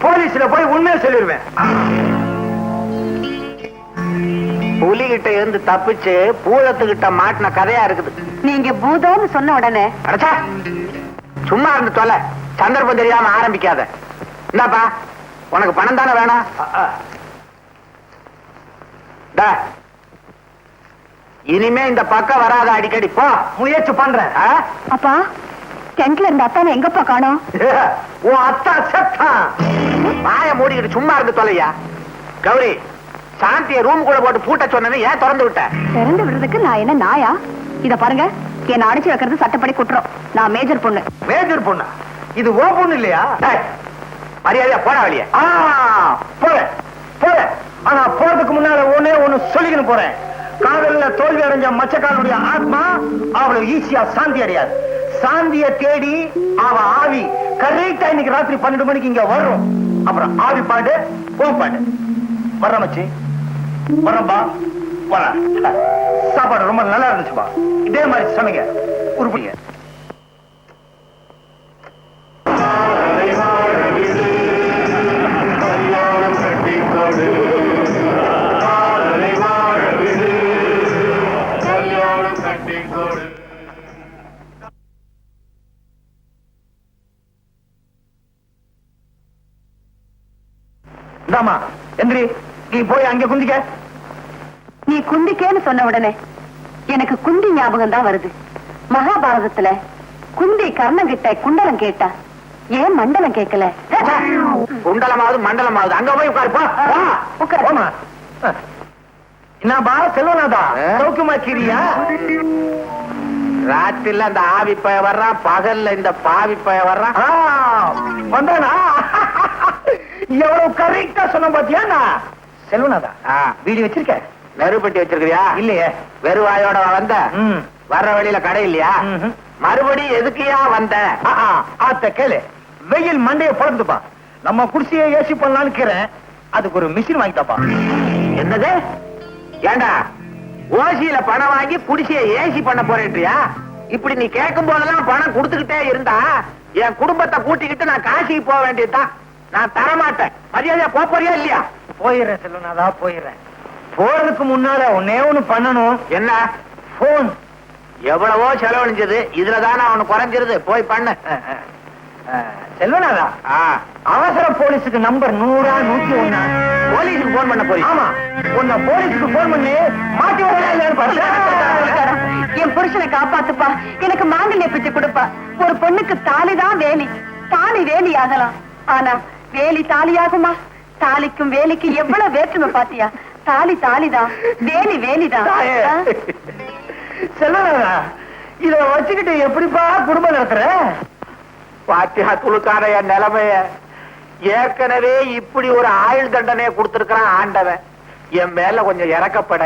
போலீஸ்ல போய் உண்மையை சொல்லிடுவேன். புலிகிட்ட இருந்து தப்பிச்சு பூதத்துக்கிட்ட மாட்டின கதையா இருக்குது. நீங்க பூதம்னு சொன்ன உடனே அடச்சா, சும்மா இருந்து தொலை. சந்தர்ப்பம் தெரியாம ஆரம்பிக்காத. என்னப்பா, உனக்கு பணம் தானே வேணும்? இனிமே இந்த பக்கம் வராத. அடிக்கடி போ. முயற்சி பண்றேன். அப்பா, டென்ட்ல இருந்த அத்தானை எங்கப்பா காணோம்? உன் அத்தா செத்தான். வாய மூடிக்கிட்டு சும்மா இருந்து தொலையா. கௌரி, சாந்திய ரூமுக்குள்ள போட்டு பூட்ட சொன்னது ஏன் திறந்து விட்ட? திறந்து விடுறதுக்கு நான் என்ன நாயா? இத பாருங்க, என்ன அடிச்சு வைக்கிறது சட்டப்படி குற்றம். நான் மேஜர் பொண்ணு. மேஜர் பொண்ணா? இது ஓ பொண்ணு இல்லையா? மரியாதையா போட வழிய. போறேன் போறேன். ஆனா போறதுக்கு முன்னால ஒண்ணு சொல்லிக்கணும் போறேன். காதல்ல தோல்வி அடைஞ்ச மச்சக்காரனுடைய ஆத்மா அவ்வளவு ஈஸியா சாந்தி அடையாது. சாந்திய தேடி அவ ஆவி கரெக்டா இன்னைக்கு ராத்திரி 12 மணிக்கு இங்க வரும். அப்புறம் ஆவி பாடு, பாடு. வர்ற மச்சி, வர்றப்பா. வர சாப்பாடு ரொம்ப நல்லா இருந்துச்சுப்பா. இதே மாதிரி சமைங்க, உருப்படிங்க. பேசாமா எந்திரி, நீ போய் அங்க குந்திக்க. நீ குந்திக்கேன்னு சொன்ன உடனே எனக்கு குந்தி ஞாபகம் தான் வருது. மகாபாரதத்துல குந்தி கர்ணன் கிட்ட குண்டலம் கேட்டா, ஏன் மண்டலம் கேட்கல? குண்டலமாவது மண்டலமாவது அங்க போய் உட்காருப்பா. உட்காரு. என்னப்பா செல்வனாதா, சௌக்கியமா கிரியா? ராத்திரில அந்த ஆவி பய வர்றான், பகல்ல இந்த பாவி பய வர்றான். வந்தானா? எவ்வளவு கரெக்டா சொன்ன பாத்தியா? செல்வனாதா வீடு வச்சிருக்க? நெருப்பட்டி வச்சிருக்கியா? இல்லையே. வெறுவாயோட வந்த? வர்ற வழியில கடை இல்லையா? மறுபடியும் எதுக்குயா வந்த? ஆத்த கேளு, வெயில் மண்டைய பிறந்துப்பா. நம்ம குடிசையை ஏசி பண்ணலான்னு இருக்கிறேன். அதுக்கு ஒரு மிஷின் வாங்கிட்டாப்பா. என்னது? ஏண்டா ஓசியில பணம் வாங்கி குடிசைய ஏசி பண்ண போறேன்றியா? இப்படி நீ கேட்கும் போதெல்லாம் பணம் கொடுத்துக்கிட்டே இருந்தா என் குடும்பத்தை கூட்டிக்கிட்டு நான் காசிக்கு போக வேண்டியதுதான். நான் தரமாட்டேன். மரியாதையா போறியா இல்லையா? போயிடுறேன் செல்வனாதா, போயிடுறேன். போறதுக்கு முன்னால ஒன்னே ஒண்ணு பண்ணணும். என்ன? போன். எவ்வளவோ செலவழிஞ்சது, இதுலதானே அவனு குறைஞ்சிருது. போய் பண்ணு. செல்வனாதா, அவசர போலீஸுக்கு நம்பர் 100 101. போலீஸுக்கு போன் பண்ண போய்? ஆமா, உன்னை போலீஸுக்கு போன் பண்ணி மாட்டி என் புருஷனை காப்பாத்துப்பா, எனக்கு மாங்கல்ய பிச்சை கொடுப்பா. ஒரு பொண்ணுக்கு தாலிதான் வேலி, தாலி வேலி ஆகலாம். ஆனா வேலி தாலியாகுமா? தாலிக்கும் வேலிக்கு எவ்வளவு வேற்றுமை பாத்தியா? தாலி தாலிதான், வேலி வேலிதான். செல்வனாதா, இத வச்சுக்கிட்டு எப்படிப்பா குடும்பம் நடத்துற? பாத்தியா துளுக்கான என் நிலைமைய. ஏற்கனவே இப்படி ஒரு ஆயுள் தண்டனையை கொடுத்திருக்கிறான் ஆண்டவன். என் மேல கொஞ்சம் இறக்கப்பட.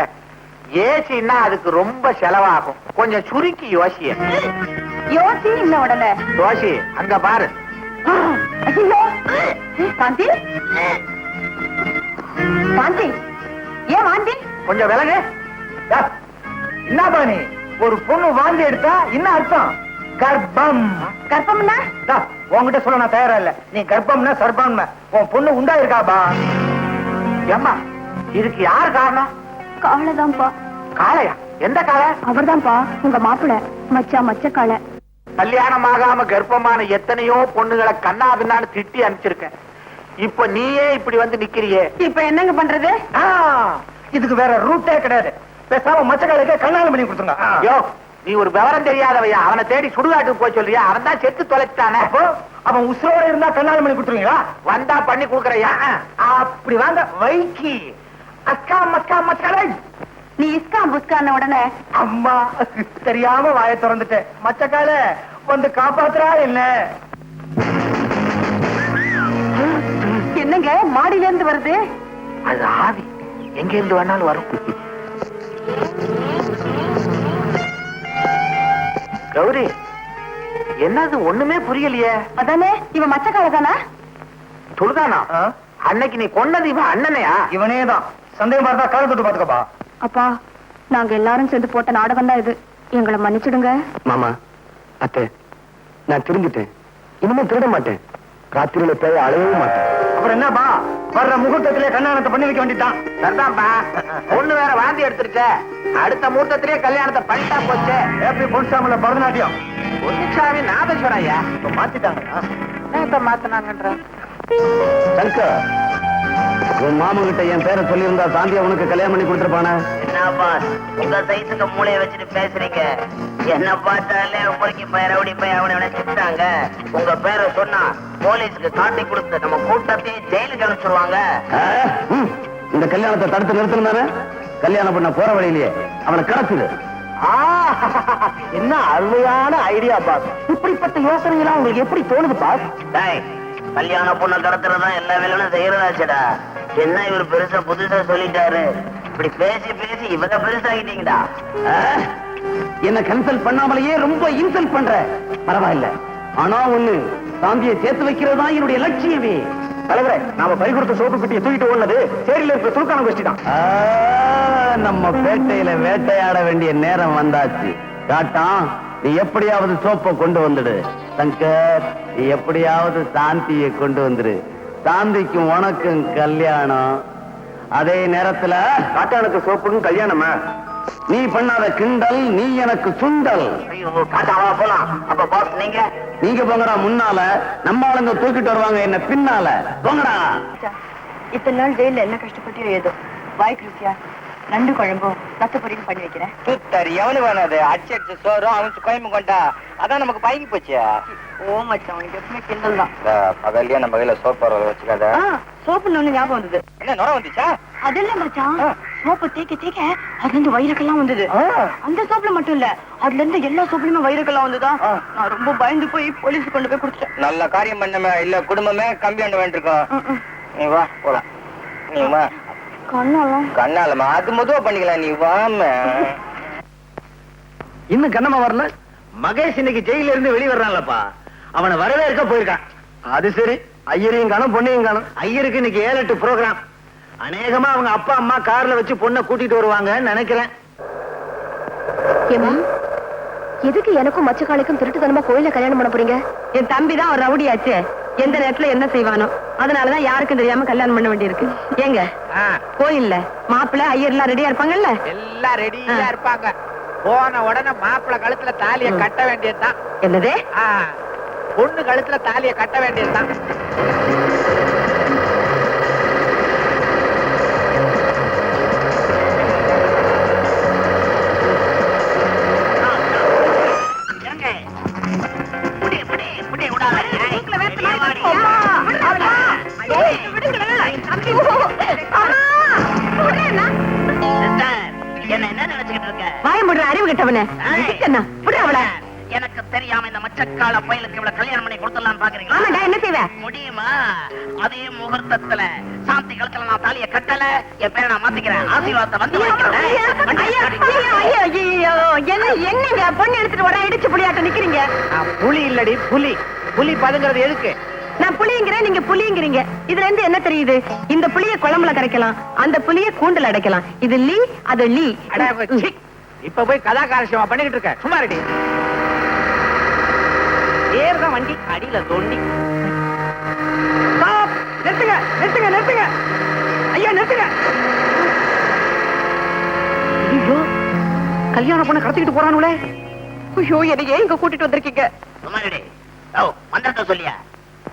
ஏசின்னா அதுக்கு ரொம்ப செலவாகும். கொஞ்சம் சுருக்கி யோசிய. யோசி இல்ல உடனே யோசி. அங்க பாரு. ஐயோ காந்தி, காந்தி, ஏன் வாந்தி? கொஞ்சம் விலகு. என்ன பாணி, ஒரு பொண்ணு வாந்தி எடுத்தா என்ன அர்த்தம்? கர்ப்பம். கர்ப்பம்னா? உன்கிட்ட சொல்ல நான் தயாரா இல்ல. நீ கர்ப்பம்னா சர்ப்பம். உன் பொண்ணு உண்டா இருக்காபா? ஏம்மா, இதுக்கு யார் காரணம்? காளைதான்ப்பா. காளையா? எந்த காளை? அவர்தான்ப்பா உங்க மாப்பிள்ள, மச்ச காளை. கல்யாணம் ஆகாம கர்ப்பமான எத்தனையோ பொண்ணுகளை கண்ணா பின்னான்னு திட்டி அனுப்பிச்சிருக்கேன். இப்ப நீயே இப்படி வந்து நிக்கிறியே. இப்ப என்னங்க பண்றது? இதுக்கு வேற ரூட்டே கிடையாது. பேசாம மச்சக்காலுக்கு கல்யாணம் பண்ணி கொடுத்துங்க. யோ, நீ ஒரு விவரம் தெரியாதவையா? அவனை தேடி சுடுகாட்டுக்கு போய் சொல்றியா? அவன் தான் செத்து தொலைச்சிட்டானே. அவன் உசுரோட இருந்தா கல்யாணம் பண்ணி கொடுத்துருவீங்களா? வந்தா பண்ணி கொடுக்கறையா? அப்படி வாங்க வைக்கி. அக்கா மக்கா மச்சாலை. நீ இஸ்கா புஸ்கான உடனே அம்மா தெரியாம வாயை திறந்துட்டேன். மச்சக்கால வந்து காப்பாத்துறா என்ன? என்னங்க மாடியில இருந்து வருது? அது ஆவி. எங்க இருந்து வேணாலும் வரும். கௌரி, என்னது ஒண்ணுமே புரியலையே. அதானே இவன் மச்சக்கால தானா? சொல்லுதானா? அன்னைக்கு நீ கொன்னது இவன் அண்ணனையா? இவனேதான். சந்தேகம் பார்த்தா கால தொட்டு பாத்துக்கப்பா. அப்பா, நாங்க எல்லாரும் சேர்ந்து போட்ட நாடகம் தான் இது. எங்களை மன்னிச்சிடுங்க. மாமா, அத்தை, நான் திரும்பிட்டேன். இனிமே திருட மாட்டேன். ராத்திரியில பேய அழவே மாட்டேன். அப்புறம் என்னப்பா, வர்ற முகூர்த்தத்திலே கல்யாணத்தை பண்ணி வைக்க வேண்டியதான். சரிதான்ப்பா. பொண்ணு வேற வாந்தி எடுத்துருச்ச. அடுத்த முகூர்த்தத்திலே கல்யாணத்தை பண்ணிட்டா போச்சு. எப்படி பொன்சாமில பரதநாட்டியம் பொன்னுசாமி நாதேஸ்வரையா மாத்திட்டாங்க. மாத்தினாங்கன்ற சங்கர், உன் மாமன் கிட்ட என் பேரை சொல்லியிருந்தா சாந்தியா உனக்கு கல்யாணம் பண்ணி கொடுத்துருப்பானே. என்னப்பா உங்க சைஸுக்கு மூளைய வச்சுட்டு பேசுறீங்க? என்ன பார்த்தாலே உங்களுக்கு ரவுடி போய் அவனை திட்டாங்க. உங்க பேரை சொன்னா போலீஸ்க்கு காட்டி கொடுத்து நம்ம கூட்டத்தையே ஜெயிலுக்கு அனுப்பிச்சிருவாங்க. இந்த கல்யாணத்தை தடுத்து நிறுத்தினானே, கல்யாணம் பண்ண போற வழியிலேயே அவனை கடத்துது. என்ன அருமையான ஐடியா பாஸ். இப்படிப்பட்ட யோசனை எல்லாம் உங்களுக்கு எப்படி தோணுது பாஸ்? கல்யாண பொண்ணை கடத்துறதா எல்லா வேலையும் செய்யறதாச்சடா. என்ன இவர் பெருசா புதுசா சொல்லிட்டாரு. இப்படி பேசி பேசி இவங்க பெருசாகிட்டீங்கடா. என்ன கன்சல்ட் பண்ணாமலேயே ரொம்ப இன்சல்ட் பண்ற. பரவாயில்ல, ஆனா ஒண்ணு, சாந்தியை சேர்த்து வைக்கிறதா என்னுடைய லட்சியமே. தலைவரே, நாம பறி கொடுத்த சோப்பு பெட்டியை தூக்கிட்டு ஓடுனது சேரியில இருக்கிற துருக்கான கோஷ்டி தான். நம்ம பேட்டையில வேட்டையாட வேண்டிய நேரம் வந்தாச்சு. காட்டான், நீ எப்படியாவது சோப்பை கொண்டு வந்துடு. சங்கர், நீ எப்படியாவது சாந்தியை கொண்டு வந்துரு. சாந்திக்கும் உனக்கும் கல்யாணம். அதே நேரத்துல காட்டானுக்கு சோப்புக்கும் கல்யாணமா? நீ பண்ணாத கிண்டல், நீ எனக்கு சுண்டல். போலாம். அப்ப பாஸ் நீங்க போங்கடா முன்னால. நம்ம ஆளுங்க தூக்கிட்டு வருவாங்க என்ன பின்னால. போங்கடா. இத்தனை நாள் ஜெயில என்ன கஷ்டப்பட்டியோ ஏதோ வாய்க்கு ருசியா நண்டு குழம்பும் ரத்த பொரியும் பண்ணி வைக்கிறேன். சுத்தரி எவனு வேணும் அது அடிச்சு அடிச்சு சோறும் அவன் குழம்பு கொண்டா அதான் நமக்கு பழகி போச்சு. ஓ மச்சான் உனக்கு எப்பவுமே கிண்டல் தான். பகல்லையே நம்ம கையில சோப்பு வச்சுக்காத. சோப்புன்னு ஒண்ணு ஞாபகம் வந்தது. என்ன நுர வந்துச்சா? அது இல்ல மச்சான், சோப்பு தேய்க்க தேய்க்க அதுல இருந்து வயிறுக்கெல்லாம் வந்தது. அந்த சோப்புல மட்டும் இல்ல, அதுல இருந்து எல்லா சோப்புலயுமே வயிறுக்கெல்லாம் வந்துதா. நான் ரொம்ப பயந்து போய் போலீஸ் கொண்டு போய் கொடுத்துட்டேன். நல்ல காரியம் பண்ணமே இல்ல குடும்பமே கம்பி அண்ட வேண்டியிருக்கோம். நீ வா போலாம். நீ வா. கண்ணாலமா அது முதவா பண்ணிக்கலாம். நீ வாம. இன்னும் கண்ணம்மா வரல. மகேஷ் இன்னைக்கு ஜெயில இருந்து வெளியே வர்றான்லப்பா. அவனை வரவேற்க போயிருக்கான். அது சரி, ஐயரையும் காணும் பொண்ணையும் காணும். ஐயருக்கு இன்னைக்கு 7-8 ப்ரோக்ராம். அநேகமா அவங்க அப்பா அம்மா கார்ல வச்சு பொண்ணை கூட்டிட்டு வருவாங்கன்னு நினைக்கிறேன். எதுக்கு எனக்கும் மச்சக்காலுக்கும் திருட்டுத்தனமா கோயில கல்யாணம் பண்ண போறீங்க? என் தம்பி தான் ஒரு ரவுடியாச்சு. எந்த நேரத்துல என்ன செய்வானோ அதனாலதான் யாருக்கும் தெரியாம கல்யாணம் பண்ண வேண்டியிருக்கு. ஏங்க கோயில்ல மாப்பிள்ள ஐயர்லாம் ரெடியா இருப்பாங்கல்ல? எல்லாம் ரெடியா இருப்பாங்க. போன உடனே மாப்பிள்ள கழுத்துல தாலிய கட்ட வேண்டியதுதான். என்னது? பொண்ணு கழுத்துல தாலிய கட்ட வேண்டியதுதான். அறிவு கெட்டவனே, எனக்கு தெரியாம இந்த மச்சக்கால பயலுக்கு இவ்வளவு கல்யாணம் பண்ணி கொடுத்துடலாம் பாக்குறீங்களா? என்ன செய்வேன்? முடியுமா? அதே முகூர்த்தத்துல சாந்தி கழுத்துல நான் தாலிய கட்டல, என் பேரை நான் மாத்திக்கிறேன். ஆசீர்வாதத்தை வந்து என்னங்க பொண்ணு எடுத்துட்டு வர இடிச்சு புளியாட்ட நிக்கிறீங்க? புலி இல்லடி புலி. புலி பதுங்கிறது எதுக்கு? நான் புளிங்கிறேன், நீங்க புளிங்கிறீங்க. இதுல இருந்து என்ன தெரியுது? இந்த புளிய குழம்புல கரைக்கலாம், அந்த புளிய கூண்டுல அடைக்கலாம். இது லீ, அது லீ. இப்ப போய் கதாகாரசியமா பண்ணிக்கிட்டு இருக்க. சும்மா ரெடி ஏறுதான் வண்டி அடியில தோண்டி. நிறுத்துங்க நிறுத்துங்க நிறுத்துங்க ஐயா நிறுத்துங்க. ஐயோ கல்யாணம் பண்ண கடத்திக்கிட்டு போறானுங்களே. ஐயோ என்னையே இங்க கூட்டிட்டு வந்திருக்கீங்க. சும்மா ரெடி. மந்திரத்தை சொல்லியா?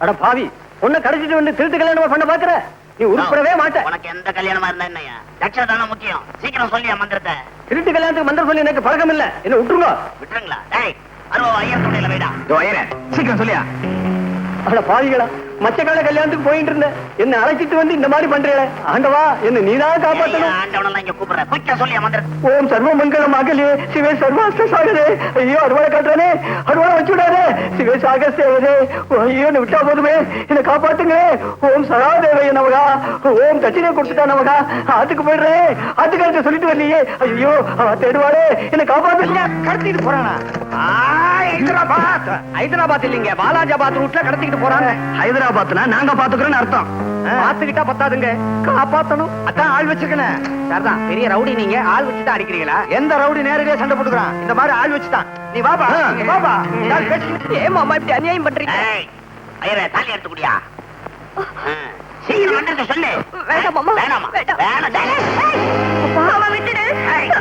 அட பாவி, பொண்ணை கடத்திட்டு வந்து திருட்டு கல்யாணமா பண்ண பாக்குற? நீ உருப்படவே மாட்ட. உனக்கு எந்த கல்யாணமா இருந்தா என்னையா? லட்சம் தானே முக்கியம். சீக்கிரம் சொல்லியா மந்திரத்தை. திருட்டு கல்யாணத்துக்கு மந்திரம் சொல்லி எனக்கு பழக்கம் இல்ல. என்ன விட்டுருங்க. விட்டுருங்களா? டேய் அருவா ஐயர் துணையில வைடா. சீக்கிரம் சொல்லியா? அட பாவிகளா, மச்சக்கால கல்யாணத்துக்கு போயிட்டு இருந்த என்ன அழைச்சிட்டு வந்து இந்த மாதிரி பண்றீங்களே. ஆண்டவா, என்ன நீதான் காப்பாத்தணும். ஆண்டவனெல்லாம் இங்க கூப்பிடுற. குயிக்கா சொல்லியா மந்திரத்தை. ஓம் சர்வ மங்களம் அகலே சிவே சர்வாஸ்த சாகரே. ஐயோ அருவாளை கட்டுறானே, அருவாளை வச்சு விடாதே. சிவே சாக சேவரே. ஐயோ என்ன விட்டா போதுமே, என்ன காப்பாத்துங்க. ஓம் சராதேவைய நமகா. ஓம் தட்சிணை கொடுத்துட்டா நமகா. ஆத்துக்கு போயிடுறேன். ஆத்துக்காரத்தை சொல்லிட்டு வரலையே. ஐயோ தேடுவாளே, என்ன காப்பாத்துங்க. கடத்திட்டு போறானா? ஹைதராபாத். ஹைதராபாத் இல்லீங்க, பாலாஜாபாத் ரூட்ல கடத்திக்கிட்டு போறாங்க. ஹைதராபாத்னா நாங்க பாத்துக்கிறோம்னு அர்த்தம். பாத்துக்கிட்டா பத்தாதுங்க, காப்பாத்தணும். அதான் ஆள் வச்சிருக்கேன். சரிதான், பெரிய ரவுடி நீங்க. ஆள் வச்சுதான் அடிக்கிறீங்களா? எந்த ரவுடி நேரடியா சண்டை போட்டுக்கிறான்? இந்த மாதிரி ஆள் வச்சுதான். நீ வாபா வாபா. ஏன் மாமா இப்படி அநியாயம் பண்றீங்க? ஐயரே தாலி எடுத்து குடியா. சீக்கிரம் மந்திரத்தை சொல்லு. வேண்டாம் மாமா. வேணாமா? வேண்டாம். வேணாம். மாமா விட்டுடு. ஐயோ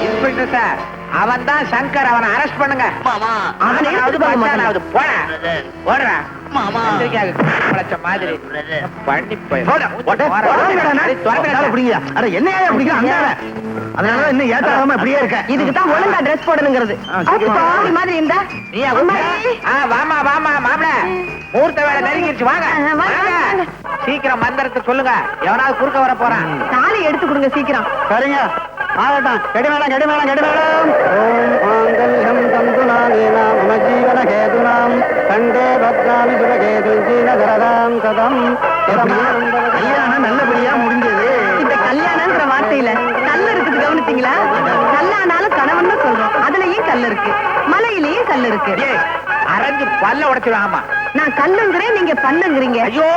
இன்ஸ்பெக்டர் சார், அவன் தான் சங்கர். அவனை அரெஸ்ட் பண்ணுங்க. மாமா அவனாவது மச்சானாவது போடா. ஓடுறா. மாமா பழச்ச மாதிரி பிரதர் பண்ணி போய் அதனால இன்னும் ஏத்தாம இப்படியே இருக்க. இதுக்கு தான் ஒழுங்கா ட்ரெஸ் போடணுங்கிறது. பாவி மாதிரி இருந்தா வாமா வாமா மாப்பிள, முகூர்த்த வேலை நெருங்கிருச்சு. வாங்க வாங்க. சீக்கிரம் மந்திரத்தை சொல்லுங்க, எவனாவது குறுக்க வர போறான். தாலி எடுத்து கொடுங்க சீக்கிரம். சரிங்க, ஆகட்டும். கெடி மேளம் கெடி மேளம் கெடி மேளம். ஓம் மாங்கல்யம் தந்துநாதேனா மம ஜீவன கேதுனாம் கண்டே பத்ராமி சுபகேதுஜீன தரதாம் கதம். கல்யாணம் நல்லபடியா முடிஞ்சது. இந்த கல்யாணம்ங்கிற வார்த்தையில கல் இருக்குது, கவனிச்சீங்களா? கல்லானாலும் கணவன் சொல்றோம், அதுலயும் கல் இருக்கு, மலையிலயும் கல் இருக்கு. அரைஞ்சு பல்ல உடைச்சிருவாமா. நான் கல்லுங்கிறேன், நீங்க பண்ணுங்கிறீங்க. ஐயோ